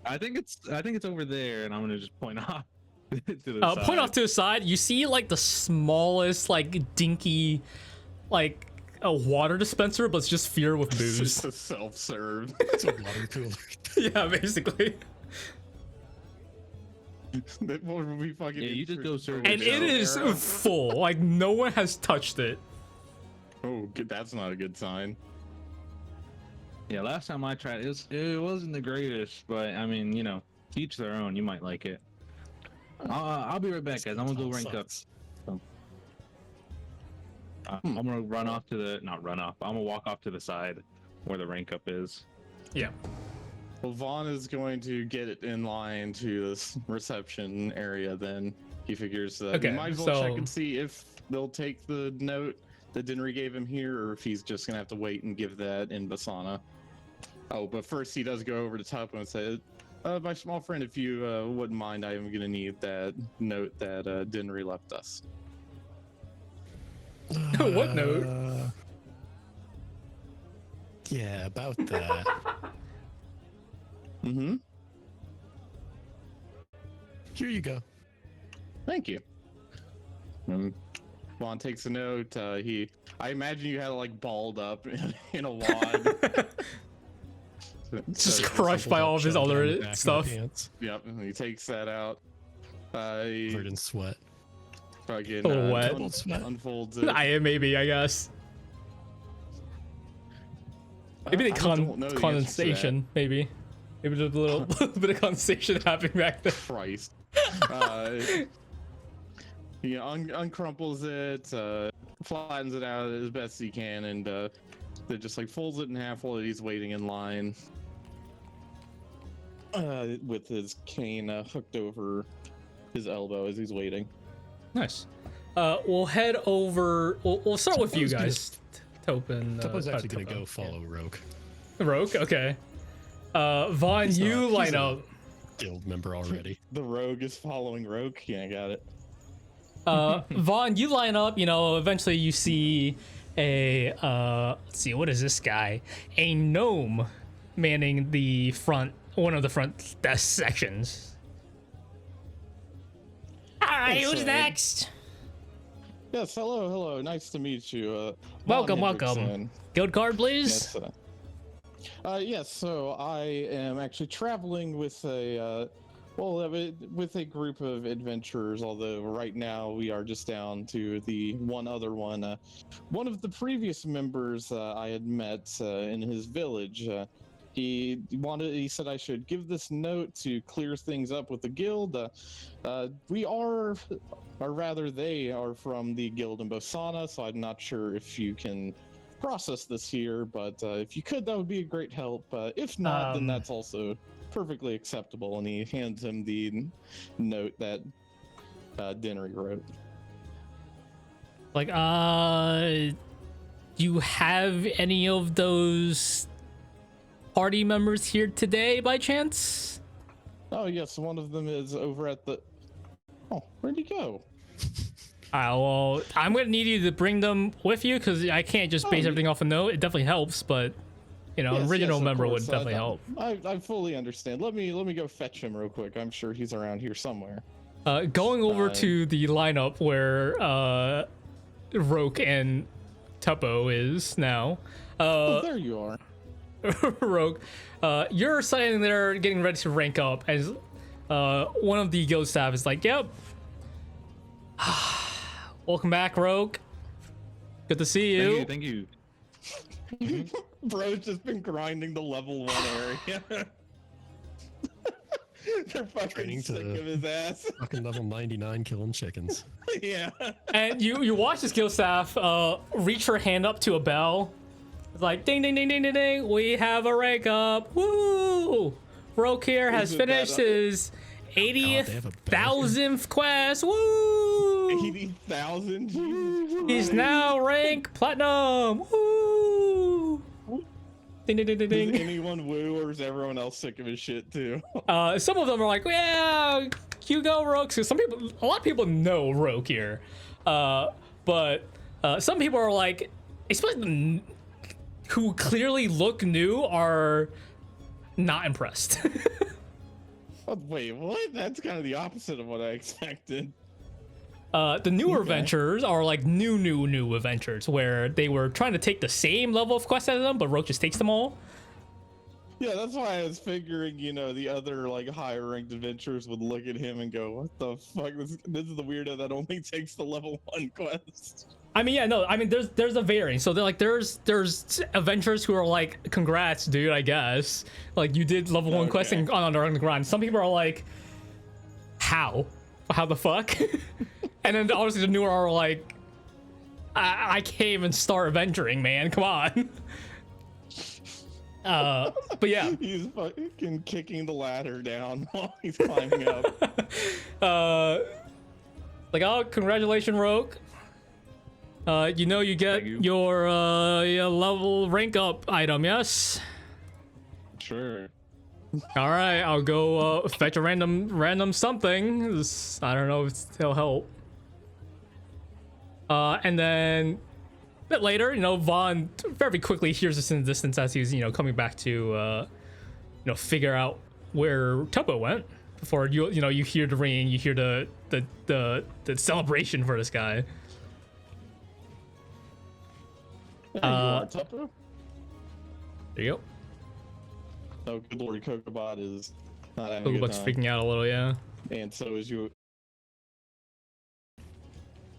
I think it's over there, and I'm gonna just point off to the Point side. off to the side. You see like the smallest, like dinky, like a water dispenser, but it's just filled with It's booze. just a self-serve. It's a water cooler. Yeah, basically. That would be fucking. Yeah, you just go serve And it is full. Like no one has touched it. Oh, that's not a good sign. Yeah, last time I tried it wasn't the greatest, but I mean, you know, to each their own. You might like it. I'll be right back, guys. I'm gonna go rank up. I'm gonna run off to the not run off. I'm gonna walk off to the side where the rank up is. Yeah. Well, Vaughn is going to get it in line to this reception area. Then he figures that Okay, he might as well check so- and see if they'll take the note that Dinry gave him here, or if he's just gonna have to wait and give that in Basana. Oh, but first he does go over to Tuppo and say, "My small friend, if you wouldn't mind, I am gonna need that note that Dinry left us." What note? Yeah, about that. Mm-hmm. Here you go. Thank you. Vaughn takes a note. I imagine you had it like balled up in a wad. Just So- crushed by all of his Shove down the other back of my stuff. pants, Yep, and he takes that out. covered in sweat. Fucking A little wet. Cold sweat. unfolds it. Maybe, I guess. Maybe the I don't know the answer to that. condensation, maybe. Maybe there's a little bit of condensation happening back there. Christ. He uncrumples it, flattens it out as best he can, and then just like folds it in half while he's waiting in line. With his cane hooked over his elbow as he's waiting. Nice. We'll head over. We'll start with you Tuppo's gonna- guys. Topin. Tuppo's actually gonna Tuppo. go follow Rogue. Rogue, okay. Vaughn, He's you not- he's line a up. Guild member already. The rogue is following Rogue. Yeah, got it. Vaughn, you line up. You know, eventually you see a let's see, what is this guy? A gnome manning the front, one of the front desk sections. All right, Yes, who's sir. next? Yes, hello. Nice to meet you. Vaughn Welcome. Hendrickson. Guild card, please. Yes, so I am actually traveling with a with a group of adventurers, although right now we are just down to the one other one. One of the previous members I had met in his village. He said I should give this note to clear things up with the guild. We are, or rather they are from the guild in Bosana, so I'm not sure if you can process this here, but if you could, that would be a great help. If not, then that's also perfectly acceptable. And he hands him the note that Dinnery wrote. Like, do you have any of those party members here today by chance? Oh yes, one of them is over at the. Oh, where'd he go? Well, I'm gonna need you to bring them with you because I can't just base Oh, everything off a note. It definitely helps, but You know, Yes, original yes, of member would course. definitely help. I fully understand. Let me go fetch him real quick. I'm sure he's around here somewhere. Going over to the lineup where Roke and Tuppo is now. Oh, there you are. Rogue, you're sitting there getting ready to rank up as one of the guild staff is like, yep. Welcome back, Rogue. Good to see you. Thank you. Bro's just been grinding the level 1 area. They're fucking Training sick to- of his ass. Fucking level 99 killing chickens. Yeah. And you watch this guild staff reach her hand up to a bell. It's like ding ding ding ding ding ding. We have a rank up. Woo! Rogue here has Isn't that finished his they have a bell 80,000th quest. Woo! 80,000? Jesus He's Christ. now rank platinum. Woo! Ding ding ding ding Does ding. anyone woo, or is everyone else sick of his shit too? Some of them are like, yeah, you go Rogue. So a lot of people know Rogue here, but some people are like, especially who clearly look new, are not impressed. Oh, wait, what? That's kind of the opposite of what I expected. The newer adventures are like new adventures where they were trying to take the same level of quest as them, but Rogue just takes them all. Yeah, that's why I was figuring, you know, the other like higher ranked adventurers would look at him and go, "What the fuck? This is the weirdo that only takes the level 1 quest." I mean, yeah, no, I mean, there's a variance. So they're like, there's adventurers who are like, congrats, dude, I guess. Like, you did level 1 quest and on the grind. Some people are like, how the fuck? And then obviously the newer are like, I can't even start adventuring, man. Come on. But yeah. He's fucking kicking the ladder down while he's climbing up. Like, oh, congratulations, Rogue. You know you get your level rank up item, yes? Sure. All right, I'll go fetch a random something. I don't know if it'll help. And then a bit later, you know, Vaughn very quickly hears this in the distance as he's, you know, coming back to, you know, figure out where Tuppo went. Before you hear the ringing, you hear the celebration for this guy. There you are, Tuppo. There you Oh, good lord, Kokobot is not having go. a good Kokobot's time. freaking out a little, yeah. And so is you.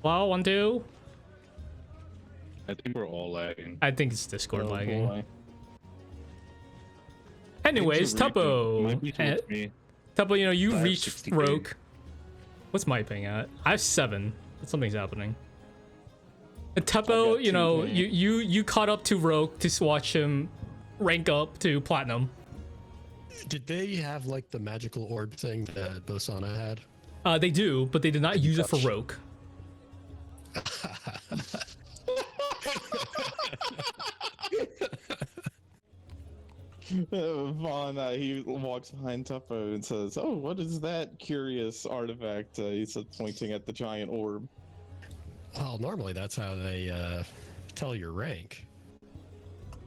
Well, 1, 2. I think we're all lagging. I think it's Discord Oh, lagging. boy. Anyways, Tuppo. Might be towards me. Tuppo, you know, you I have reached 60K. Rogue. What's my ping at? I have 7. Something's happening. And Tuppo, I've got you know, 2K. you caught up to Rogue to watch him rank up to platinum. Did they have like the magical orb thing that Bosana had? They do, but they did not use it for Rogue. Vaughn, he walks behind Tuppo and says, "Oh, what is that curious artifact?" He said, pointing at the giant orb. Well, normally that's how they tell your rank.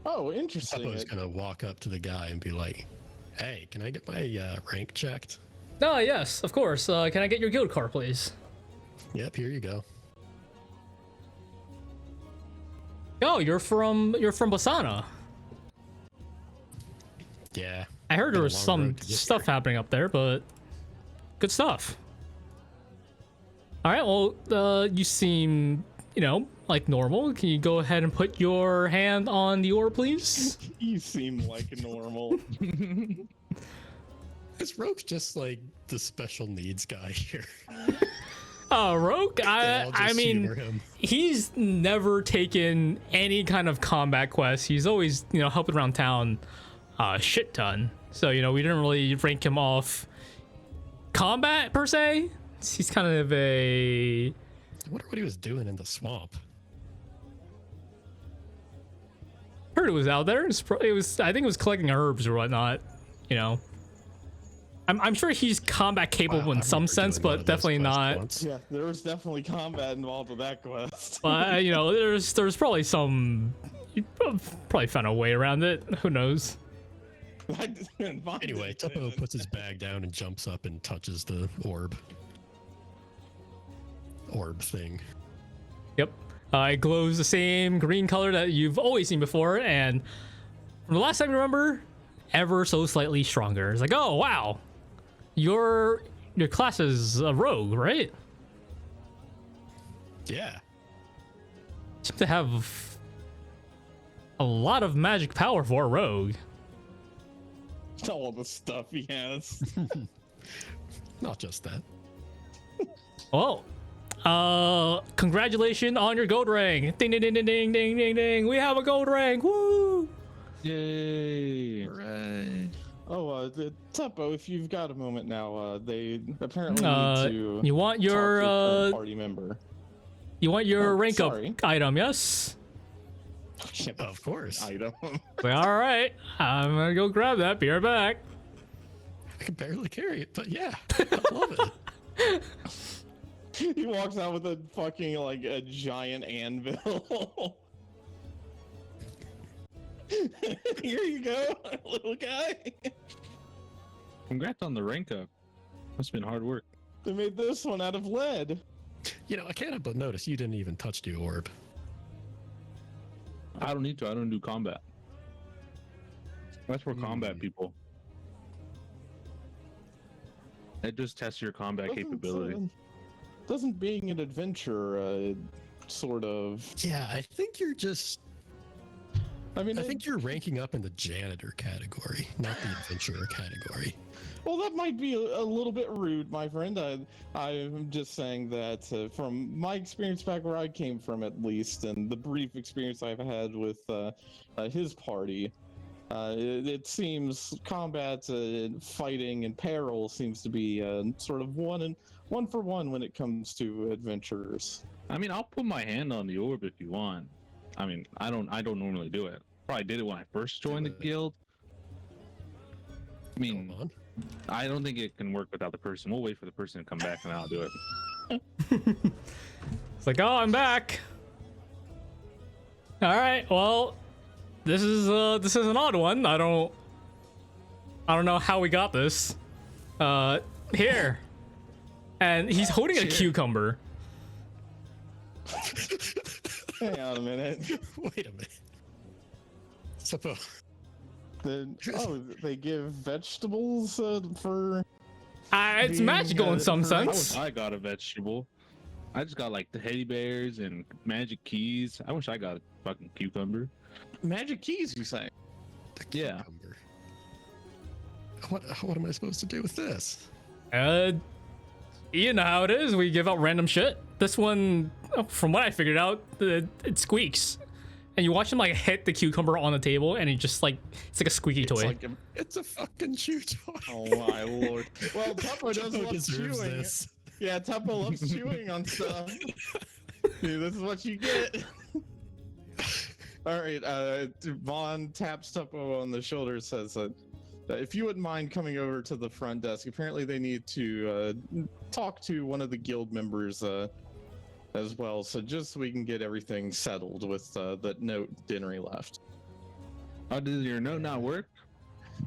Oh, interesting. Tuppo's gonna walk up to the guy and be like, "Hey, can I get my rank checked?" Oh, yes, of course. Can I get your guild card, please? Yep, here you go. Oh, you're from Bosana. Yeah. I heard there Been a was long some road to get stuff here. happening up there, but good stuff. All right, well, you seem, you know, like normal. Can you go ahead and put your hand on the orb, please? You seem like normal. Is Rogue just like the special needs guy here? Rogue, They all I just mean, humor him. he's never taken any kind of combat quest. He's always, you know, helping around town a shit ton. So, you know, we didn't really rank him off combat per se. He's kind of a... I wonder what he was doing in the swamp. Heard it was out there. It was I think it was collecting herbs or whatnot. You know, I'm sure he's combat capable Wow, in I some remember sense, doing one but of those definitely quests not. once. Yeah, there was definitely combat involved with that quest. But you know, there's probably some, you probably found a way around it. Who knows? I didn't find Anyway, it. Tuppo puts his bag down and jumps up and touches the orb thing. Yep. It glows the same green color that you've always seen before, and from the last time you remember, ever so slightly stronger. It's like, oh wow, your class is a rogue, right? Yeah. Seem to have a lot of magic power for a rogue. All the stuff he has. Not just that. Well, congratulations on your gold ring. Ding ding ding ding ding ding ding ding. We have a gold ring. Woo! Yay! Right. Oh, Tuppo, if you've got a moment now, they apparently need to. You want talk to a your current party member. you want your Oh, rank sorry. up item, yes? Of course. Item. Like, all right, I'm gonna go grab that. Be right back. I can barely carry it, but yeah, I love it. He walks out with a fucking like a giant anvil. Here you go, little guy. Congrats on the rank up. Must have been hard work. They made this one out of lead. You know, I can't help but notice you didn't even touch the orb. I don't need to. I don't do combat. That's for combat people. It just tests your combat capability. Doesn't being an adventurer sort of? Yeah, I think you're just. I mean, I think you're ranking up in the janitor category, not the adventurer category. well, that might be a little bit rude, my friend. I'm just saying that from my experience back where I came from, at least, and the brief experience I've had with his party, it seems combat, fighting, and peril seems to be sort of one for one when it comes to adventurers. I mean, I'll put my hand on the orb if you want. I mean, I don't normally do it. Probably did it when I first joined the guild. I mean, Hold on. I don't think it can work without the person. We'll wait for the person to come back and I'll do it. It's like, oh, I'm back. All right, well, this is an odd one. I don't know how we got this. Here, and he's holding a cucumber. Hang on a minute. Wait a minute. Tuppo. They give vegetables for. It's Being, magical in some for- I sense. wish I got a vegetable. I just got like the teddy bears and magic keys. I wish I got a fucking cucumber. Magic keys, you say? Yeah. Cucumber. What am I supposed to do with this? You know how it is. We give out random shit. This one, from what I figured out, it squeaks, and you watch him like hit the cucumber on the table, and it just like it's like a squeaky toy. It's a fucking chew toy. Oh my lord. Well, Tuppo does Tuppo love deserves chewing. this. Yeah, Tuppo loves chewing on stuff. Dude, this is what you get. All right, Vaughn taps Tuppo on the shoulder, says that if you wouldn't mind coming over to the front desk, apparently they need to talk to one of the guild members as well, so just so we can get everything settled with that note Dinnery left. Oh, did your note not work?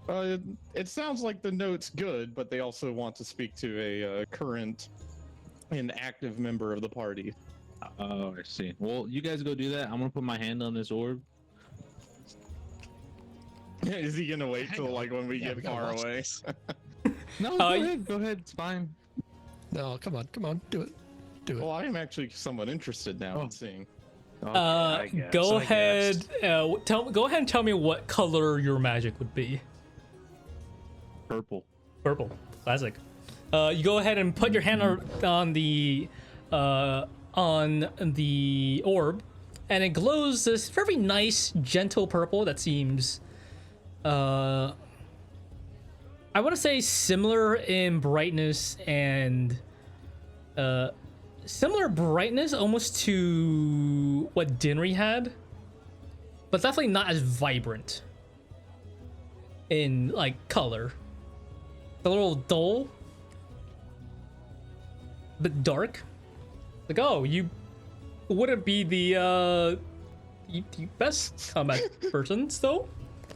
It sounds like the note's good, but they also want to speak to a current and active member of the party. Oh, I see. Well, you guys go do that. I'm gonna put my hand on this orb. Is he gonna wait till like when we Yeah, get we gotta far watch away? this. No, go ahead. Go ahead. It's fine. No, come on, do it. Well, I am actually somewhat interested now in seeing. Go ahead. Go ahead and tell me what color your magic would be. Purple. Purple. Classic. You go ahead and put your hand on the orb, and it glows this very nice, gentle purple that seems, I want to say similar in brightness and, similar brightness almost to what Dinry had, but definitely not as vibrant in like color. A little dull, but dark. Like, oh, you wouldn't be the you best combat person still.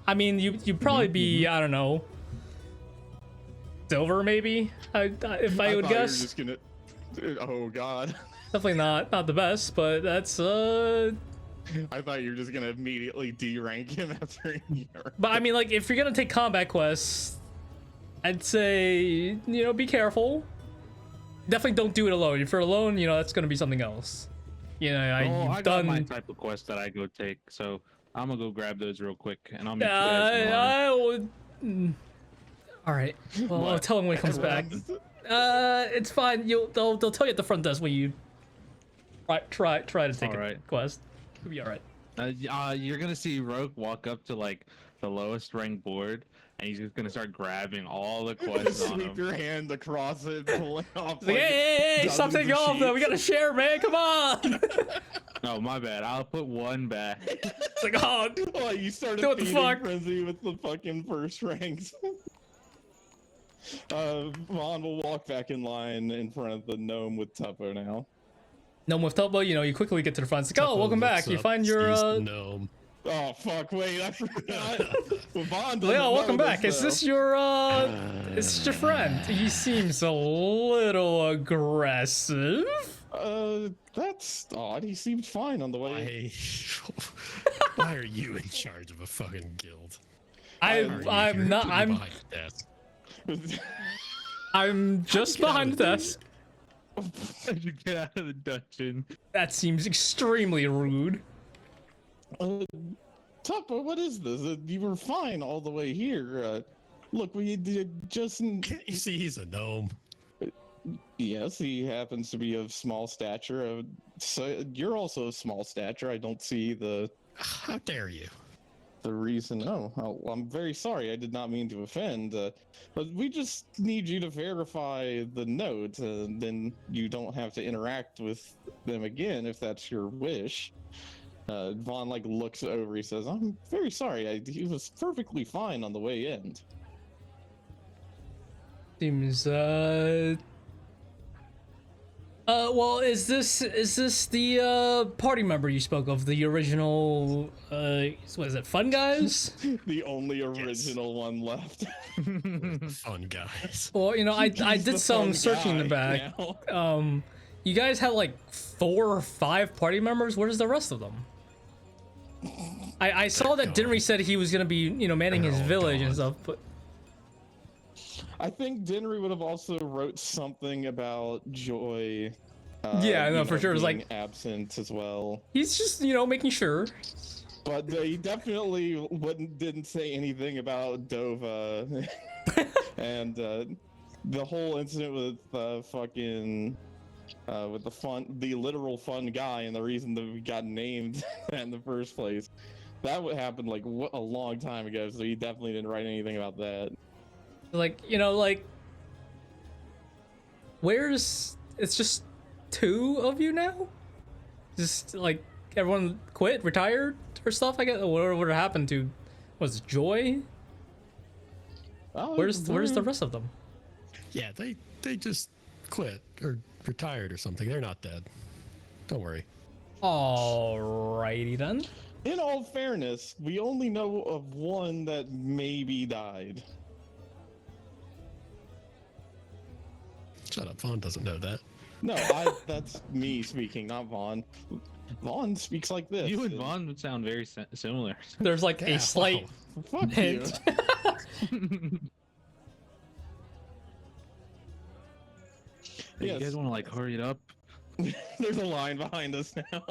I mean, you'd probably be, I don't know, silver maybe. If I would thought guess. You were just gonna... Oh god. Definitely not the best, but that's I thought you were just gonna immediately D-rank him after a year. But I mean, like, if you're gonna take combat quests, I'd say, be careful. Definitely don't do it alone. If you're alone, that's gonna be something else. I You've got my done. type of quest that I go take, so I'm gonna go grab those real quick, and I'll meet you guys tomorrow. I would. All right. Well, I'll tell him when he comes back. It's fine. They'll tell you at the front desk when you try to take a Alright. quest. It'll be all right. You're gonna see Roke walk up to like the lowest ranked board, and he's just gonna start grabbing all the quests on Sweep him. your hand across it, pulling off. It's like, hey, stop dozens taking of off though. We sheets. gotta share, man. Come on. Oh, my bad. I'll put one back. It's like, oh, Oh, you started What the feeding fuck? frenzy with the fucking first ranks. Vaughn will walk back in line in front of the gnome with Tuppo now. no with Tuppo, you quickly get to the front. It's like, oh, welcome back. You find your gnome. Oh fuck! Wait, I forgot. Well, Vaughn doesn't Leo, welcome know back. Is this your is this your friend? He seems a little aggressive. That's odd. He seemed fine on the way. Why are you in charge of a fucking guild? I'm not. I'm Behind the desk. I'm just get out behind of the the desk. How'd you get out of the dungeon? That seems extremely rude. Tuppo, what is this? You were fine all the way here. Look, we did just. Can't you see he's a gnome? Yes, he happens to be of small stature. So you're also of small stature. I don't see the How dare you? reason. Oh, I'm very sorry. I did not mean to offend. But we just need you to verify the note, and then you don't have to interact with them again if that's your wish. Vaughn looks over. He says, "I'm very sorry. He was perfectly fine on the way in." Seems well, is this the party member you spoke of, the original what is it, Fun Guys? The only original one left. Fun guys. Well, I He's did the some fun searching in the guy back. now. You guys had 4 or 5 party members. Where's the rest of them? I saw that Dinry said he was gonna be, manning his They're all village and gone. stuff, but I think Dinry would have also wrote something about Joy. Yeah, I know, for sure. It was being absent as well. he's just, making sure. But he definitely didn't say anything about Dova, and the whole incident with fucking with the literal fun guy, and the reason that we got named in the first place. That would happen a long time ago, so he definitely didn't write anything about that. Where's it's just 2 of you now? Just everyone quit, retired or stuff? I guess. What would have happened to? Was it Joy? Oh, Where's the rest of them? Yeah, they just quit or retired or something. They're not dead. Don't worry. Alrighty then. In all fairness, we only know of one that maybe died. Shut up. Vaughn doesn't know that. No, that's me speaking, not Vaughn. Vaughn speaks like this. You and Vaughn would sound very similar. There's Yeah, a slight Fuck you. hint. Hey, Yes. You guys want to hurry it up? There's a line behind us now.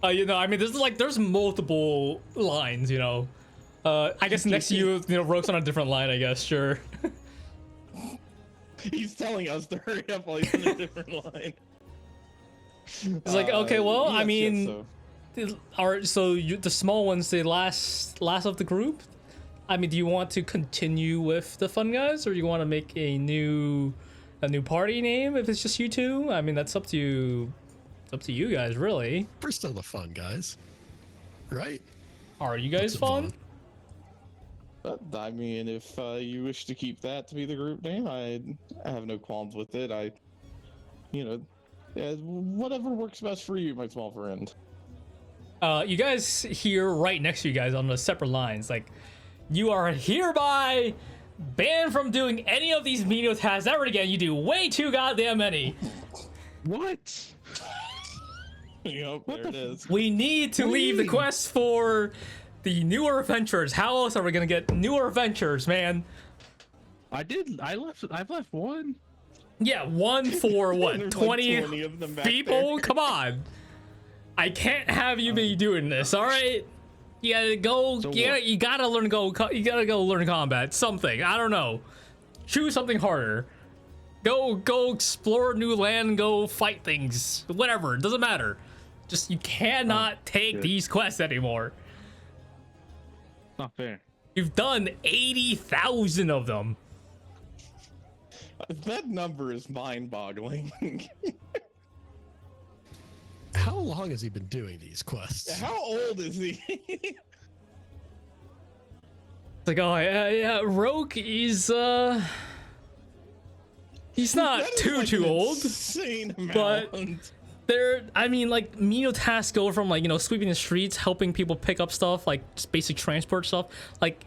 I mean, there's multiple lines. I guess next to you, Roke's on a different line. I guess, sure. He's telling us to hurry up while he's in a different line. It's like, okay, well, I yes, mean, the small one's the last of the group. I mean, do you want to continue with the Fun Guys, or do you want to make a new party name if it's just you two? I mean, that's up to you. It's up to you guys, really. We're still the fun guys, right? Are you guys What's it, fun? Vaughn? But, I mean, if you wish to keep that to be the group name, I have no qualms with it. Yeah, whatever works best for you, my small friend. You guys hear right next to you guys on the separate lines, like, you are hereby banned from doing any of these menial tasks ever again. You do way too goddamn many. What? Yep, there it is. We need to leave the quest for the newer adventures. How else are we gonna get newer adventures, man? I've left one. Yeah, one for what? There's 20 like 20 of them back people? there. Come on. I can't have you be doing this, all right? You gotta go. So You gotta learn you gotta go learn combat. Something. I don't know. Choose something harder. Go explore new land. Go fight things. Whatever. It doesn't matter. Just you cannot take good. these quests anymore. Not fair. You've done 80,000 of them. That number is mind-boggling. How long has he been doing these quests? How old is he? It's like, oh yeah, Rogue is he's not That is too like an old, insane amount. but I mean, like, menial tasks go from, like, you know, sweeping the streets, helping people pick up stuff, like just basic transport stuff, like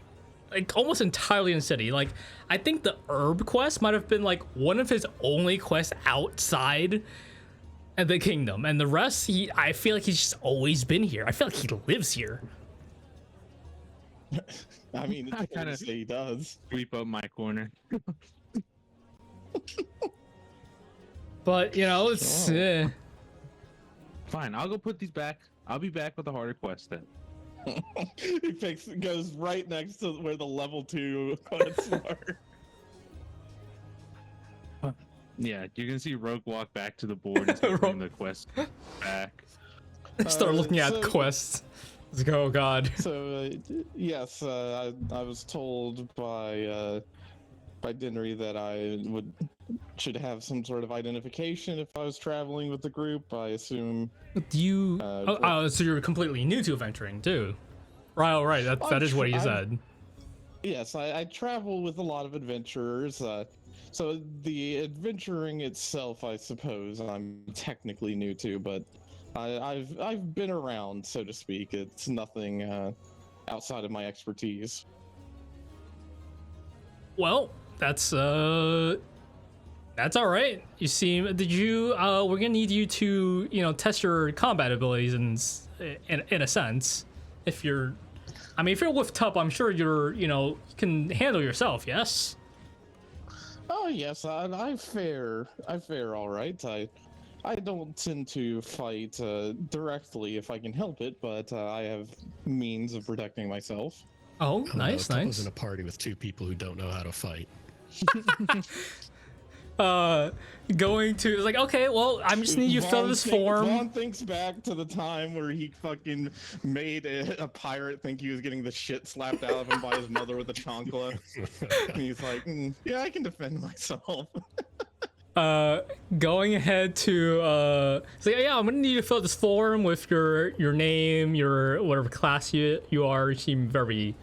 almost entirely in the city. Like, I think the herb quest might have been like one of his only quests outside of the kingdom, and the rest, I feel like he's just always been here. I feel like he lives here. I mean, I it's fair kinda- to say he does. Sweep up my corner. But you know, it's Fine, I'll go put these back. I'll be back with a harder quest then. He goes right next to where the level 2 quests are. Yeah, you're gonna see Rogue walk back to the board and start putting the quest back. start looking at so- quests. It's like, oh god. So yes, I was told by Dinnery that I should have some sort of identification if I was traveling with the group. I assume. Do you? Uh, So you're completely new to adventuring too, right? Oh, right. That is what you said. Yes, I travel with a lot of adventurers. So the adventuring itself, I suppose, I'm technically new to, but I've been around, so to speak. It's nothing outside of my expertise. Well, that's all right. You seem. Did you? We're gonna need you to, you know, test your combat abilities in a sense. If you're, I mean, if you're with Tup, I'm sure you can handle yourself. Yes. Oh yes, I fare all right. I don't tend to fight directly if I can help it, but I have means of protecting myself. Oh, Oh, nice, no, Tuppo's nice. in a party with two people who don't know how to fight. Going to, it's like, okay, well, I just need you to fill this form. Vaughn thinks back to the time where he fucking made a pirate think he was getting the shit slapped out of him by his mother with a chancla. And he's like, yeah, I can defend myself. Going ahead to so yeah, I'm gonna need you to fill out this form with your name, your whatever class you are. You seem very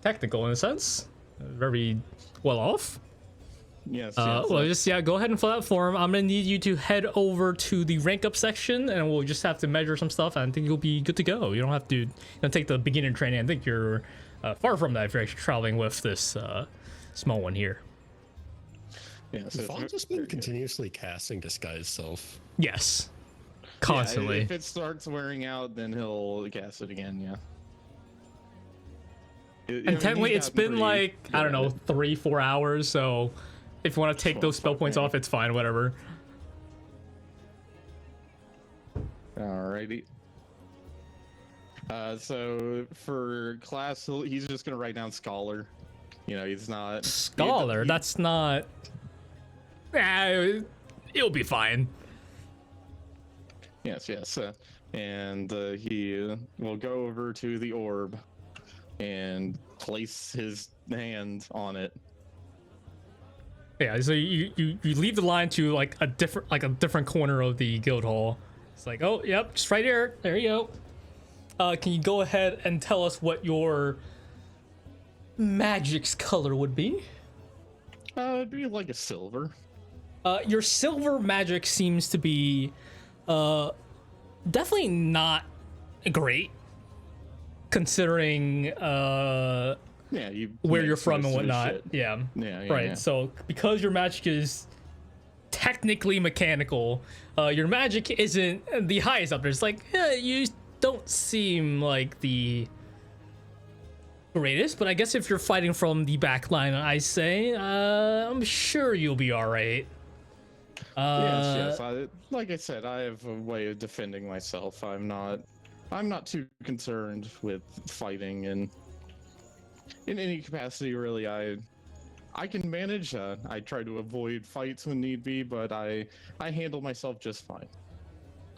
technical in a sense, very well off. Yes, Well, just go ahead and fill out that form. I'm gonna need you to head over to the rank up section, and we'll just have to measure some stuff. And I think you'll be good to go. You don't have to take the beginner training. I think you're far from that if you're actually traveling with this small one here. yes. Has Vaughn just been continuously casting Disguise Self? Yes, Yeah, constantly. if it starts wearing out, then he'll cast it again. Yeah. And technically, it's been like, I don't know, 3-4 hours. So if you want to take Oh, those spell fuck, points man. off, it's fine. Whatever. Alrighty. So for class, he's just gonna write down scholar. You know, he's not Scholar. That's not. It'll be fine. Yes, yes. And he will go over to the orb and place his hand on it. Yeah. So you leave the line to like a different corner of the guild hall. It's like, oh, yep, just right here. There you go. Can you go ahead and tell us what your magic's color would be? It'd be like a silver. Your silver magic seems to be definitely not great, considering Yeah, you where make you're from and most of his whatnot. shit. Yeah. Yeah, Right. yeah. So because your magic is technically mechanical, your magic isn't the highest up there. It's like you don't seem like the greatest, but I guess if you're fighting from the back line, I say, I'm sure you'll be all right. Yes. Like I said, I have a way of defending myself. I'm not too concerned with fighting and in any capacity, really. I can manage. I try to avoid fights when need be, but I handle myself just fine.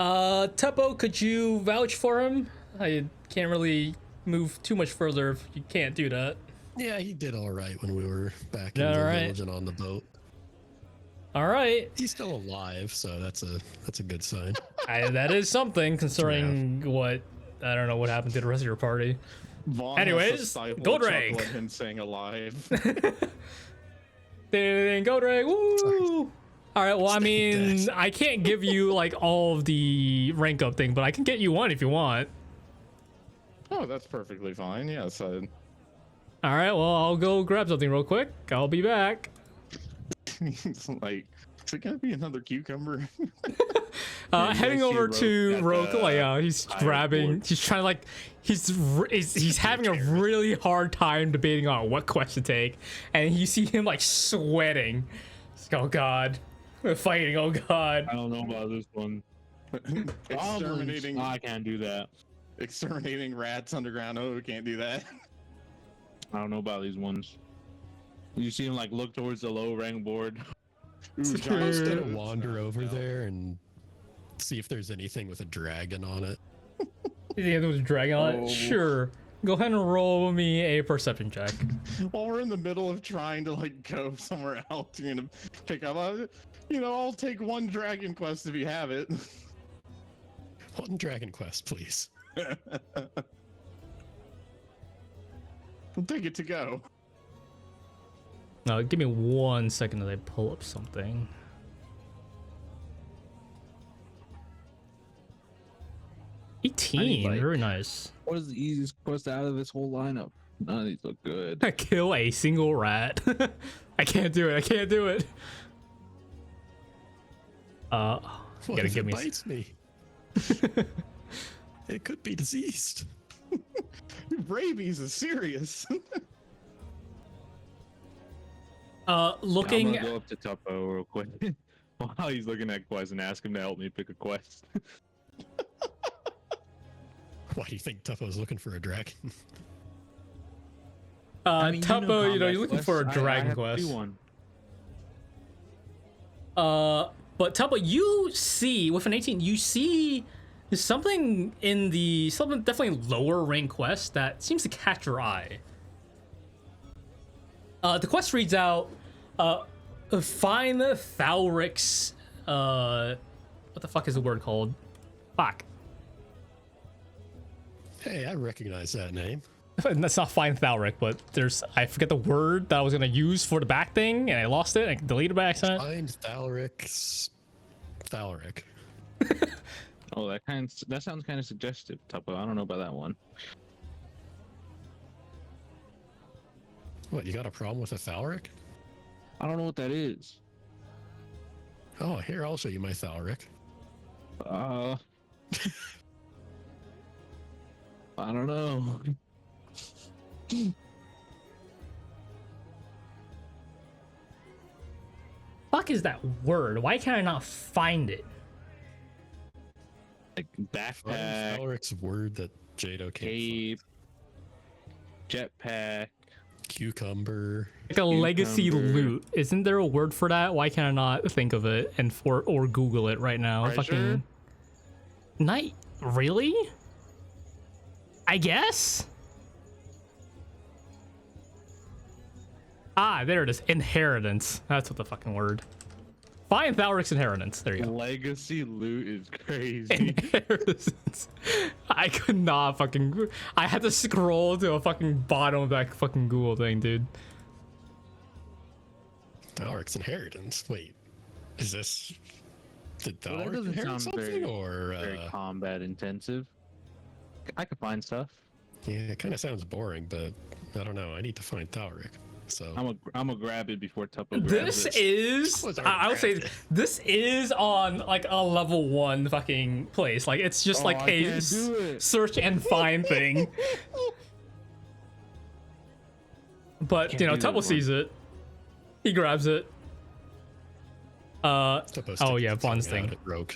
Tuppo, could you vouch for him? I can't really move too much further if you can't do that. Yeah, he did all right when we were back in Yeah, the all right. village and on the boat. All right. He's still alive, so that's a good sign. That is something considering what I don't know what happened to the rest of your party. Vaughn Anyways, has to stifle gold a chuckle rank. at him saying alive. Ding, go drag. Woo! All right. Well, I mean, Dex. I can't give you like all of the rank up thing, but I can get you one if you want. Oh, that's perfectly fine. Yes. All right. Well, I'll go grab something real quick. I'll be back. It's like, is it gonna be another cucumber? Yeah, you Heading guys see over Roke to at Roke, the like, he's grabbing. board. He's trying to like. He's having a really hard time debating on what quest to take, and you see him like sweating. He's like, oh God, we're fighting. Oh God. I don't know about this one. exterminating, No, I can't do that. exterminating rats underground. Oh, we can't do that. I don't know about these ones. You see him like look towards the low rank board. Ooh, I'm giant just gonna toads. wander over there and see if there's anything with a dragon on it. You think there was a dragon on it? Oh. Sure. Go ahead and roll me a perception check. While we're in the middle of trying to like go somewhere else, you're gonna pick up. I'll take one dragon quest if you have it. One dragon quest, please. I'll take it to go. No, give me 1 second as I pull up something. I need, 18, like- very nice. What is the easiest quest out of this whole lineup? None of these look good. Kill a single rat. I can't do it. I can't do it. You What gotta if give it me. bites me? It could be diseased. Rabies is serious. Looking. I'm gonna go up to Tuppo real quick while he's looking at quests and ask him to help me pick a quest. Why do you think Tuppo's looking for a dragon? I mean, Tuppo, you're combat looking quests. for a I dragon have to quest. do one. But Tuppo, you see with an 18, you see something in something definitely lower rank quest that seems to catch your eye. The quest reads out, find Thalric's, what the fuck is the word called? Fuck. Hey, I recognize that name. That's not find Thalric, but I forget the word that I was gonna use for the back thing, and I lost it. I deleted it by accident. Find Thalric's Thalric. Oh, that sounds kind of suggestive, Tuppo. I don't know about that one. What, you got a problem with a Thalric? I don't know what that is. Oh, here, I'll show you my Thalric. I don't know. Fuck is that word? Why can I not find it? Like Find backpack, Thalric's word that Jadow can't cape, jetpack. find. Cucumber. Like a legacy Cucumber. loot. Isn't there a word for that? Why can I not think of it or Google it right now? Treasure? Fucking night. Really? I guess. Ah, there it is. Inheritance. That's what the fucking word. Find Thalric's inheritance. There you go. Legacy loot is crazy. Inheritance. I could not fucking. I had to scroll to a fucking bottom of that fucking Google thing, dude. Thalric's inheritance. Wait, is this? Did Well, that Thalric doesn't inherit sound something, very- or Very combat intensive. I could find stuff. Yeah, it kind of sounds boring, but I don't know. I need to find Talric. So I'm gonna grab it before Tuppo grabs This it. is, was already I would say, crafted. this is on like a level 1 fucking place. Like it's just like I a can't do it. search and find thing. But Can't you know, do that Tuppo one. sees it. He grabs it. Supposed Oh to yeah, get Vaughn's something out thing. at Rogue.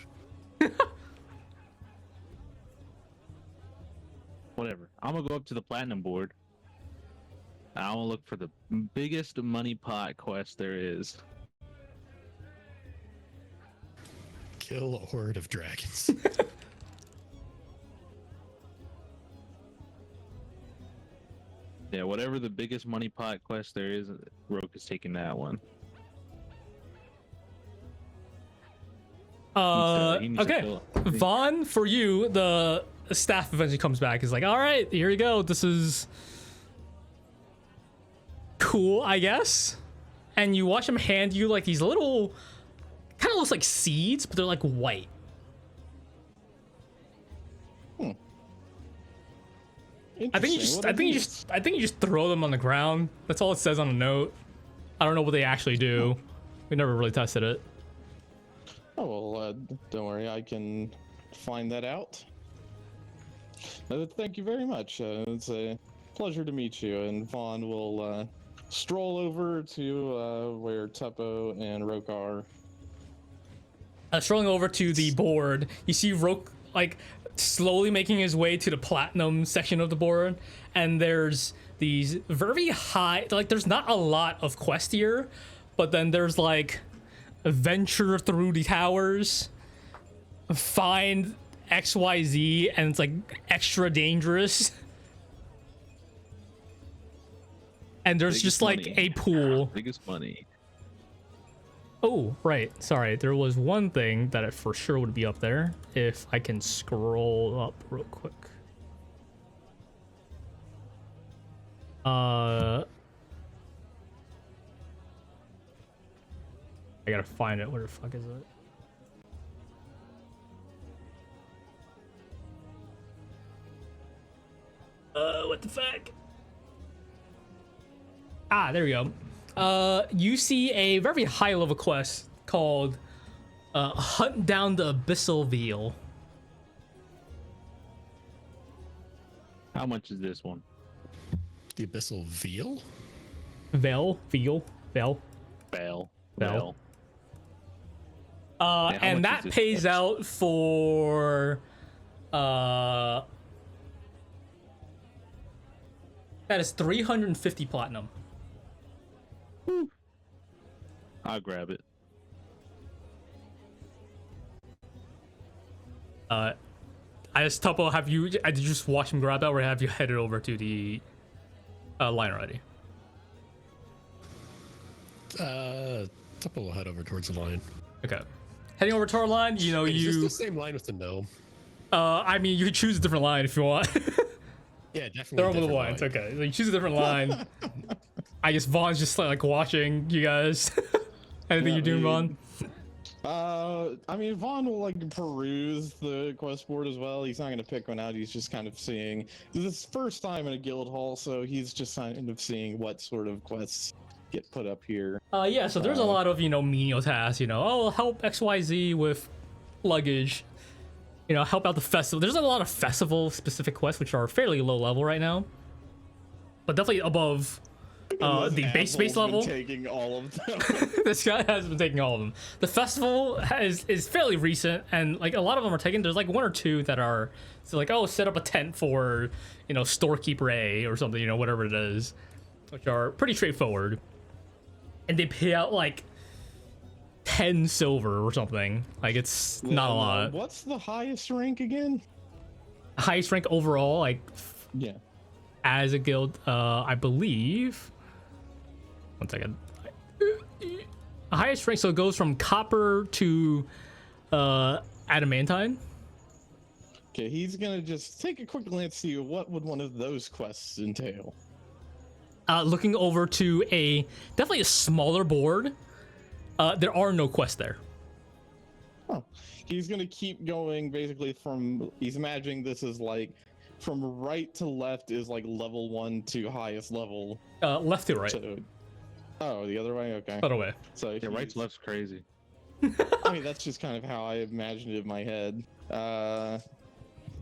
Whatever. I'm gonna go up to the platinum board. I want to look for the biggest money pot quest there is. Kill a horde of dragons. Yeah, whatever the biggest money pot quest there is, Rogue is taking that one. He needs to Okay. kill it. Vaughn, for you, the staff eventually comes back. Is like, all right, here you go. This is cool, I guess. And you watch him hand you like these little, kind of looks like seeds, but they're like white. I think you just throw them on the ground. That's all it says on the note. I don't know what they actually do. We never really tested it. Oh well, don't worry, I can find that out. Thank you very much. It's a pleasure to meet you. And Vaughn will stroll over to where Tuppo and Roke are. Strolling over to the board, you see Roke like slowly making his way to the platinum section of the board, and there's these very high, like there's not a lot of quest here, but then there's like venture through the towers, find XYZ, and it's like extra dangerous. And there's Biggest just like money. a pool. Biggest money. Oh, right. Sorry. There was one thing that it for sure would be up there if I can scroll up real quick. I gotta find it. Where the fuck is it? What the fuck? Ah, there we go. You see a very high level quest called Hunt Down the Abyssal Veil. How much is this one? The Abyssal Veal? Veil. Bell. Bell. Bell. how And much that is this pays quest? out for that is 350 platinum. I'll grab it. I just Tuppo, did you just watch him grab that, or have you headed over to the line already? Tuppo will head over towards the line. Okay. Heading over to our line, you know, Wait, is you this the same line with the gnome? I mean, you could choose a different line if you want. Yeah, definitely. They're over the different lines. line. Okay, so you choose a different line. I guess Vaughn's just like watching you guys. Anything Yeah, you're doing, we- Vaughn? I mean, Vaughn will like peruse the quest board as well. He's not gonna pick one out. He's just kind of seeing. This is his first time in a guild hall, so he's just kind of seeing what sort of quests get put up here. Yeah, so there's a lot of, you know, menial tasks, you know, oh, help XYZ with luggage, you know, help out the festival. There's a lot of festival specific quests, which are fairly low level right now, but definitely above the base Asshole's been level. taking all of them. This guy has been taking all of them. The festival is fairly recent, and like a lot of them are taken. There's like one or two that are so like, oh, set up a tent for, you know, storekeeper A or something, you know, whatever it is, which are pretty straightforward. And they pay out like 10 silver or something. Like it's not a lot. What's the highest rank again? Highest rank overall, like Yeah. as a guild, I believe. One second. Highest rank, so it goes from copper to adamantine. Okay, he's gonna just take a quick glance to you. What would one of those quests entail? Looking over to definitely a smaller board. There are no quests there. Oh, he's gonna keep going basically from. He's imagining this is like from right to left is like level 1 to highest level. Left to right. So, oh, the other way. Okay. Other way. So Yeah, right he's- to left's crazy. I mean, that's just kind of how I imagined it in my head.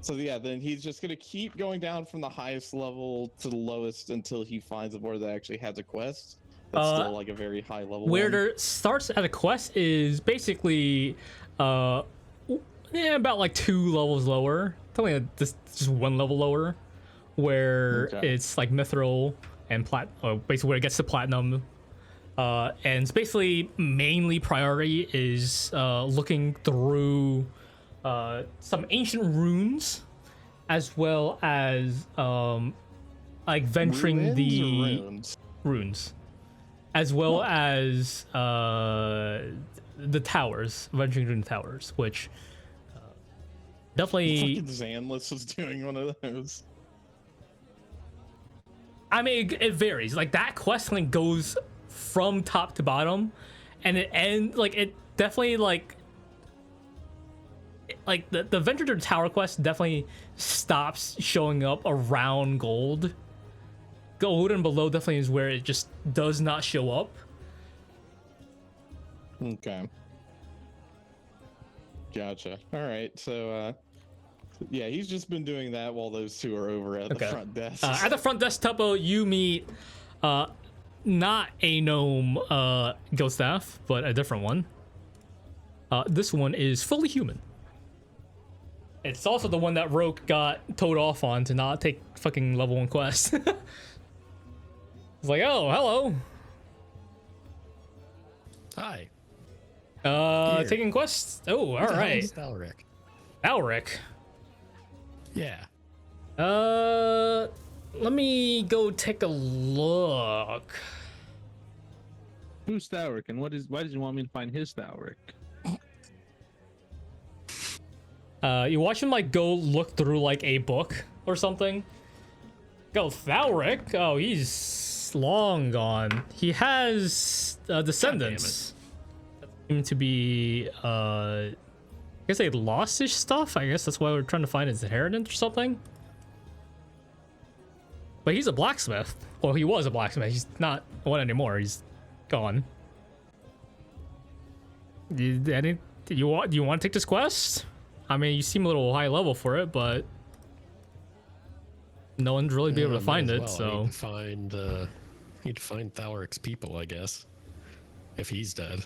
So yeah, then he's just gonna keep going down from the highest level to the lowest until he finds a board that actually has a quest. That's still like a very high level. Where one. there starts at a quest is basically, about like 2 levels lower. Probably just 1 level lower, where Okay. it's like mithril and basically where it gets to platinum. And it's basically mainly priority is looking through some ancient runes, as well as like venturing Ruins or the runes? runes, as well as the towers, venturing through the towers, which definitely. Fucking Zanless was doing one of those. I mean, it varies. Like that quest link goes from top to bottom, and it definitely like the venture to the tower quest definitely stops showing up around gold. Gold and below definitely is where it just does not show up. Okay. Gotcha. All right. So, yeah, he's just been doing that while those two are over at the front desk. At the front desk, Tuppo, you meet not a gnome ghost staff, but a different one. This one is fully human. It's also the one that Roke got towed off on to not take fucking level 1 quest. It's like, oh, hello. Hi. Here. Taking quests. Oh, all right. Stalric. Alric. Yeah. Let me go take a look. Who's Stalric, and why did you want me to find his Stalric? You watch him like go look through like a book or something. Go Thalric. Oh, he's long gone. He has descendants. That seem to be I guess they lost his stuff. I guess that's why we're trying to find his inheritance or something. But he's a blacksmith. Well, he was a blacksmith. He's not one anymore. He's gone. Do you want to take this quest? I mean, you seem a little high level for it, but no one's really be able to find it. So Need to find Thalric's people, I guess. If he's dead.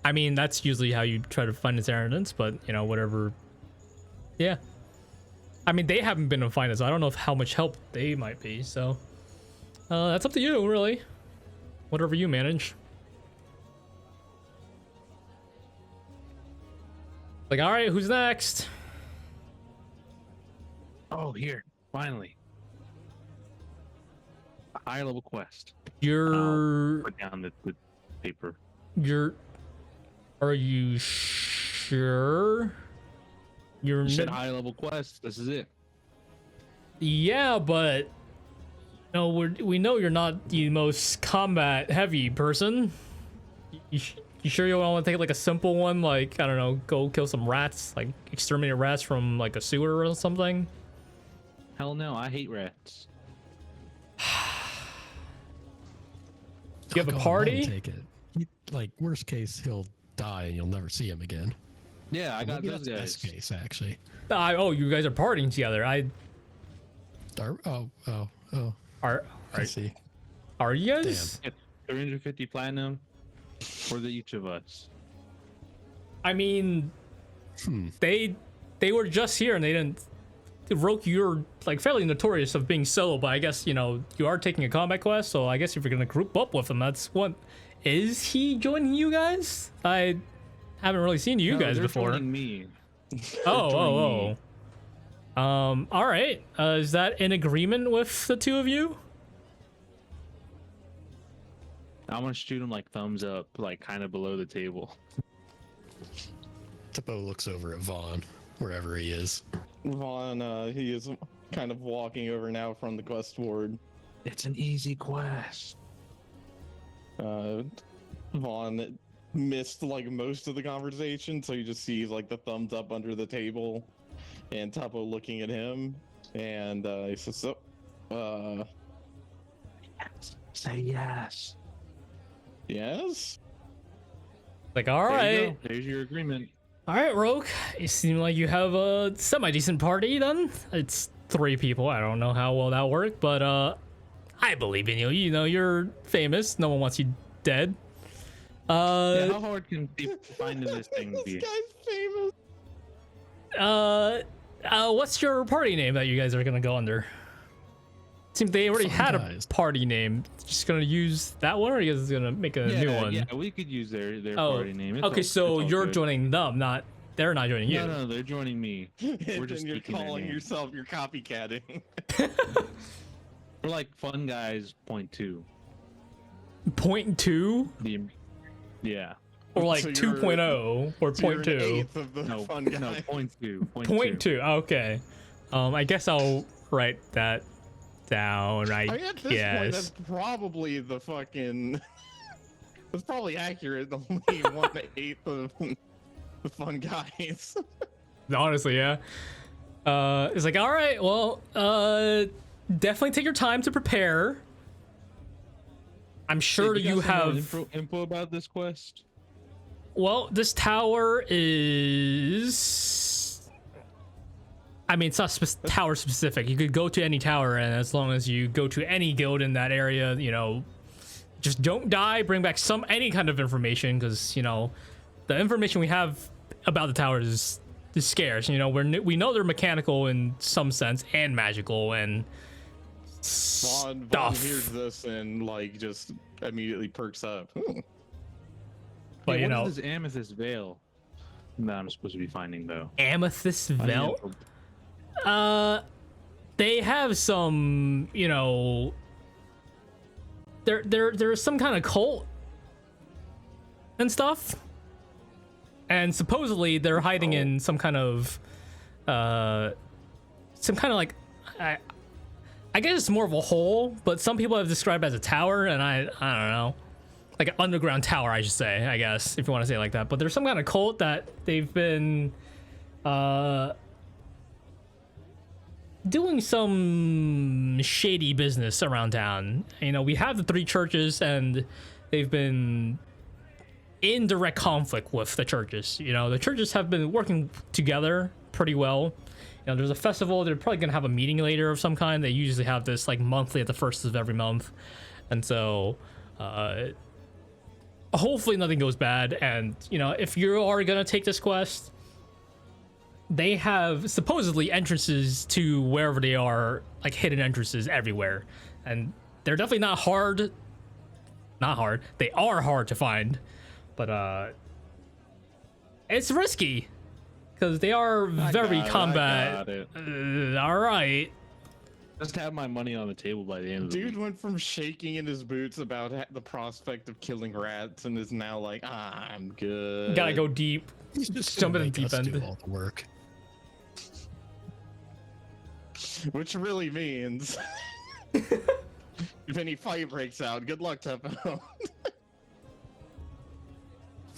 I mean, that's usually how you try to find his inheritance, but you know, whatever. Yeah. I mean, they haven't been able to find it, so I don't know how much help they might be. So that's up to you, really. Whatever you manage. Like, all right, who's next? Oh, here, finally. A higher level quest. You're. Put down the paper. Are you sure? You said high level quest. This is it. Yeah, but no, we know you're not the most combat heavy person. You sure you want to take like a simple one, like, I don't know, go kill some rats, like exterminate rats from like a sewer or something? Hell no, I hate rats. You have a I'll go party? along and take it. Like, worst case, he'll die and you'll never see him again. Yeah, I got Maybe those that's guys. best case, actually. Oh, you guys are partying together. I see. Are you guys? Get 350 platinum for each of us. I mean, they were just here and they didn't. Roke, you're like fairly notorious of being solo, but I guess, you know, you are taking a combat quest, so I guess if you're gonna group up with him, that's what. Is he joining you guys? I haven't really seen you guys they're before. joining me. Oh. All right. Is that in agreement with the two of you? I'm gonna shoot him like thumbs up, like kind of below the table. Tuppo looks over at Vaughn, wherever he is. Vaughn, he is kind of walking over now from the quest board. It's an easy quest. Vaughn missed like most of the conversation, so you just see like the thumbs up under the table. And Tuppo looking at him, and he says, "So, Say yes. yes." Like, all There you right. go. There's your agreement. All right, Rogue. You seem like you have a semi-decent party then. It's 3 people. I don't know how well that worked, but I believe in you. You know, you're famous. No one wants you dead. Yeah, how hard can finding this thing This be? guy's famous. What's your party name that you guys are gonna go under? Seems they already Fun had Guys. a party name. Just gonna use that one, or are you guys gonna make a new one? Yeah, we could use their Oh, party name. It's okay. all- So it's all you're good. joining them, not they're not joining you. No, they're joining me. We're just And you're speaking their calling name. yourself, you're copycatting. We're like Fun Guys .2. 0.2 Yeah. or like So you're- 2.0 or So you're an 0.2. eighth of the No, fun no, guy. .2. Point two. Okay. I guess I'll write that down. I mean, at this point, guess. that's probably the fucking. That's probably accurate. Only 1/8 of the fun guys. Honestly, yeah. It's like, all right, well, definitely take your time to prepare. I'm sure Hey, you got some more have. info about this quest. Well, this tower is. I mean, it's not tower specific. You could go to any tower, and as long as you go to any guild in that area, you know, just don't die. Bring back any kind of information, because you know, the information we have about the towers is scarce. You know, we know they're mechanical in some sense and magical and Vaughn stuff. hears this and like just immediately perks up. But Hey, you what know, is this amethyst veil that I'm supposed to be finding though? Amethyst I need Veil. info. They have some, you know, there's some kind of cult and stuff, and supposedly they're hiding in some kind of like I guess it's more of a hole, but some people have described it as a tower, and I don't know, like an underground tower, I should say, I guess, if you want to say it like that. But there's some kind of cult that they've been doing some shady business around town. You know, we have the 3 churches, and they've been in direct conflict with the churches. You know, the churches have been working together pretty well. You know, there's a festival. They're probably gonna have a meeting later of some kind. They usually have this like monthly at the first of every month, and so hopefully nothing goes bad. And you know, if you are gonna take this quest, they have supposedly entrances to wherever they are, like hidden entrances everywhere, and they're definitely not hard. They are hard to find, but it's risky because they are very got it, I combat. got it. All right. Just have my money on the table by the end of the Dude week. went from shaking in his boots about the prospect of killing rats and is now like, I'm good. Gotta go deep. He's just Jump gonna in the make deep us do end. all the work. Which really means if any fight breaks out, good luck, Tuppo.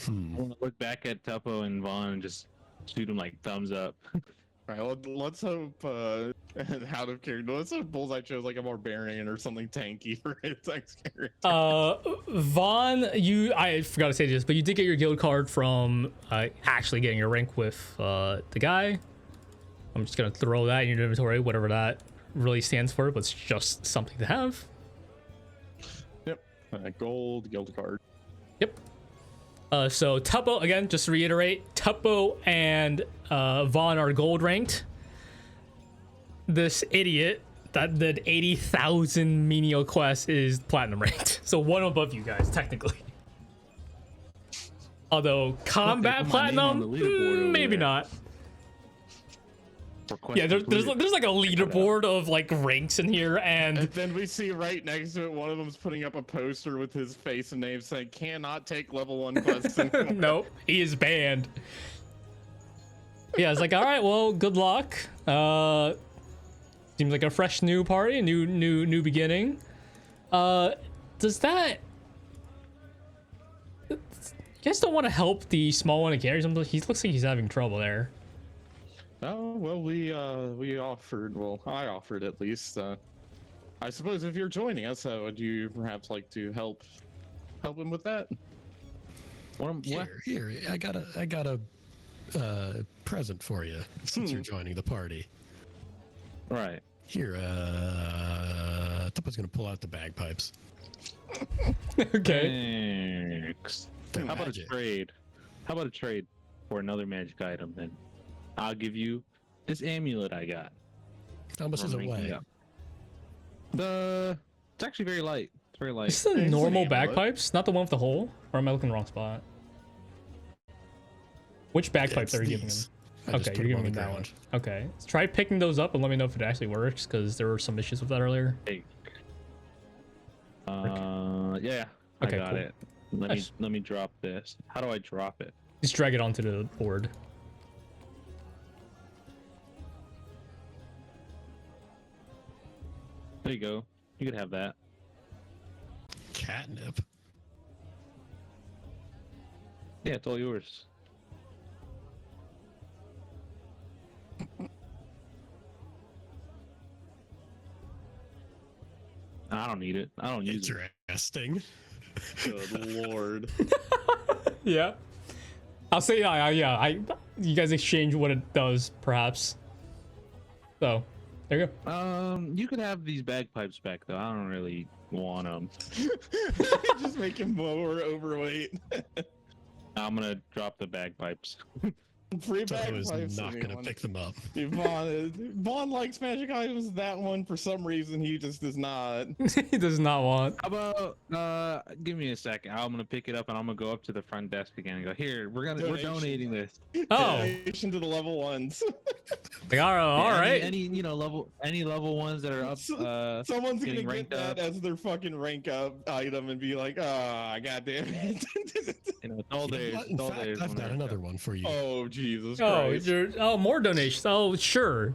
I want to look back at Tuppo and Vaughn and just shoot him like thumbs up. Alright, let's hope, out of character, let's hope Bullseye chose like a barbarian or something tanky for his next character. Vaughn, I forgot to say this, but you did get your guild card from actually getting your rank with the guy. I'm just gonna throw that in your inventory, whatever that really stands for, but it's just something to have. Yep, gold, guild card. Yep. So Tuppo, again, just to reiterate, Tuppo and Vaughn are gold ranked. This idiot that did 80,000 menial quests is platinum ranked. So one above you guys, technically. Although combat put my name on platinum, the leaderboard over maybe there. not. For quest Yeah, there's completed. like a leaderboard of like ranks in here, and And then we see right next to it, one of them's putting up a poster with his face and name saying, cannot take level 1 quests anymore. nope, he is banned. Yeah, it's like, all right, well, good luck. Seems like a fresh new party, new beginning. Does that? You guys don't want to help the small one that carries him? He looks like he's having trouble there. Oh well, we offered. Well, I offered at least. I suppose if you're joining us, would you perhaps like to help him with that? What? Here, I got a present for you since you're joining the party. Right. Here, Tuppo's gonna pull out the bagpipes. Okay. Thanks. They're How about a magic. trade? How about a trade for another magic item then? I'll give you this amulet I got. How much does it weigh? It's actually very light. It's very light. Is this the It's normal an amulet. bagpipes, not the one with the hole? Or am I looking in the wrong spot? Which bagpipes It's are you giving him? these. I just Okay, put you're them on giving the me that one. ground. Okay, try picking those up and let me know if it actually works, because there were some issues with that earlier. Hey. Yeah. Okay, I got cool. it. Nice. Let me drop this. How do I drop it? Just drag it onto the board. There you go. You could have that. Catnip. Yeah, it's all yours. I don't need it. I don't use it. Interesting. Good lord. Yeah. I'll say you guys exchange what it does, perhaps. So, there you go. You could have these bagpipes back though. I don't really want them. Just make him more overweight. I'm gonna drop the bagpipes. Free Tuppo is bagpipes. not gonna anyone. pick them up. Vaughn likes magic items. That one, for some reason, he just does not. He does not want. How about give me a second. I'm gonna pick it up and I'm gonna go up to the front desk again and go, here, we're donating this. Oh, Donation to the level ones. like, all right. Any level ones that are up Someone's gonna getting get ranked that up. as their fucking rank up item and be like, ah, goddamn it. It's all theirs. In It's all fact, theirs I've when got they're another up. one for you. Oh, Jesus Oh, Christ. more donations. Oh, sure.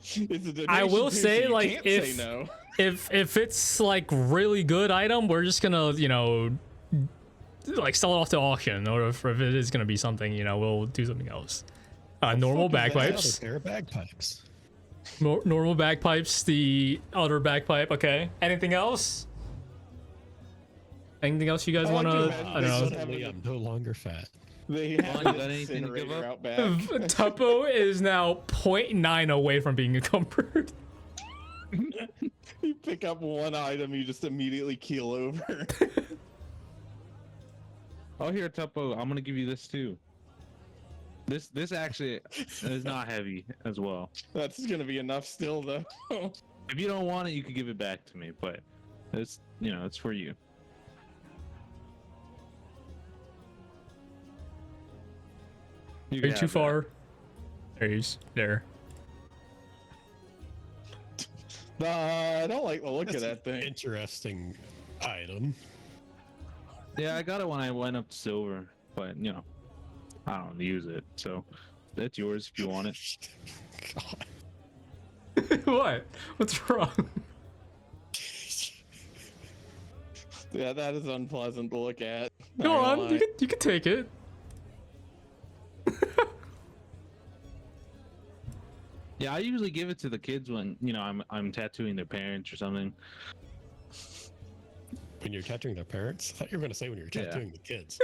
It's a donation I will too, say, so you like, can't if- say no. If it's like really good item, we're just gonna like sell it off to auction, or if it is gonna be something, we'll do something else. Normal fuck is that? Another bagpipes. pair of bagpipes. Normal bagpipes. The other bagpipe. Okay. Anything else? Anything else you guys I like want to to? imagine I they don't know. Suddenly, I'm no longer fat. They Vaughn, have you an got anything to give incinerator up? out back. Tuppo is now 0.9 away from being encumbered. You pick up one item, you just immediately keel over. Oh, here, Tuppo. I'm gonna give you this too. This actually is not heavy as well. That's gonna be enough still, though. If you don't want it, you could give it back to me, but it's it's for you. You Are can you too have that. far? There he's there. I don't like the look That's of that thing. Interesting item. Yeah, I got it when I went up to silver, but I don't use it, so that's yours if you want it. God. What? What's wrong? Yeah, that is unpleasant to look at. Go Not on, gonna lie. you can take it. Yeah, I usually give it to the kids when I'm tattooing their parents or something. When you're tattooing their parents? I thought you were going to say when you're Yeah. tattooing the kids.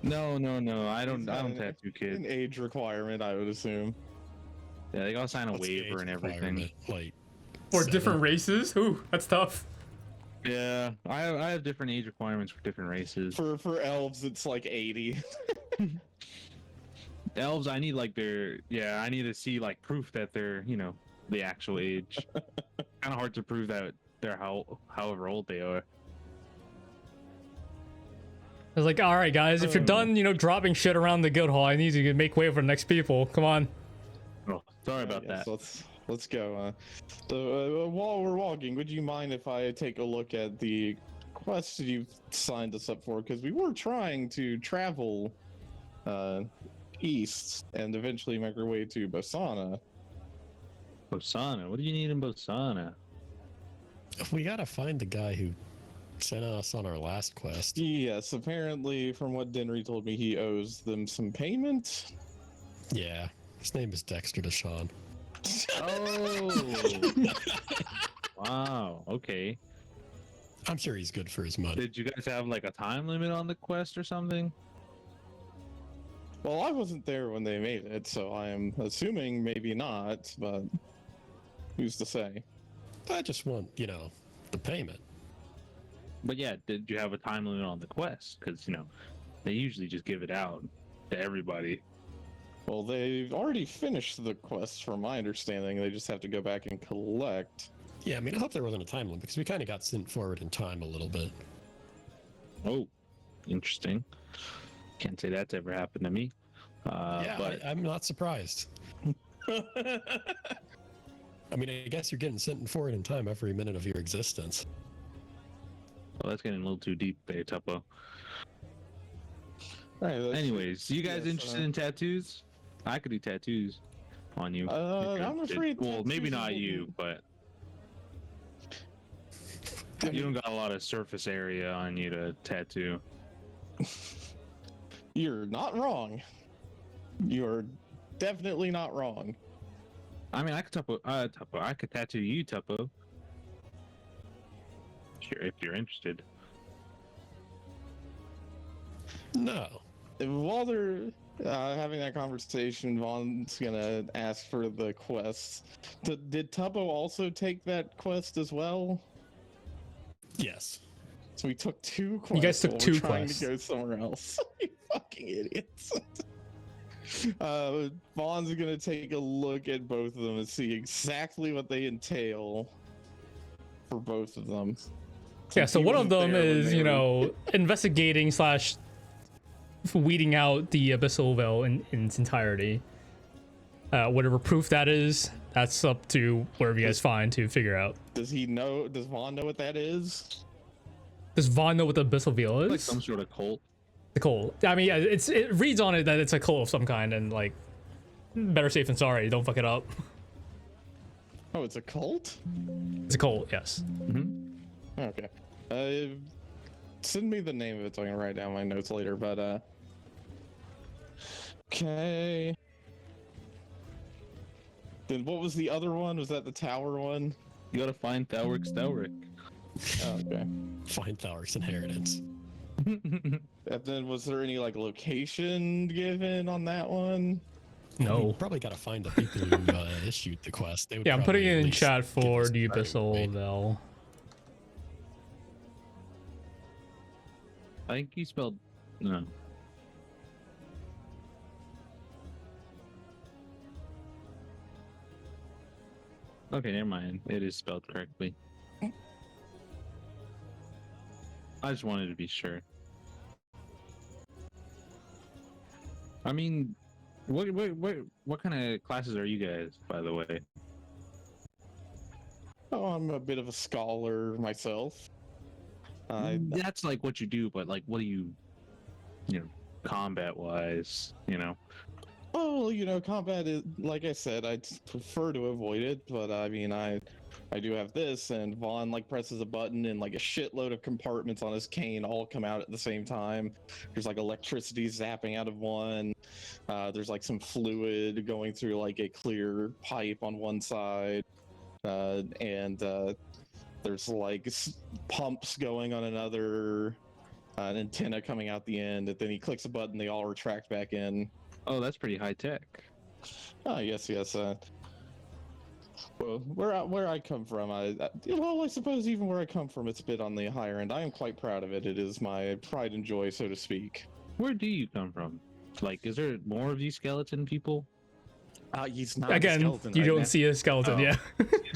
No, I don't It's not tattoo kids. An age requirement, I would assume. Yeah, they gotta sign a What's the waiver age and everything. requirement? Like, For 7? different races? Ooh, that's tough. Yeah, I have different age requirements for different races. For elves, it's like 80. Elves, I need I need to see like proof that they're the actual age. Kind of hard to prove that they're however old they are. I was like, all right, guys, if you're done, dropping shit around the guild hall, I need you to make way for the next people. Come on. Oh, sorry about Yes, that. Let's go. So while we're walking, would you mind if I take a look at the quest you've signed us up for? Because we were trying to travel east and eventually make our way to Bosana. Bosana, what do you need in Bosana? We got to find the guy who sent us on our last quest. Yes, apparently, from what Denry told me, he owes them some payment. Yeah, his name is Dexter Deshawn. Oh. Wow. Okay. I'm sure he's good for his money. Did you guys have like a time limit on the quest or something? Well, I wasn't there when they made it, so I am assuming maybe not, but who's to say? I just want, the payment. But yeah, did you have a time limit on the quest? Because they usually just give it out to everybody. Well, they've already finished the quest, from my understanding. They just have to go back and collect. Yeah, I mean, I hope there wasn't a time limit because we kind of got sent forward in time a little bit. Oh, interesting. Can't say that's ever happened to me. Yeah, but I'm not surprised. I mean, I guess you're getting sent forward in time every minute of your existence. well, that's getting a little too deep there, Tuppo. All right, Anyways, you guys yes, interested in tattoos? I could do tattoos on you. if you're I'm interested. afraid Well, maybe tattoos not will you, be- but I you mean, don't got a lot of surface area on you to tattoo. You're not wrong. You're definitely not wrong. I mean, I could Tuppo. I could tattoo you, Tuppo. Sure, if you're interested. no. While they're having that conversation, Vaughn's gonna ask for the quests. Did Tuppo also take that quest as well? Yes. So we took two quests. You guys took while two we're trying quests. to go somewhere else. You fucking idiots. Vaughn's gonna take a look at both of them and see exactly what they entail for both of them. Yeah, so He one of wasn't them there when is, they were- investigating slash weeding out the Abyssal Veil in its entirety. Whatever proof that is, that's up to wherever you guys find to figure out. Does Vaughn know what that is? Does Vaughn know what the Abyssal Veil is? Like some sort of cult. The cult. I mean, yeah, it reads on it that it's a cult of some kind, and like, better safe than sorry. Don't fuck it up. Oh, it's a cult? It's a cult, yes. Okay. Send me the name of it so I can write down my notes later, but okay. Then what was the other one? Was that the tower one? You gotta find Thalric. Oh, okay. Find Thalric's inheritance. And then was there any like location given on that one? We No. probably got to find the people who issued the quest. They would Yeah, I'm putting probably it at in least chat give for us the right Abyssal away. Veil. I think you spelled no. Okay, never mind. It is spelled correctly. I just wanted to be sure. I mean, what kind of classes are you guys, by the way? Oh, I'm a bit of a scholar myself. That's like what you do, but like, what do you combat wise, Well, combat is, like I said, I'd prefer to avoid it, but I mean, I do have this, and Vaughn like presses a button, and like a shitload of compartments on his cane all come out at the same time. There's like electricity zapping out of one. There's like some fluid going through like a clear pipe on one side, and there's like pumps going on another. An antenna coming out the end, and then he clicks a button, they all retract back in. Oh, that's pretty high tech. Oh, yes. Well, where I come from, I suppose even where I come from, it's a bit on the higher end. I am quite proud of it. It is my pride and joy, so to speak. Where do you come from? Like, is there more of these skeleton people? He's not a Again, skeleton you right don't now. see a skeleton, Oh. yeah.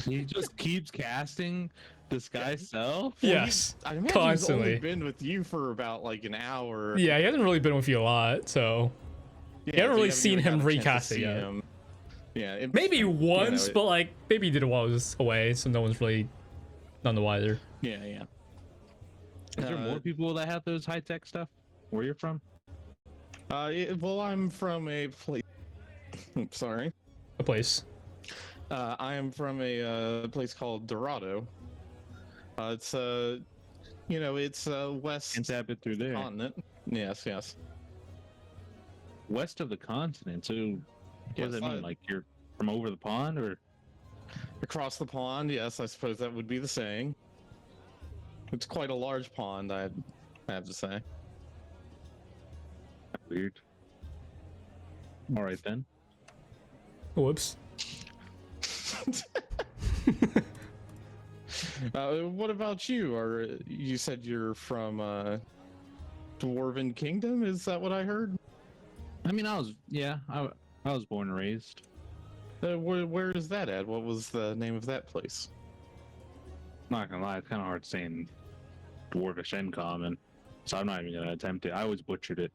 He just keeps casting disguise self? Well, Yes, I imagine constantly. he's only been with you for about like an hour. Yeah, he hasn't really been with you a lot, so Yeah, haven't so really you seen even him got a chance to recast it see yet. him. Yeah, maybe once, it- but like maybe he did it while I was away, so no one's really none the wiser. Yeah. Is there more people that have those high tech stuff? Where you're from? Well, I'm from a place. Sorry. A place. I am from a place called Dorado. It's it's west Can't tap it through there. continent. Yes. West of the continent. So What does that mean? Like you're from over the pond, or across the pond? Yes, I suppose that would be the saying. It's quite a large pond, I have to say. weird? All right then. Whoops. What about you? Or you said you're from Dwarven Kingdom? Is that what I heard? I mean, I was born and raised. Where is that at? What was the name of that place? Not gonna lie, it's kind of hard saying Dwarvish and Common, so I'm not even gonna attempt it. I always butchered it.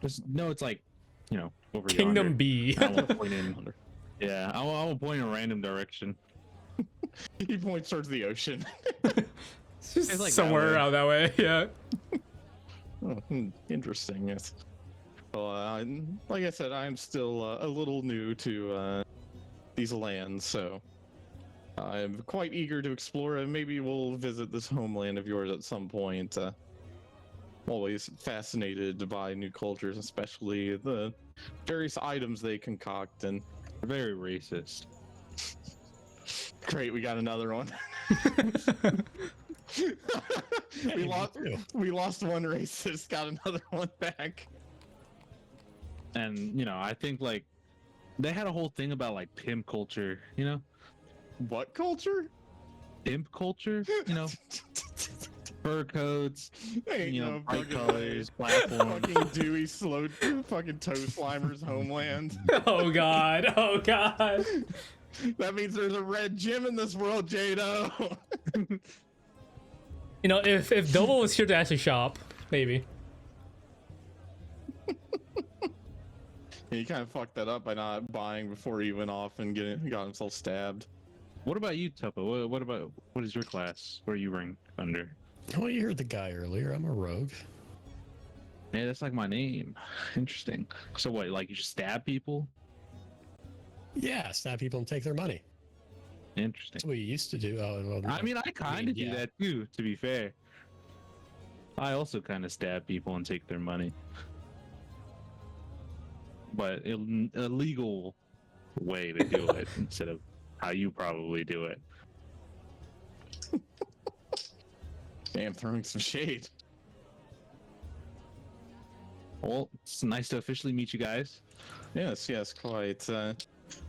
Just no, it's like, over Kingdom yonder. B. I want to point in. Yeah, I will point in a random direction. He points towards the ocean. It's just It's like somewhere that way. out that way. Yeah. Oh, interesting. Yes. Well, like I said, I'm still a little new to these lands, so I'm quite eager to explore, and maybe we'll visit this homeland of yours at some point. Always fascinated by new cultures, especially the various items they concoct. And Very racist. great, we got another one. we lost one racist, got another one back. And I think like they had a whole thing about like pimp culture. What culture? Pimp culture. Fur coats. Ain't no bright fucking colors, way. platforms. Fucking dewy, slow, fucking toe slimer's homeland. Oh god. Oh god. That means there's a red gym in this world, Jadow. If Dovo was here to actually shop, maybe. He kind of fucked that up by not buying before he went off and got himself stabbed. What about you, Tuppo? What is your class? Where you rank under? Well, you heard the guy earlier. I'm a rogue. Yeah, that's like my name. Interesting. So what? Like you just stab people? Yeah, stab people and take their money. Interesting. That's what you used to do. Oh, well, I mean, I kind of do yeah. that too. To be fair, I also kind of stab people and take their money, but a legal way to do it instead of how you probably do it. Damn, throwing some shade. Well, it's nice to officially meet you guys. Yes, quite.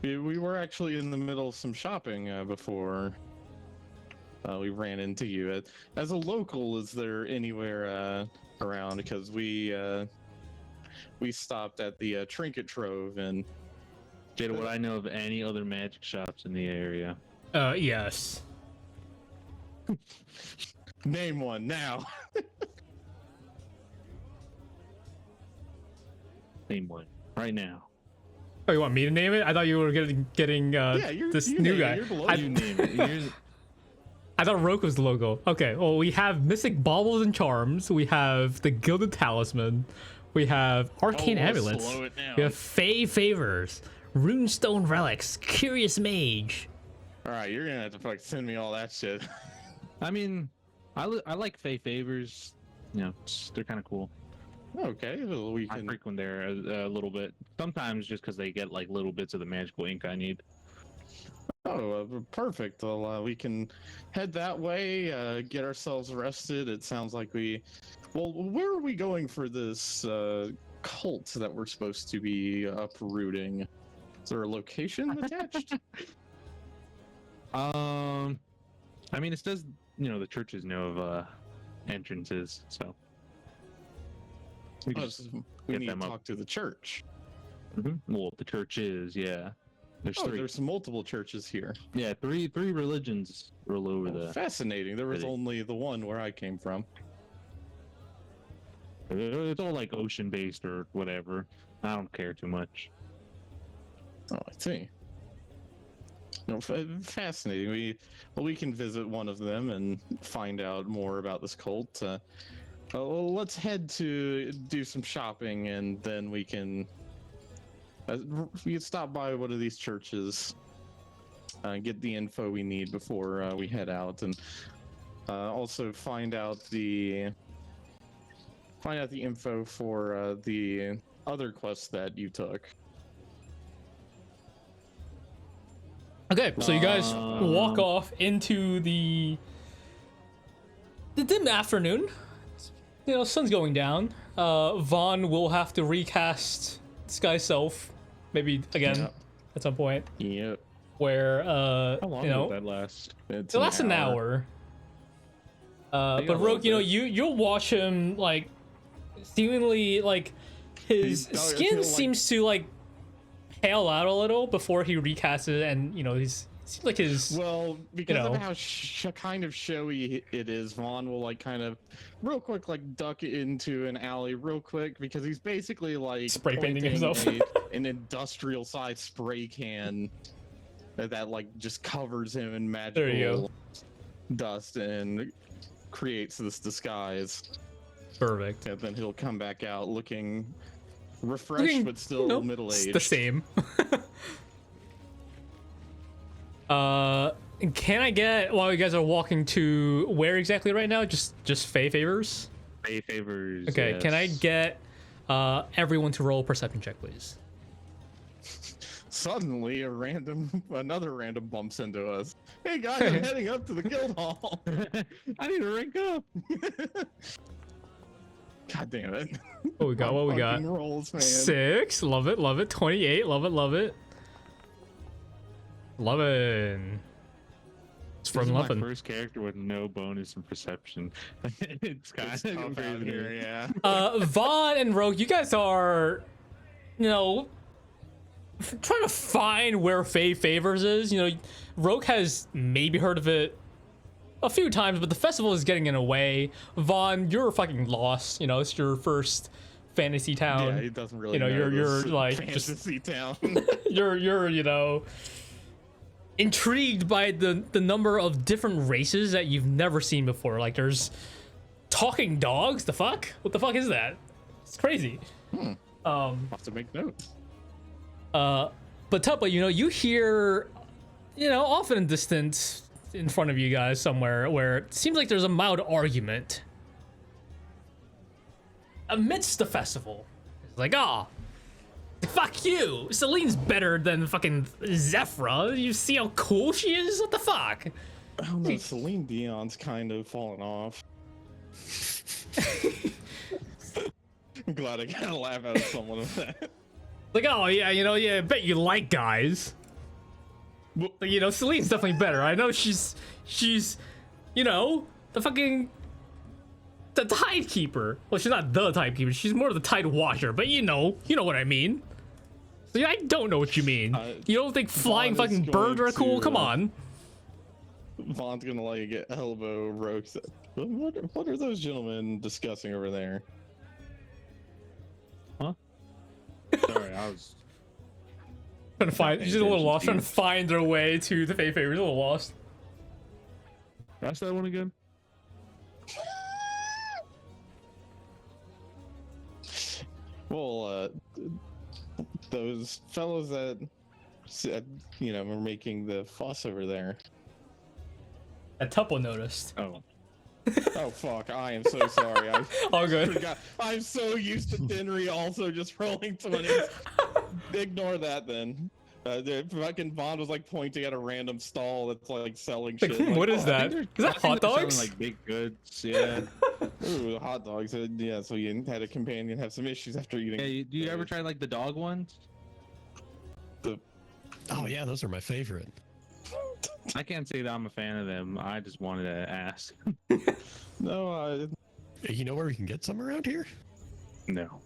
We were actually in the middle of some shopping before we ran into you. As a local, is there anywhere around? Because we stopped at the Trinket Trove and. Jadow, would I know of any other magic shops in the area? Yes. Name one now. Name one right now. Oh, you want me to name it? I thought you were getting this you new name it, guy. you're below. You name it. I thought Roke was the logo. Okay, well, we have Mystic Baubles and Charms. We have the Gilded Talisman. We have Arcane Amulets. Slow it down. We have Fey Favors. Runestone Relics. Curious Mage. All right, you're gonna have to fucking send me all that shit. I mean, I like Fey Favors. They're kind of cool. Okay, well, we I can. frequent there a little bit. Sometimes just because they get like little bits of the magical ink I need. Oh, perfect. Well, we can head that way, get ourselves rested. It sounds like well, where are we going for this cult that we're supposed to be uprooting? Is there a location attached? I mean, it says the churches know of entrances, so we Oh, just we get need to them up. talk to the church. Well, the church is There's Oh, three. there's multiple churches here. Yeah, three religions roll over Oh, the. fascinating. There was city. only the one where I came from. It's all like ocean based or whatever. I don't care too much. Oh, I see. No, fascinating. We can visit one of them and find out more about this cult. Well, let's head to do some shopping, and then we can stop by one of these churches, get the info we need before we head out, and also find out the info for the other quest that you took. Okay, so you guys walk off into the dim afternoon. You know, sun's going down. Vaughn will have to recast this guy's self, maybe again Yep. at some point. Yep. Where How long you know, will that last? It's it lasts an hour. got But a Rogue, you know, little you'll watch him like seemingly like his He's- I skin feel like- seems to like pale out a little before he recasts it, and you know seems like his Well, because know. of how kind of showy it is, Vaughn will like kind of real quick like duck into an alley real quick because he's basically like Spray painting pointing himself. an industrial sized spray can that like just covers him in There you magical dust and creates this disguise. perfect. And then he'll come back out looking refreshed Looking, but still you know, middle it's aged. the same. Can I get, while you guys are walking to where exactly right now? Just Fey favors? Pay favors. Okay, can I yes. get everyone to roll a perception check, please? Suddenly, another random bumps into us. Hey guys, I'm heading up to the guild hall. I need to rank up. God damn it! What we got? What we got? Fucking rolls, man. 6, love it, love it. 28, love it, love it. 11. It's This from is my 11. first character with no bonus in perception. It's kind It's of tough out crazy. here, yeah. Vaughn and Rogue, you guys are, you know, trying to find where Faye Favors is. You know, Rogue has maybe heard of it a few times, but the festival is getting in the way. Vaughn, you're fucking lost. You know, it's your first fantasy town. Yeah, he doesn't really. you know, you're this like fantasy town. you're you know, intrigued by the number of different races that you've never seen before. Like there's talking dogs. The fuck? What the fuck is that? It's crazy. Have to make notes. But Tuppo, you know, you hear, you know, off in the distance in front of you guys somewhere where it seems like there's a mild argument amidst the festival. It's like, oh, fuck you. Celine's better than fucking Zephyra. You see how cool she is? What the fuck? I don't know. Celine Dion's kind of fallen off. I'm glad I got to laugh out of someone with that. Like, oh yeah, you know, yeah, I bet you like guys. Well, you know, Celine's definitely better. I know she's, you know, the tidekeeper. Well, she's not the tidekeeper. She's more of the tide watcher. But you know what I mean. So, yeah, I don't know what you mean. You don't think flying Vaughn is fucking birds going are cool? to, Come on. Vaughn's gonna like get elbow ropes. What are those gentlemen discussing over there? Sorry, I was. Trying to find. She's a little lost. Trying to find their way to the Fae Favors. A little lost. Ask that one again. Well, those fellows that said, you know, were making the fuss over there. And Tuppo noticed. Oh. Oh fuck! I am so sorry. I All good. forgot. I'm so used to Denry also just rolling 20s. Ignore that then. The fucking Vaughn was like pointing at a random stall that's like selling Like, shit. Like, what is oh, that? Is that hot They're selling, dogs? like big goods. Yeah. Ooh, hot dogs. Yeah, so you had a companion have some issues after eating. Yeah. Do you ever try like the dog ones? Oh yeah, those are my favorite. I can't say that I'm a fan of them. I just wanted to ask. No, You know where we can get some around here? No.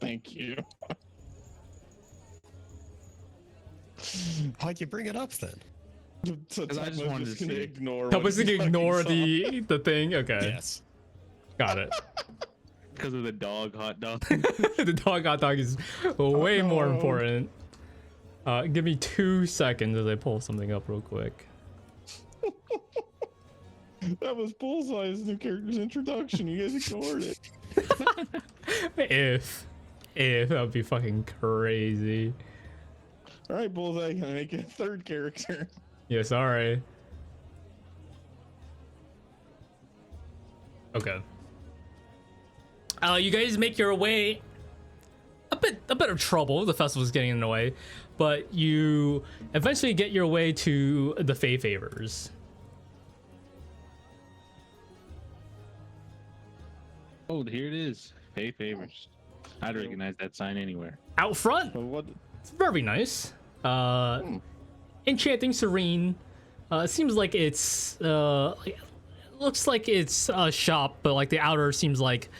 thank you. Why'd you bring it up then? So 'Cause I just Tuppo's wanted to gonna see. ignore. what Tuppo's he gonna fucking ignore saw. the thing. Okay, Yes. got it. Because of the dog hot dog. The dog hot dog is way more no. important. Give me 2 seconds as I pull something up real quick. That was Bullseye's new character's introduction. You guys ignored it. If that would be fucking crazy. All right, Bullseye, gonna make it a third character. Yeah, sorry. Okay. You guys make your way bit of trouble. The festival's getting in the way, but you eventually get your way to the Fey Favors. Oh, here it is. Pay favors. I'd recognize that sign anywhere. Out front, What? it's very nice. Enchanting, serene. It seems like it's looks like it's a shop, but like the outer seems like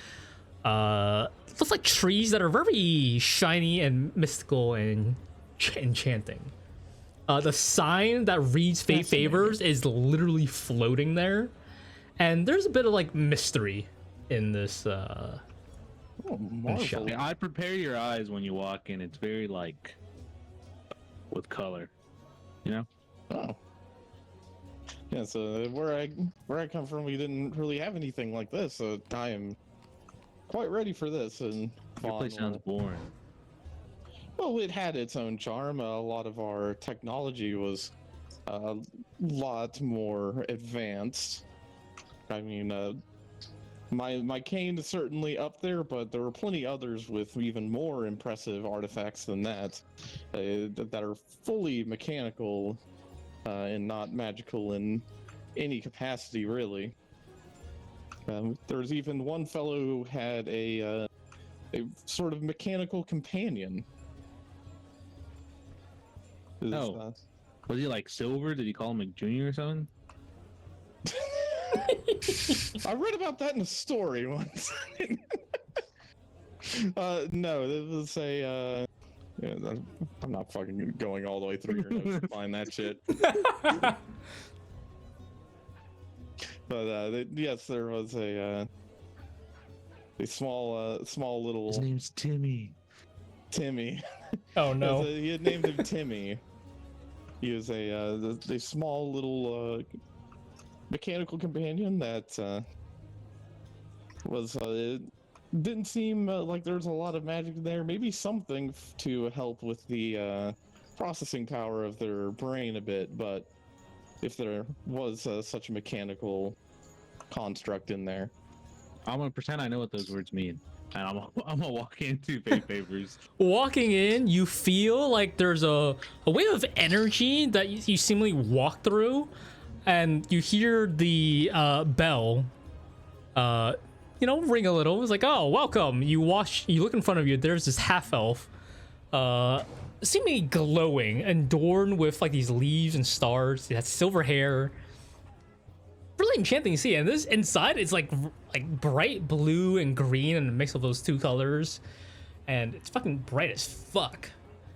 looks like trees that are very shiny and mystical and enchanting. The sign that reads Fate Favors is literally floating there, and there's a bit of like mystery in this Marvel. Yeah, I prepare your eyes when you walk in. It's very like with color, you know. Oh. Yeah, so where I come from, we didn't really have anything like this, so I am quite ready for this. And Your place sounds boring. well, it had its own charm. A lot of our technology was a lot more advanced. I mean, my cane is certainly up there, but there were plenty others with even more impressive artifacts than that, that are fully mechanical and not magical in any capacity, really. There's even one fellow who had a sort of mechanical companion. Oh. Was he like silver? Did he call him McJunior or something? I read about that in a story once. No, it was a. Yeah, I'm not fucking going all the way through your notes to find that shit. But yes, there was a small little His name's Timmy. Timmy. Oh no. He had named him Timmy. He was a small little mechanical companion that was it didn't seem like there was a lot of magic there. Maybe something to help with the processing power of their brain a bit, but if there was such a mechanical construct in there. I'm gonna pretend I know what those words mean, and I'm gonna walk into Fate Favors. Walking in, you feel like there's a wave of energy that you seemingly walk through, and you hear the bell ring a little. It's like, oh, welcome. You look in front of you, there's this half elf seemingly glowing, adorned with like these leaves and stars. He has silver hair, really enchanting to see. And this inside is like bright blue and green, and a mix of those two colors, and it's fucking bright as fuck.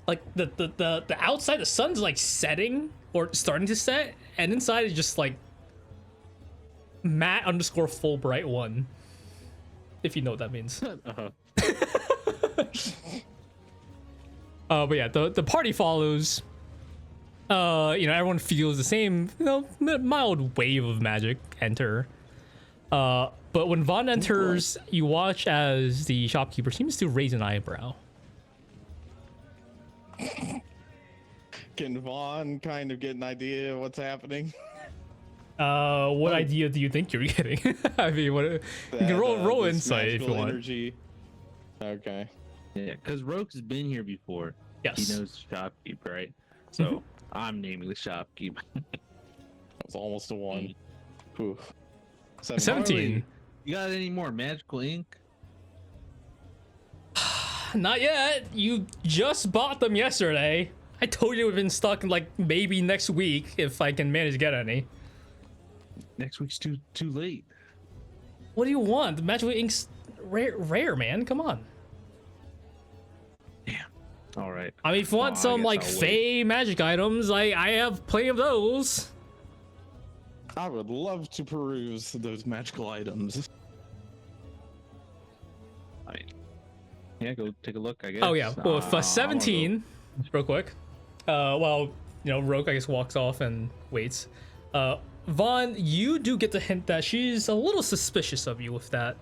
Like the outside, the sun's like setting or starting to set, and inside is just like Matt_Fulbright1, if you know what that means. Uh-huh. But yeah, the party follows. Everyone feels the same, mild wave of magic enter. But when Vaughn enters, you watch as the shopkeeper seems to raise an eyebrow. Can Vaughn kind of get an idea of what's happening? What idea do you think you're getting? I mean, what? You can roll this insight if you magical want. energy. Okay. Yeah, because Roke has been here before. Yes. He knows the shopkeep, right? So I'm naming the shopkeep. That was almost a 1. Ooh. 17. You got any more magical ink? Not yet. You just bought them yesterday. I told you we've been stuck in like maybe next week if I can manage to get any. Next week's too late. What do you want? The magical ink's rare, man. Come on. Damn. All right. I mean, if you want some guess like I'll Fey magic items, I have plenty of those. I would love to peruse those magical items. I mean, yeah, go take a look, I guess. Oh yeah, well, if I'm gonna 17, real quick. Roke I guess walks off and waits. Vaughn, you do get the hint that she's a little suspicious of you with that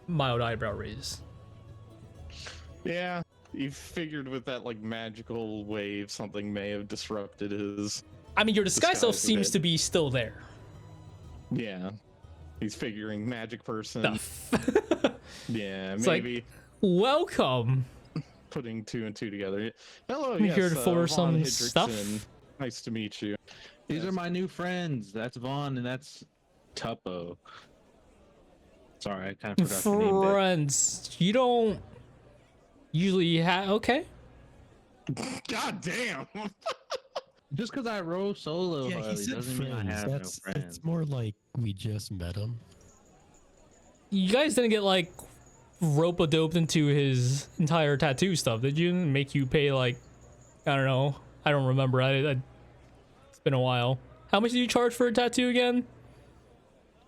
mild eyebrow raise. Yeah, you figured with that like magical wave, something may have disrupted his. I mean, your disguise self Disguise a seems bit. to be still there. Yeah, he's figuring magic person. Stuff. Yeah, It's like, maybe. welcome. putting two and two together. Hello, I'm yes, here for Vaughn some Hendrickson. stuff. Nice to meet you. These are my new friends. That's Vaughn and that's Tuppo. Sorry, I kind of forgot to name it. Friends, you don't usually have. Okay. God damn. Just because I roll solo, Yeah, he Harley, said doesn't mean I friends. have no That's friends. it's more like we just met him. You guys didn't get like rope-a-doped into his entire tattoo stuff, did you? Make you pay like, I don't know. I don't remember. It's been a while. How much did you charge for a tattoo again?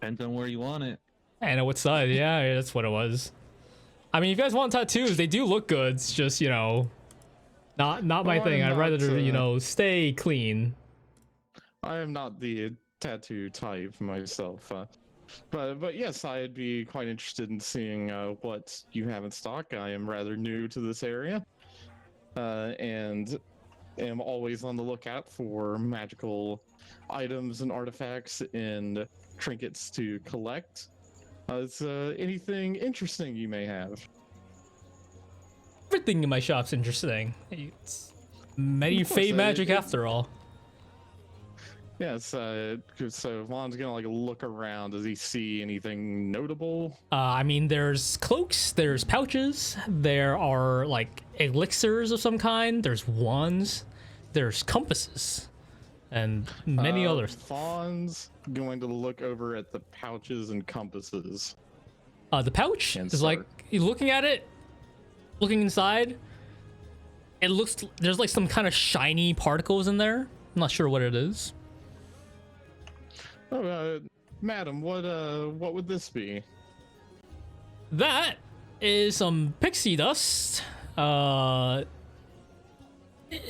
Depends on where you want it. I know what side. Yeah, that's what it was. I mean, if you guys want tattoos, they do look good. It's just, you know, not my Well, thing. I'm I'd rather, not, you know, stay clean. I am not the tattoo type myself. But yes, I'd be quite interested in seeing what you have in stock. I am rather new to this area, and am always on the lookout for magical items and artifacts and trinkets to collect. Is anything interesting you may have? Everything in my shop's interesting. It's many Of course, fey magic after all. Yes, so Vaughn's gonna like look around. Does he see anything notable? I mean, there's cloaks, there's pouches, there are like elixirs of some kind, there's wands, there's compasses, and many others. Vaughn's going to look over at the pouches and compasses. The pouch And is like, start. you're looking at it, looking inside. It looks, there's like some kind of shiny particles in there. I'm not sure what it is. Oh, madam, what would this be? That is some pixie dust. I'll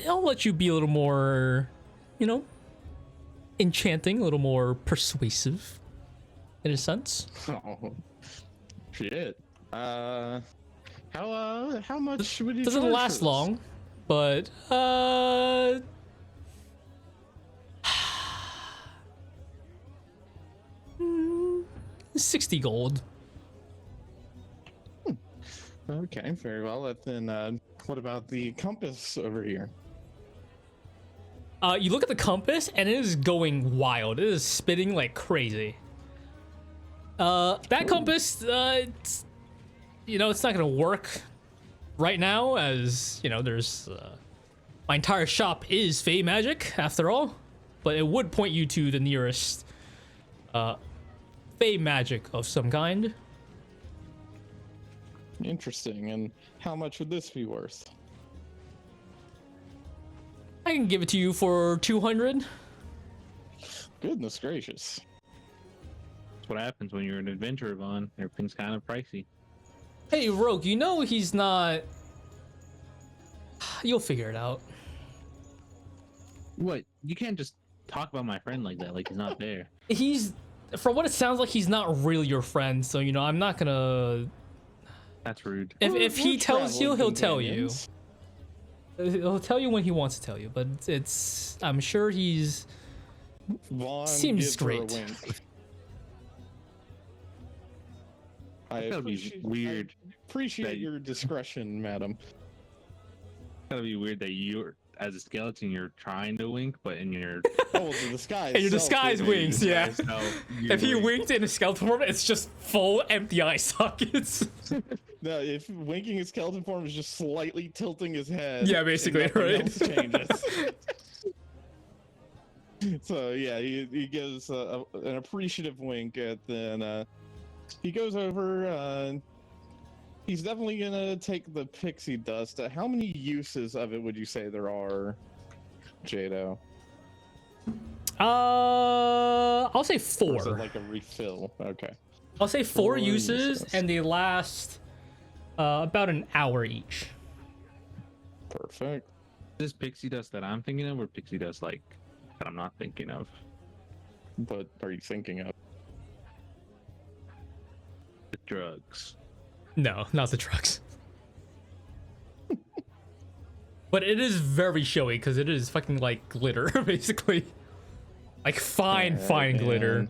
let you be a little more, you know, enchanting, a little more persuasive, in a sense. Oh, shit. How much would you? Doesn't charge last for this? long, but 60 gold. Okay, very well. Then, what about the compass over here? You look at the compass and it is going wild. It is spinning like crazy. That compass, it's, you know, it's not gonna work right now, as you know, there's my entire shop is fey magic after all, but it would point you to the nearest fey magic of some kind. Interesting. And how much would this be worth? I can give it to you for 200. Goodness gracious. That's what happens when you're an adventurer, Vaughn. Everything's kind of pricey. Hey, Rogue, you know he's not. You'll figure it out. What? You can't just talk about my friend like that, like he's not there. He's, from what it sounds like, he's not really your friend. So, you know, I'm not gonna. That's rude. If he We're tells you, traveling he'll tell you. companions. He'll tell you when he wants to tell you, but it's. I'm sure he's. Vaughn Seems gives her a great. wink. I It's gotta be appreciate, weird. I appreciate that- your discretion, madam. It's gotta be weird that you're, as a skeleton, you're trying to wink, but in your Oh, the disguise. And your self disguise is- wings, yeah. If he wink. winked in a skeleton form, it's just full empty eye sockets. No, if winking his skeleton form is just slightly tilting his head. Yeah, and basically, nothing right? else changes. So yeah, he gives an appreciative wink, and then he goes over. He's definitely gonna take the pixie dust. How many uses of it would you say there are, Jadow? I'll say Or is it 4. like a refill? Okay. I'll say 4 4 uses, uses. and they last about an hour each. Perfect. This pixie dust that I'm thinking of, or pixie dust like that I'm not thinking of? What are you thinking of? The drugs. No, not the trucks. But it is very showy because it is fucking like glitter, basically. Like fine, Alright, fine glitter. and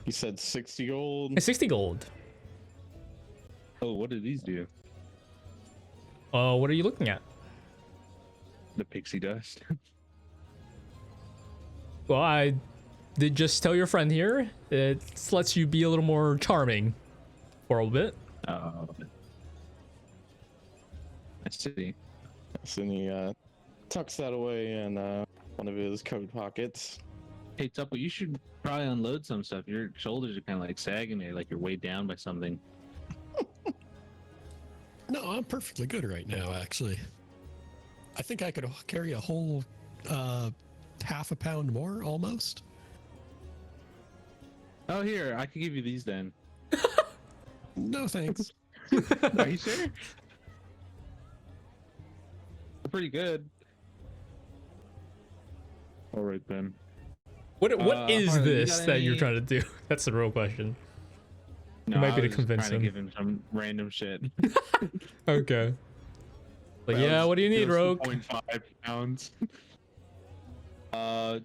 You said 60 gold. It's 60 gold. Oh, what do these do? What are you looking at? The pixie dust. Well, I did just tell your friend here. It lets you be a little more charming for a bit. I see. So he tucks that away in one of his coat pockets. Hey, Tuppo, you should probably unload some stuff. Your shoulders are kind of like sagging there, like you're weighed down by something. No, I'm perfectly good right now, actually. I think I could carry a whole half a pound more, almost. Oh, here, I could give you these then. No, thanks. Are you sure? They're pretty good. All right then. What is Harley, you this got that you're any- trying to do? That's the real question. No, might be I to was just convince trying to him. give him some random shit. Okay. Like, That yeah, was what do you need, just Rogue? 2.5 pounds. You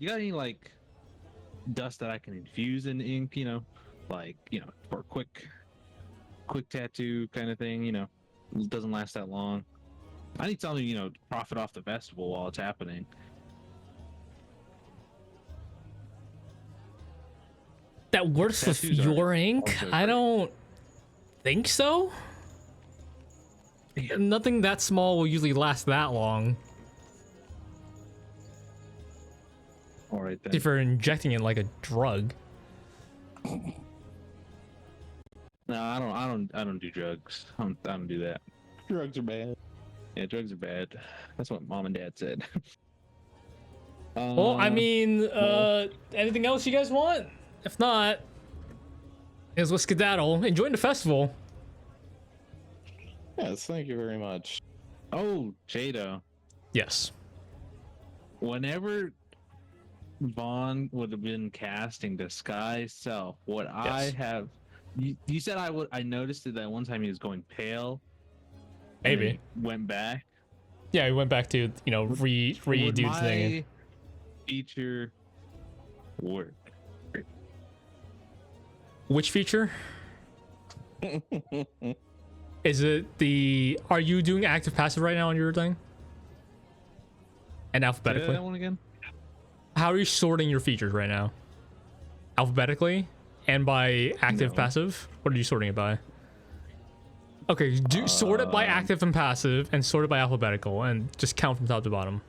got any like dust that I can infuse in ink? You know, like for a quick tattoo kind of thing. You know, it doesn't last that long. I need something to profit off the festival while it's happening. That works with Tattoos are your ink? also I great. don't think so. Yeah. Nothing that small will usually last that long. All right then. If you're injecting it like a drug. No, I don't do drugs. I don't do that. Drugs are bad. Yeah, drugs are bad. That's what mom and dad said. Well, I mean, anything else you guys want? If not, is let's skedaddle. Enjoying the festival. Yes, thank you very much. Oh, Jadow. Yes. Whenever Vaughn would have been casting Disguise Self, what I Yes. have, you said I noticed it that one time he was going pale. and Maybe. then he went back. Yeah, we went back to, Would redo the thing. my feature work? Which feature? Is it are you doing active passive right now on your thing? And Say alphabetically? that one again? How are you sorting your features right now? Alphabetically and by active No. passive? What are you sorting it by? Okay, sort it by active and passive and sort it by alphabetical and just count from top to bottom.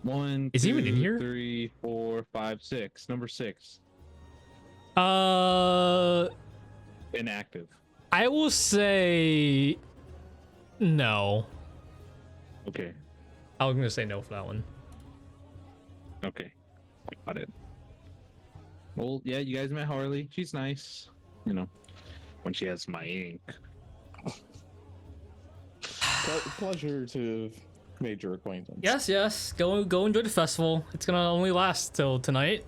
1, Is he even in 2, here? 3, 4, 5, 6. Number 6. Inactive. I will say no. Okay. I was gonna say no for that one. Okay. Got it. Well, yeah, you guys met Harley. She's nice. When she has my ink. Pleasure to have made your acquaintance. Yes. Go enjoy the festival. It's gonna only last till tonight.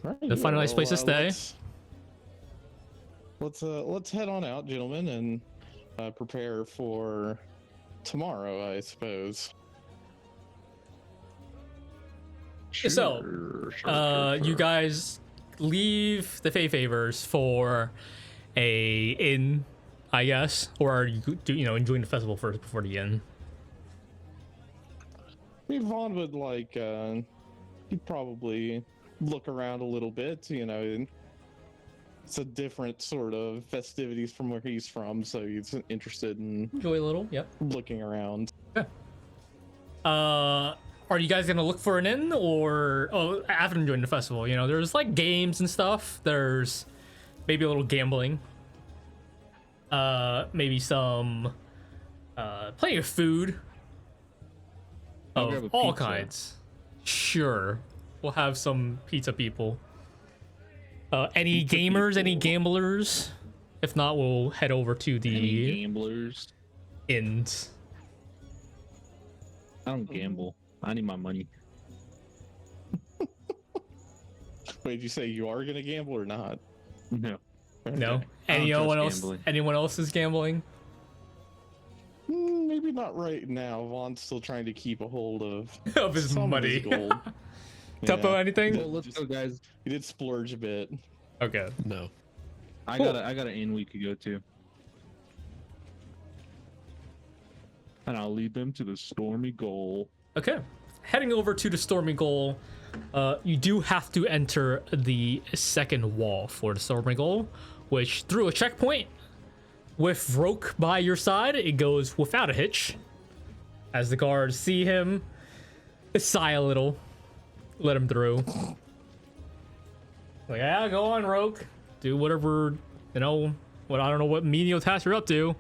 Right, Find a nice place to stay. Let's head on out, gentlemen, and prepare for tomorrow, I suppose. So, you guys leave the Fey Favors for a inn, I guess, or are you enjoying the festival first before the inn? I mean, Vaughn would he'd probably look around a little bit, it's a different sort of festivities from where he's from, so he's interested in Enjoy a little, yep. looking around. Are you guys gonna look for an inn, or after enjoying the festival? There's like games and stuff. There's maybe a little gambling. Maybe some plenty of food I'll grab of a all pizza. kinds. Sure, we'll have some pizza people. Any gamers, any gamblers? If not, we'll head over to Any the gamblers? inns. I don't gamble. I need my money. Wait, did you say you are gonna gamble or not? No. No. I don't Anyone trust else? gambling. Anyone else is gambling? Maybe not right now. Vaughn's still trying to keep a hold of Of his some money. of his gold. Tuppo, Yeah. anything? Well, let's go, guys. He did splurge a bit. Okay. No. I Cool. got an inn we could go to. And I'll lead them to the stormy goal. Okay. Heading over to the Stormy Goal, you do have to enter the second wall for the Stormy Goal, which through a checkpoint with Roke by your side, it goes without a hitch. As the guards see him, they sigh a little, let him through. Like, yeah, go on, Roke. Do whatever, you know, what I don't know what menial task you're up to.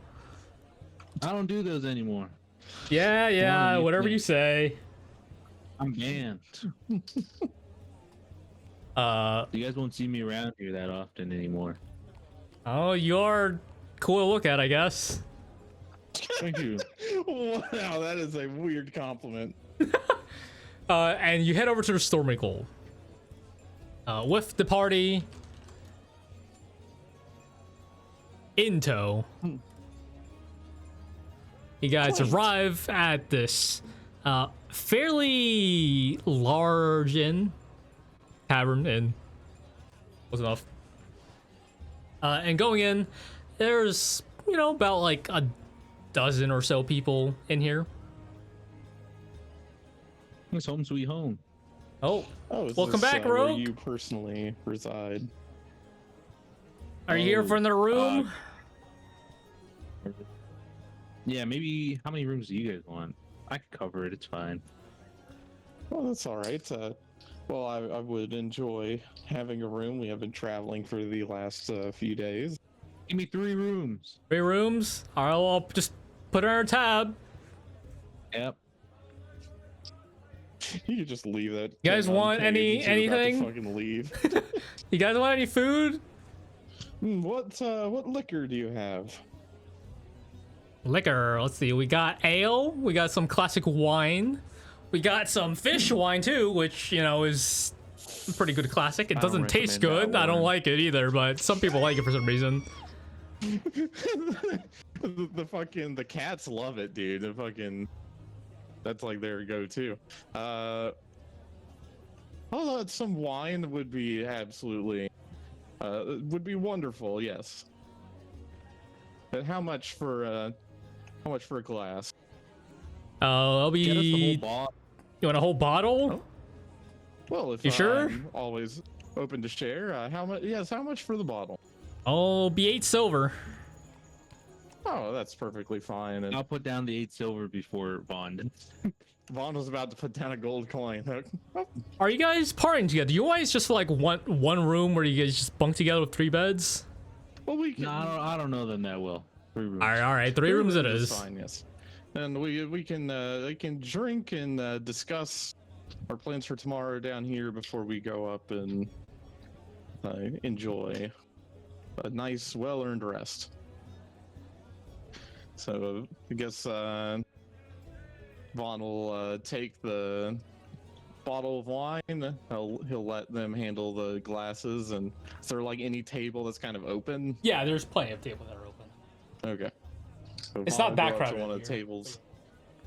I don't do those anymore. Yeah, you whatever think? you say. I'm banned. You guys won't see me around here that often anymore. Oh, you're cool to look at, I guess. Thank you. Wow, that is a weird compliment. And you head over to the Stormy Goal. With the party in tow. You guys Quite. arrive at this fairly large tavern inn. Was enough. And going in, there's, you know, about like a dozen or so people in here. It's home sweet home. Oh, Oh, is welcome this, back, where Rogue. you personally reside? Are you here for another room? Yeah, maybe. How many rooms do you guys want? I can cover it. It's fine. Well, that's all right. Well, I would enjoy having a room. We have been traveling for the last few days. Give me 3 rooms. 3 rooms. I'll just put it on our tab. Yep. You could just leave that. You guys thing want unpaved any- and you're about to anything? fucking leave. You guys want any food? What liquor do you have? Liquor. Let's see. We got ale. We got some classic wine. We got some fish wine too, which, you know, is a pretty good classic. It I don't doesn't taste recommend good. that I don't one. like it either, but some people like it for some reason. the cats love it, dude. That's like their go-to. Although some wine would be absolutely would be wonderful, yes. But how much for a glass? I'll Get us the whole be. bottle. You want a whole bottle? Oh. Well, if You sure? I'm always open to share. How much? Yes, how much for the bottle? I'll be 8 silver. Oh, that's perfectly fine. And I'll put down the 8 silver before Vaughn. Vaughn was about to put down a gold coin. Oh, Are you guys partying together? Do you always just like want one room where you guys just bunk together with 3 beds? well, we can. No, I don't know them that well. 3 rooms. All right. 3 rooms it is. Fine, yes. And we can drink and discuss our plans for tomorrow down here before we go up and enjoy a nice, well-earned rest. So I guess Vaughn will take the bottle of wine. He'll let them handle the glasses. And is there like any table that's kind of open? Yeah, there's plenty of tables that are open. Okay. So It's Vaughn not will go up background to one of the here. tables.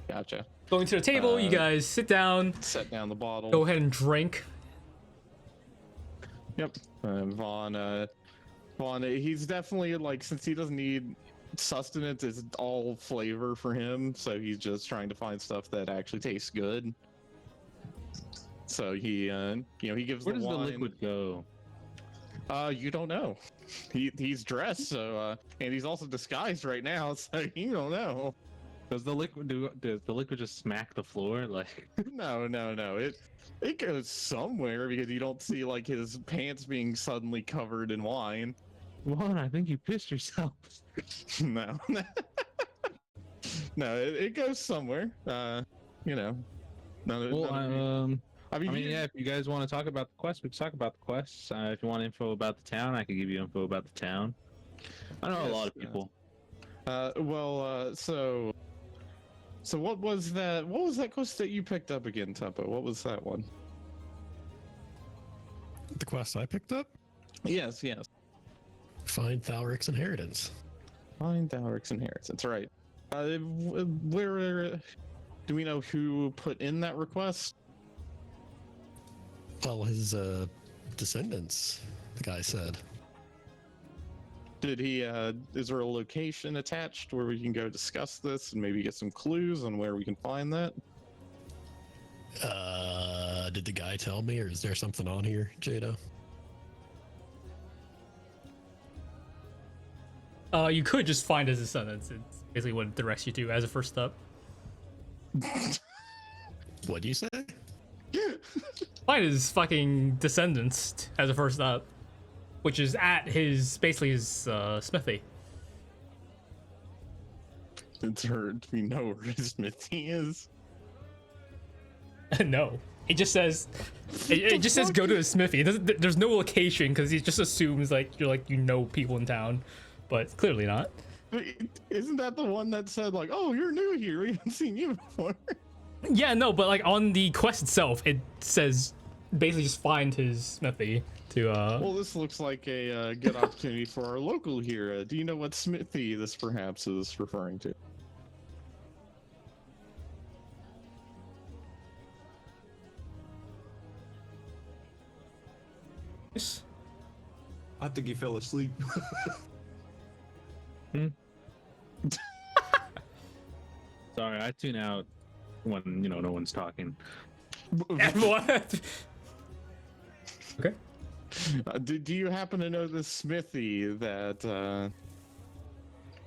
Gotcha. Going to the table, you guys sit down, Set down the bottle. go ahead and drink. Yep. Vaughn, he's definitely like, since he doesn't need sustenance, it's all flavor for him. So he's just trying to find stuff that actually tastes good. So he gives Where the does wine. the liquid go? You don't know. He's dressed, so and he's also disguised right now, so you don't know. Does the liquid just smack the floor? Like, No. It goes somewhere because you don't see like his pants being suddenly covered in wine. Vaughn, I think you pissed yourself. No. No, it goes somewhere. You know. Well, I mean, yeah, if you guys want to talk about the quest, we can talk about the quests. If you want info about the town, I can give you info about the town. I know a lot of people. So what was that? What was that quest that you picked up again, Tuppo? What was that one? The quest I picked up? Yes. Find Thalric's inheritance. Find Thalric's inheritance. Right. Where do we know who put in that request? Well, his descendants, the guy said. Did he? Is there a location attached where we can go discuss this and maybe get some clues on where we can find that? Did the guy tell me, or is there something on here, Jadow? You could just find his descendants. It's basically what it directs you to as a first step. What do you say? Find his fucking descendants as a first step, which is at his smithy. It's heard we know where his smithy is. No, it just says it just says go to his smithy. There's no location because he just assumes you know people in town, but clearly not. Isn't that the one that said like, "Oh, you're new here. We haven't seen you before"? Yeah, no, but like on the quest itself, it says basically just find his smithy to. Well, this looks like a good opportunity for our local here. Do you know what smithy this perhaps is referring to? I think he fell asleep. Sorry, I tune out when no one's talking. What? Okay. Do you happen to know the smithy that?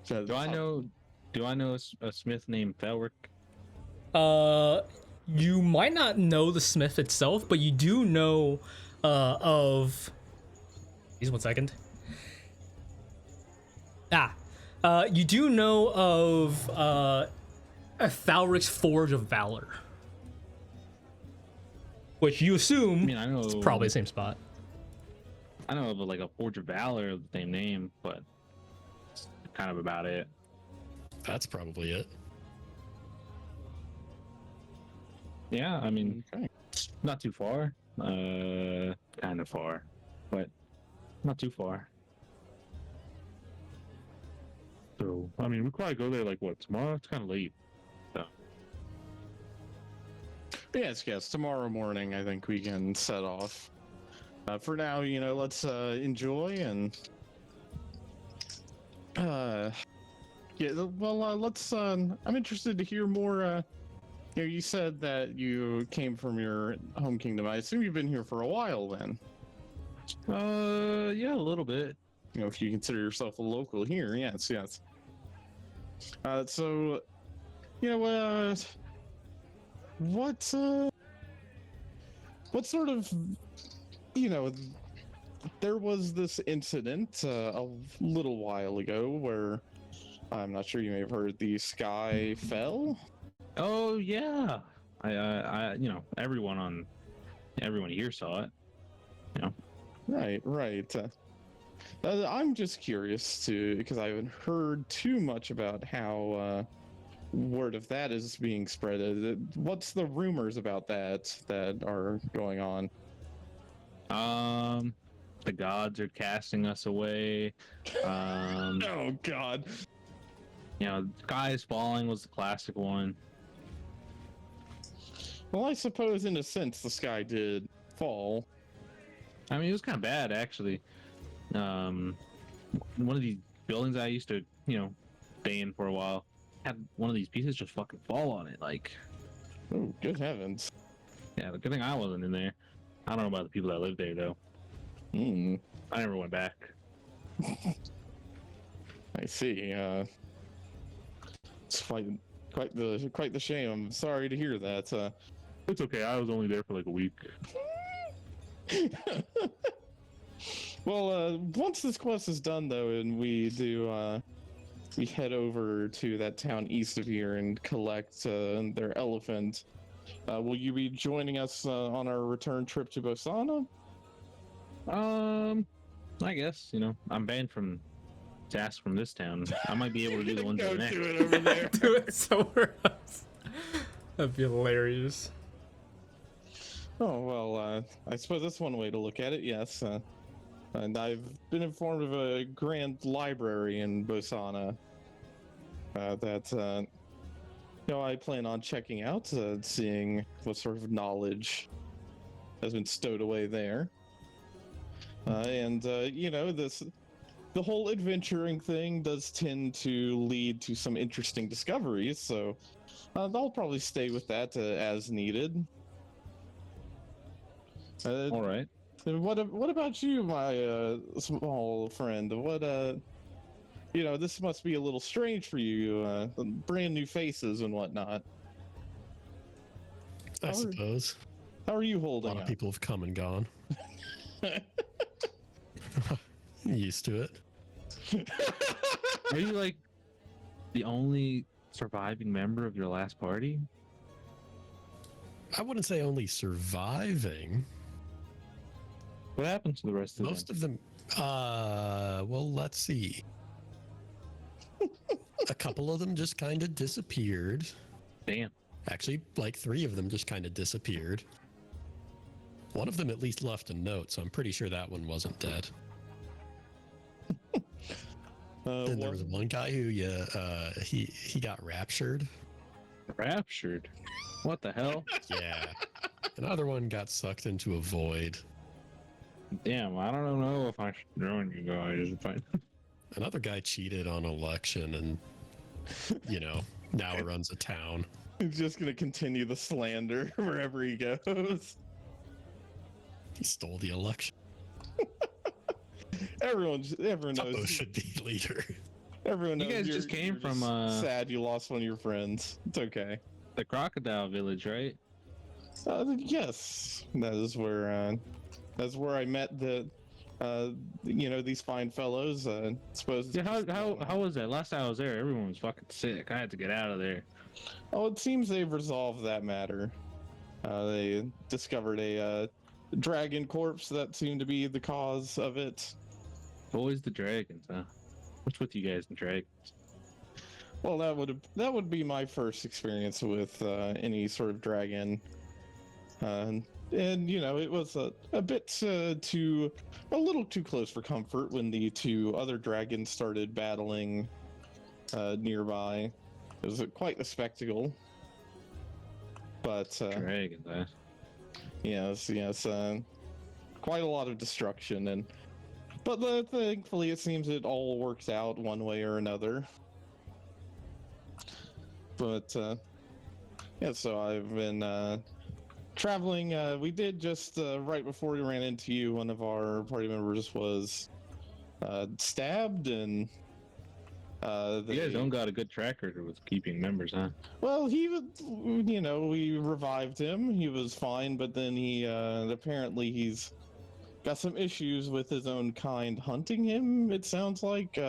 Do I know a smith named Felric? You might not know the smith itself, but you do know of. Please 1 second. You do know of Thalric's Forge of Valor, which you assume I mean, I know it's probably the same spot. I know of like a Forge of Valor of the same name, but it's kind of about it. That's probably it. Yeah, I mean, Okay. not too far. Kind of far, but not too far. So, I mean, we could probably go there like what, tomorrow? It's kind of late. So. Yes. Tomorrow morning, I think we can set off. For now, let's enjoy and. Let's. I'm interested to hear more. You said that you came from your home kingdom. I assume you've been here for a while then. Yeah, a little bit. If you consider yourself a local here, yes. So, what sort of, there was this incident a little while ago where I'm not sure you may have heard the sky fell. Oh yeah, I everyone here saw it. Right. I'm just curious because I haven't heard too much about how word of that is being spread. What's the rumors about that are going on? The gods are casting us away. Oh God. Sky is falling was the classic one. Well, I suppose in a sense the sky did fall. I mean, it was kind of bad actually. One of these buildings I used to, stay in for a while had one of these pieces just fucking fall on it. Like, Oh, good heavens. yeah, the good thing I wasn't in there. I don't know about the people that lived there though. I never went back. I see. It's quite the shame. I'm sorry to hear that. It's okay. I was only there for like a week. Well, once this quest is done, though, and we head over to that town east of here and collect their elephant, will you be joining us on our return trip to Bosana? I guess, I'm banned from tasks from this town. I might be able to do the ones Go in the next. do it over there. Do it somewhere else. That'd be hilarious. Oh, well, I suppose that's one way to look at it, yes. And I've been informed of a grand library in Bosana that, I plan on checking out, seeing what sort of knowledge has been stowed away there. This the whole adventuring thing does tend to lead to some interesting discoveries, so I'll probably stay with that as needed. All right. What about you, my small friend? This must be a little strange for you, brand new faces and whatnot. I suppose. How are you A holding lot of up? people have come and gone. Used to it. Are you like the only surviving member of your last party? I wouldn't say only surviving. What happened to the rest of them? Most of them. Well, let's see. A couple of them just kind of disappeared. Damn. Actually, like 3 of them just kind of disappeared. One of them at least left a note, so I'm pretty sure that one wasn't dead. Then there was one guy who, he got raptured. Raptured. What the hell? Yeah. Another one got sucked into a void. Damn, I don't know if I should join you guys. If I... Another guy cheated on election and, now he runs a town. He's just gonna continue the slander wherever he goes. He stole the election. Everyone knows. Tuppo should be leader. Everyone knows. You guys just came you're from, sad you lost one of your friends. It's okay. the crocodile village, right? Yes, that's where I met these fine fellows. Suppose. Yeah, how was that? Last time I was there, everyone was fucking sick. I had to get out of there. Oh, it seems they've resolved that matter. They discovered a dragon corpse that seemed to be the cause of it. Always the dragons, huh? What's with you guys and dragons? Well, that would be my first experience with any sort of dragon, and it was a little too close for comfort when the 2 other dragons started battling nearby. It was quite the spectacle. But Dragons, huh? yes, quite a lot of destruction, but thankfully it seems it all worked out one way or another. But so I've been traveling. We did just right before we ran into you, one of our party members was stabbed, and You guys don't got a good track record with keeping members, huh? well, he was, we revived him. He was fine, but then he apparently he's got some issues with his own kind hunting him. It sounds like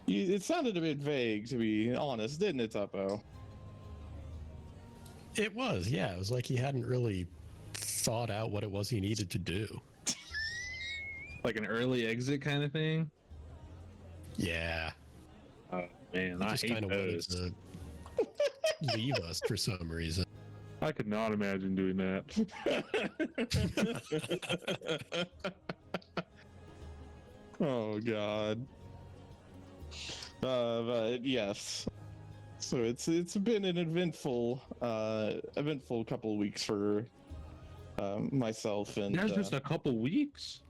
it sounded a bit vague, to be honest, didn't it, Tuppo? It was, yeah. It was like he hadn't really thought out what it was he needed to do. Like an early exit kind of thing? Yeah. Oh, man, He I just hate kind of wanted those. to leave us for some reason. I could not imagine doing that. Oh God. But yes. So it's been an eventful couple of weeks for myself and. That's just a couple weeks.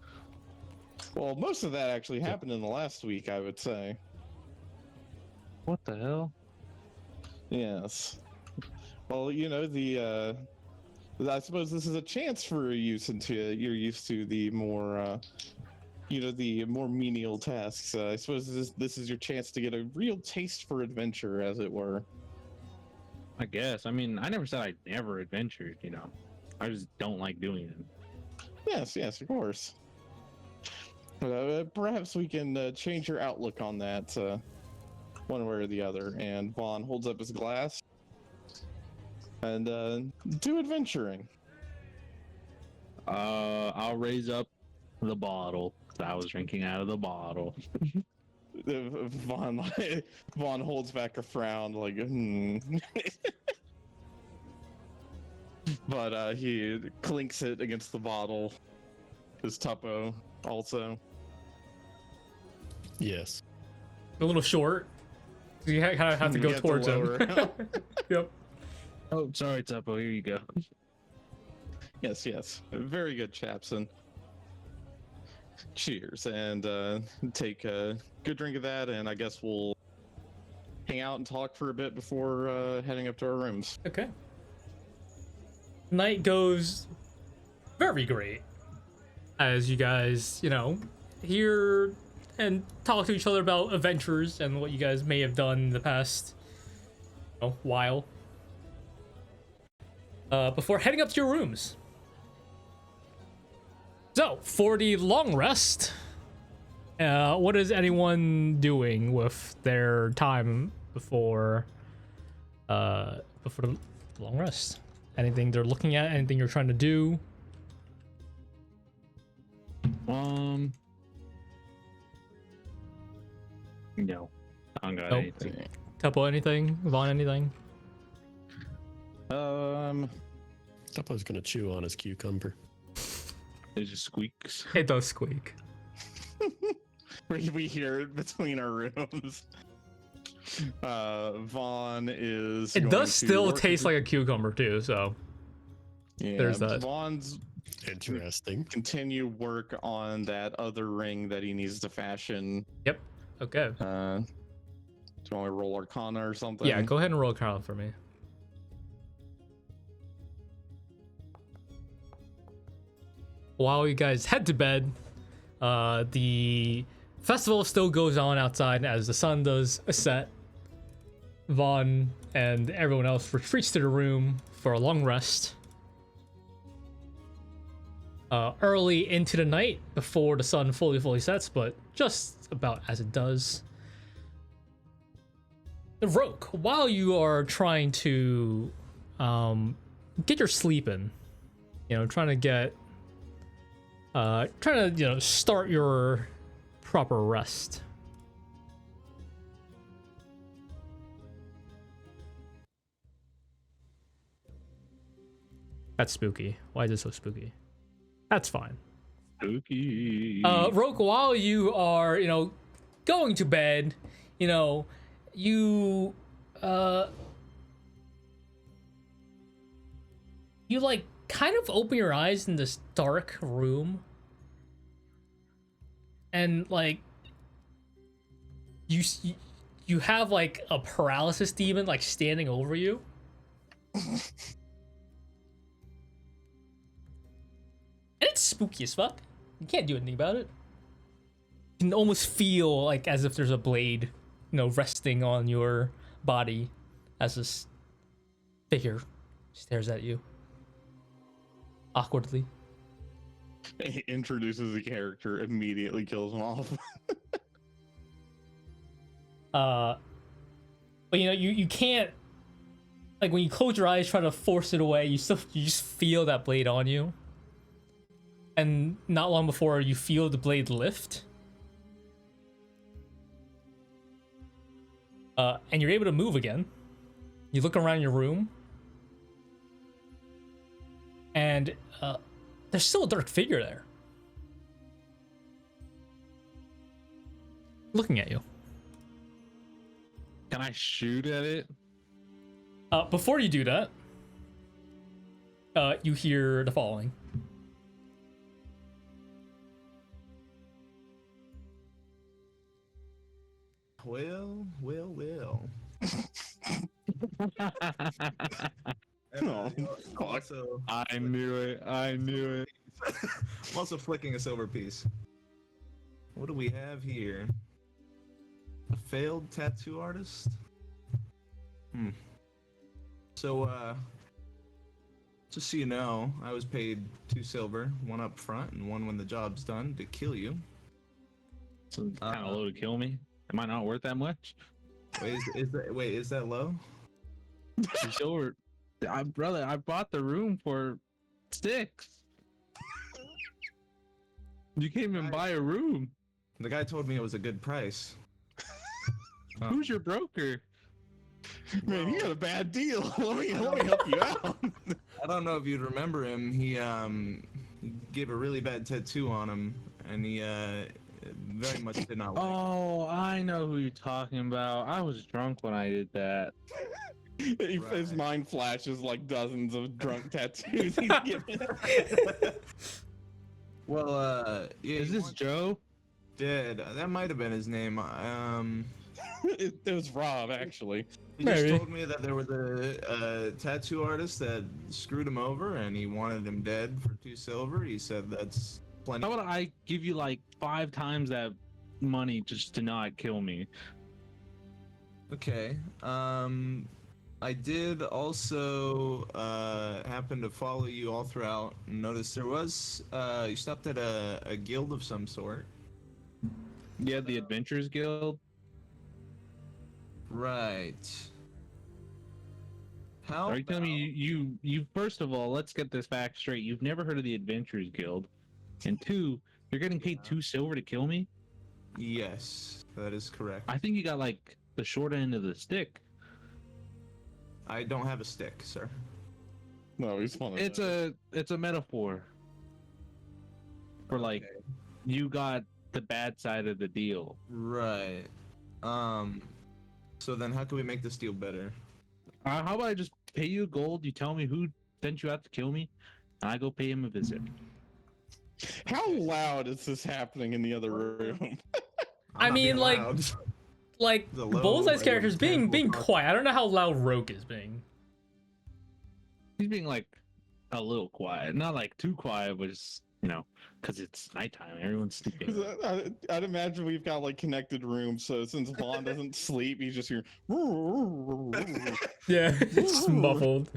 Well, most of that actually happened in the last week, I would say. What the hell? Yes. Well, I suppose this is a chance for you since you're used to the more, the more menial tasks. I suppose this is your chance to get a real taste for adventure, as it were. I guess. I mean, I never said I never adventured, I just don't like doing it. Yes, of course. Perhaps we can change your outlook on that one way or the other. And Vaughn holds up his glass and do adventuring. I'll raise up the bottle. 'Cause I was drinking out of the bottle. Vaughn holds back a frown, like, But he clinks it against the bottle. His Tuppo also. Yes. A little short. You kind of have to go You have to towards him. lower it. Yep. Oh, sorry, Tuppo. Here you go. Yes. Very good, chaps. And cheers, and take a good drink of that, and I guess we'll hang out and talk for a bit before heading up to our rooms. Okay. Night goes very great as you guys, hear and talk to each other about adventures and what you guys may have done in the past while. Before heading up to your rooms. So, for the long rest, what is anyone doing with their time before the long rest? Anything they're looking at? Anything you're trying to do? No, I don't got Nope. anything. Tuppo, anything? Vaughn, anything? Tuppo's gonna chew on his cucumber. It just squeaks. It does squeak. We hear it between our rooms. Vaughn is. It going does to still work taste with- like a cucumber too, so Yeah, there's that. Vaughn's Interesting. continue work on that other ring that he needs to fashion. Yep. Okay. Do you want to roll Arcana or something? Yeah, go ahead and roll Carl for me. While you guys head to bed, the festival still goes on outside as the sun does set. Vaughn and everyone else retreats to the room for a long rest. Early into the night before the sun fully sets, but just about as it does. Roke, while you are trying to get your sleep in, trying to start your proper rest. That's spooky. Why is it so spooky? That's fine. Spooky. Roke, while you are, going to bed, you like kind of open your eyes in this dark room, and like you have like a paralysis demon like standing over you. And it's spooky as fuck. You can't do anything about it. You can almost feel like as if there's a blade, resting on your body as this figure stares at you awkwardly. He introduces the character, immediately kills him off. But you can't, like, when you close your eyes, try to force it away, you just feel that blade on you. And not long before, you feel the blade lift. And you're able to move again. You look around your room. And there's still a dark figure there. Looking at you. Can I shoot at it? Before you do that, you hear the following. Well. No. Also, I knew it. I'm also flicking a silver piece. What do we have here? A failed tattoo artist? So, just so you know, I was paid 2 silver, 1 up front and 1 when the job's done, to kill you. So it's kind of low to kill me. Am I not worth that much? Wait, is that low? Sure. Brother, I bought the room for 6. You can't even buy a room. The guy told me it was a good price. Who's your broker? Man, you got a bad deal. Let me help you out. I don't know if you'd remember him. He gave a really bad tattoo on him, and he very much did not like. Oh, I know who you're talking about. I was drunk when I did that. His mind flashes like dozens of drunk tattoos he's given. Well, yeah. Is this Joe? Dead? That might have been his name. It was Rob, actually. He just Maybe. told me that there was a tattoo artist that screwed him over, and he wanted him dead for 2 silver. He said that's plenty. How about I give you like 5 times that money just to not kill me? Okay. I did also happen to follow you all throughout and notice there was you stopped at a guild of some sort. Yeah, the Adventurers Guild. Right. How Are you telling me you first of all, let's get this fact straight. You've never heard of the Adventurers Guild, and 2, you're getting paid 2 silver to kill me? Yes, that is correct. I think you got like the short end of the stick. I don't have a stick, sir. No, he's one of It's a metaphor for like Okay. you got the bad side of the deal. Right. So then how can we make this deal better? How about I just pay you gold? You tell me who sent you out to kill me, and I go pay him a visit. How loud is this happening in the other room? I I'm not mean, being like- loud. Like The low Bullseye's and character's being casual quiet. I don't know how loud Roke is being. He's being like a little quiet, not like too quiet, but just because it's nighttime, everyone's sleeping. 'Cause I'd imagine we've got like connected rooms, so since Vaughn doesn't sleep, he's just here. Yeah, it's muffled.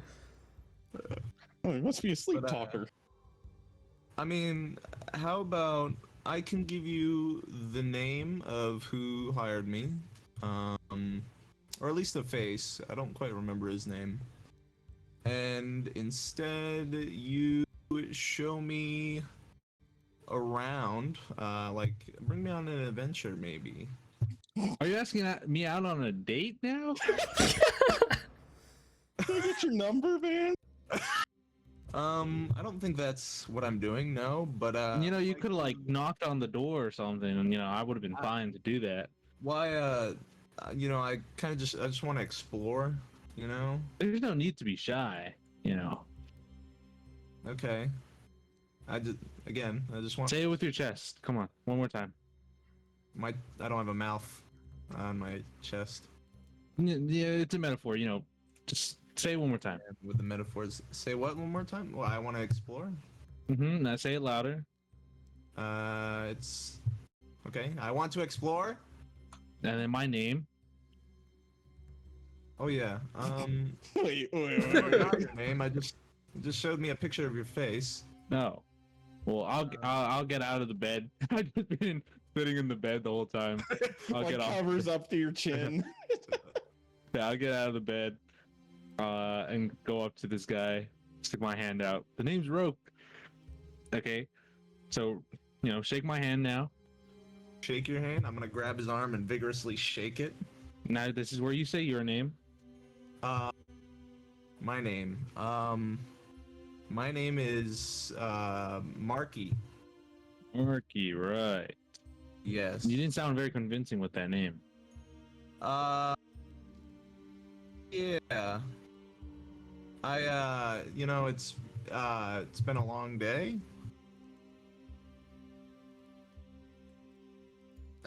Oh, he must be a sleep But, talker. I mean, how about I can give you the name of who hired me, or at least the face. I don't quite remember his name. And instead, you show me around, like bring me on an adventure, maybe. Are you asking me out on a date now? Can I get your number, man? I don't think that's what I'm doing, no. But You could have like knocked on the door or something, and I would have been fine to do that. why? I kind of I just want to explore. There's no need to be shy. Okay. I just want Say it with your chest. Come on, one more time. I don't have a mouth on my chest. Yeah, it's a metaphor. Just say it one more time. With the metaphors, say what one more time? Well, I want to explore. Now say it louder. It's okay. I want to explore. And then my name. Oh yeah. Wait. Not your name. I just showed me a picture of your face. No. Well, I'll get out of the bed. I've just been sitting in the bed the whole time. I'll Like get off. covers up to your chin. Yeah, I'll get out of the bed. And go up to this guy, stick my hand out. The name's Roke. Okay. So, shake my hand now. Shake your hand. I'm gonna grab his arm and vigorously shake it. Now this is where you say your name. My name. My name is Marky. Marky, right. Yes. You didn't sound very convincing with that name. Yeah. It's been a long day.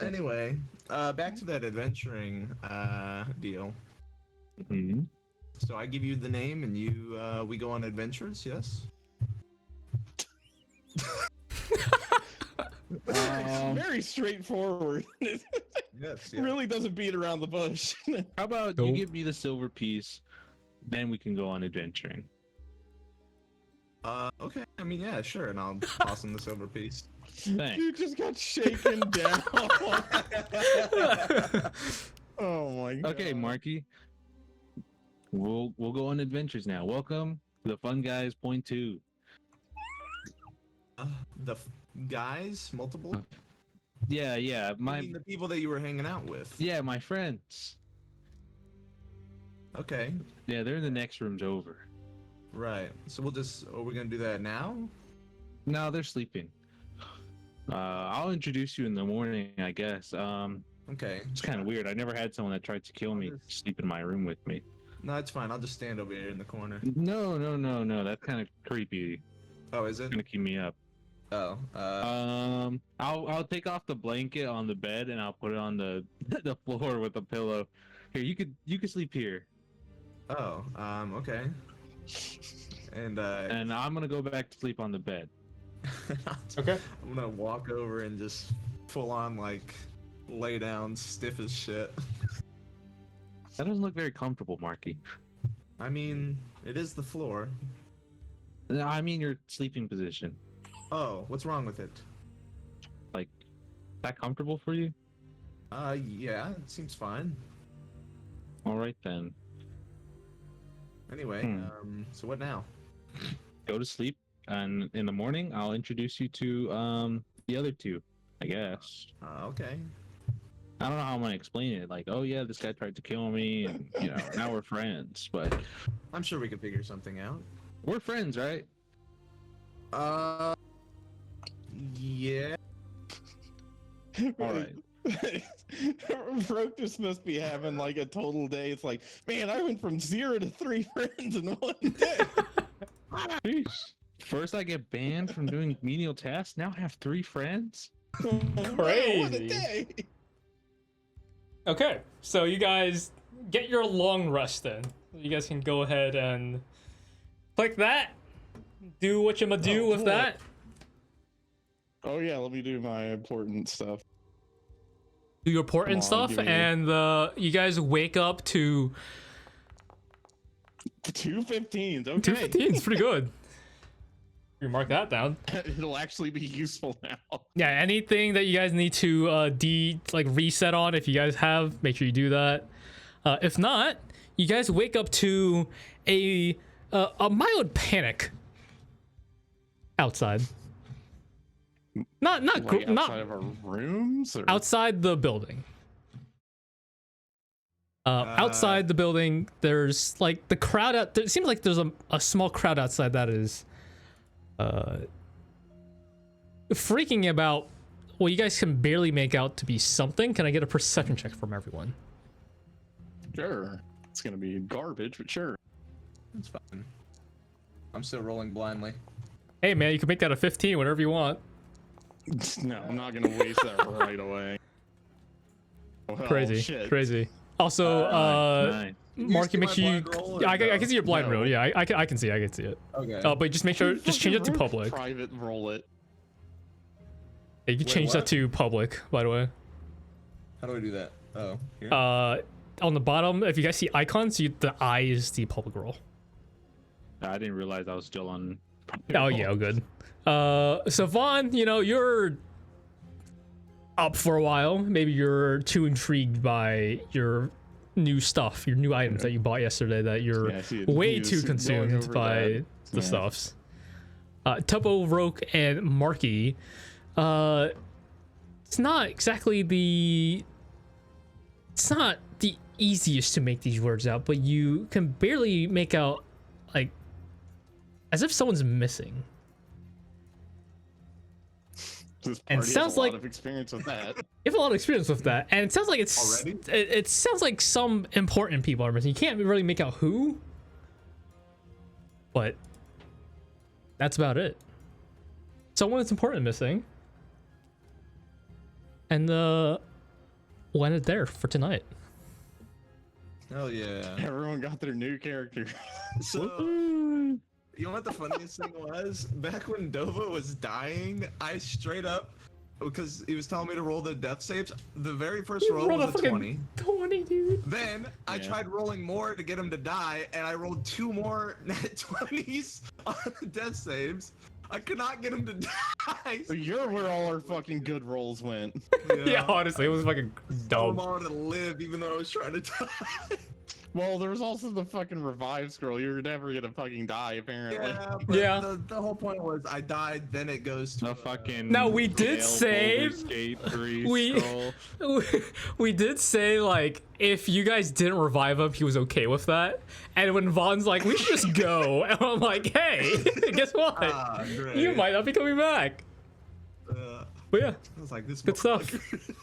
Anyway, back to that adventuring deal. Mm-hmm. So I give you the name and we go on adventures, yes? Very straightforward. It Yes, really doesn't beat around the bush. How about Nope. you give me the silver piece, then we can go on adventuring. Okay, I mean, yeah, sure, and I'll toss him the silver piece. Thanks. You just got shaken down. Oh my god. Okay, Marky. We'll go on adventures now. Welcome to the Fun Guys Point 2. Guys, multiple? Yeah, I my mean, the people that you were hanging out with. yeah, my friends. Okay, Yeah, they're in the next rooms over. right. So are we gonna do that now? No, they're sleeping. I'll introduce you in the morning, I guess. Okay. It's kind of weird. I never had someone that tried to kill me sleep in my room with me. No, it's fine. I'll just stand over here in the corner. No. That's kind of creepy. Oh, is it? It's gonna keep me up. Oh, I'll take off the blanket on the bed and I'll put it on the the floor with a pillow. Here, you could sleep here, okay. And I'm gonna go back to sleep on the bed. Okay. I'm gonna walk over and just full on like lay down stiff as shit. That doesn't look very comfortable, Marky. I mean, it is the floor. No, I mean your sleeping position. Oh, what's wrong with it? Like, that comfortable for you? Yeah, it seems fine. All right then. Anyway, so what now? Go to sleep, and in the morning I'll introduce you to the other two, I guess. Okay. I don't know how I'm gonna explain it. Like, oh yeah, this guy tried to kill me, and you know, now we're friends. But I'm sure we can figure something out. we're friends, right? Yeah. All right. Rokus must be having like a total day. It's like, man, I went from 0 to 3 friends in one day. Jeez. First, I get banned from doing menial tasks. Now I have 3 friends. What a Crazy. day. Okay, so you guys get your long rest in. You guys can go ahead and click that. Do what you gonna do Oh, with cool. that. Oh yeah, let me do my important stuff. Do your port and Come on, stuff, give me a- and you guys wake up to 2:15s. Okay. 2:15. It's pretty good. You mark that down. It'll actually be useful now. Yeah, anything that you guys need to reset on, if you guys have, make sure you do that. If not, you guys wake up to a mild panic outside. Not Like outside not of our rooms. Or... outside the building. Outside the building, there's like the crowd out. It seems like there's a small crowd outside that is freaking about. Well, you guys can barely make out to be something. Can I get a perception check from everyone? Sure. It's gonna be garbage, but sure. That's fine. I'm still rolling blindly. Hey man, you can make that a 15, whatever you want. No, I'm not gonna waste that right away. Well, Crazy, shit. crazy. Also, Nice. Marky, see make my sure you. blind roll, Yeah, or I no? can see your blind No. roll. Yeah, I can see. I can see it. Okay. But just make sure, just change it to Fucking public. Private roll it. Yeah, you can Wait, change that what? to public, by the way. How do I do that? Oh, here. On the bottom, if you guys see icons, the eye is the public roll. I didn't realize I was still on. Oh yeah, good. So Vaughn, you're up for a while. Maybe you're too intrigued by your new stuff, your new items that you bought yesterday, that you're Yeah, I see it. way He was too going consumed over by that. the Yeah. stuffs. Tuppo, Roke, and Marky. It's not exactly the. It's not the easiest to make these words out, but you can barely make out, like, as if someone's missing. This And party sounds has a lot like- of experience with that. You have a lot of experience with that, and it sounds like it's Already? it sounds like some important people are missing. You can't really make out who, but that's about it. Someone that's important missing, and we'll end it there for tonight. Hell yeah. Everyone got their new character. So, you know what the funniest thing was? Back when Dova was dying, I straight up, because he was telling me to roll the death saves, the very first roll Roll was a fucking 20. 20, dude. Then I Yeah. tried rolling more to get him to die, and I rolled 2 more net 20s on the death saves. I could not get him to die. So you're where all our fucking good rolls went. Yeah, honestly, it was fucking I dumb. wanted to live even though I was trying to die. Well, there was also the fucking revive scroll. You're never gonna fucking die, apparently. Yeah, but Yeah. The whole point was I died, then it goes to The fucking. Now, we did Gale save- Boulder Skate 3 we- scroll. We did say, like, if you guys didn't revive him, he was okay with that. And when Vaughn's like, we should just go, and I'm like, hey, guess what? Ah, great. You might not be coming back. But yeah, I was like, this Good stuff. motherfucker.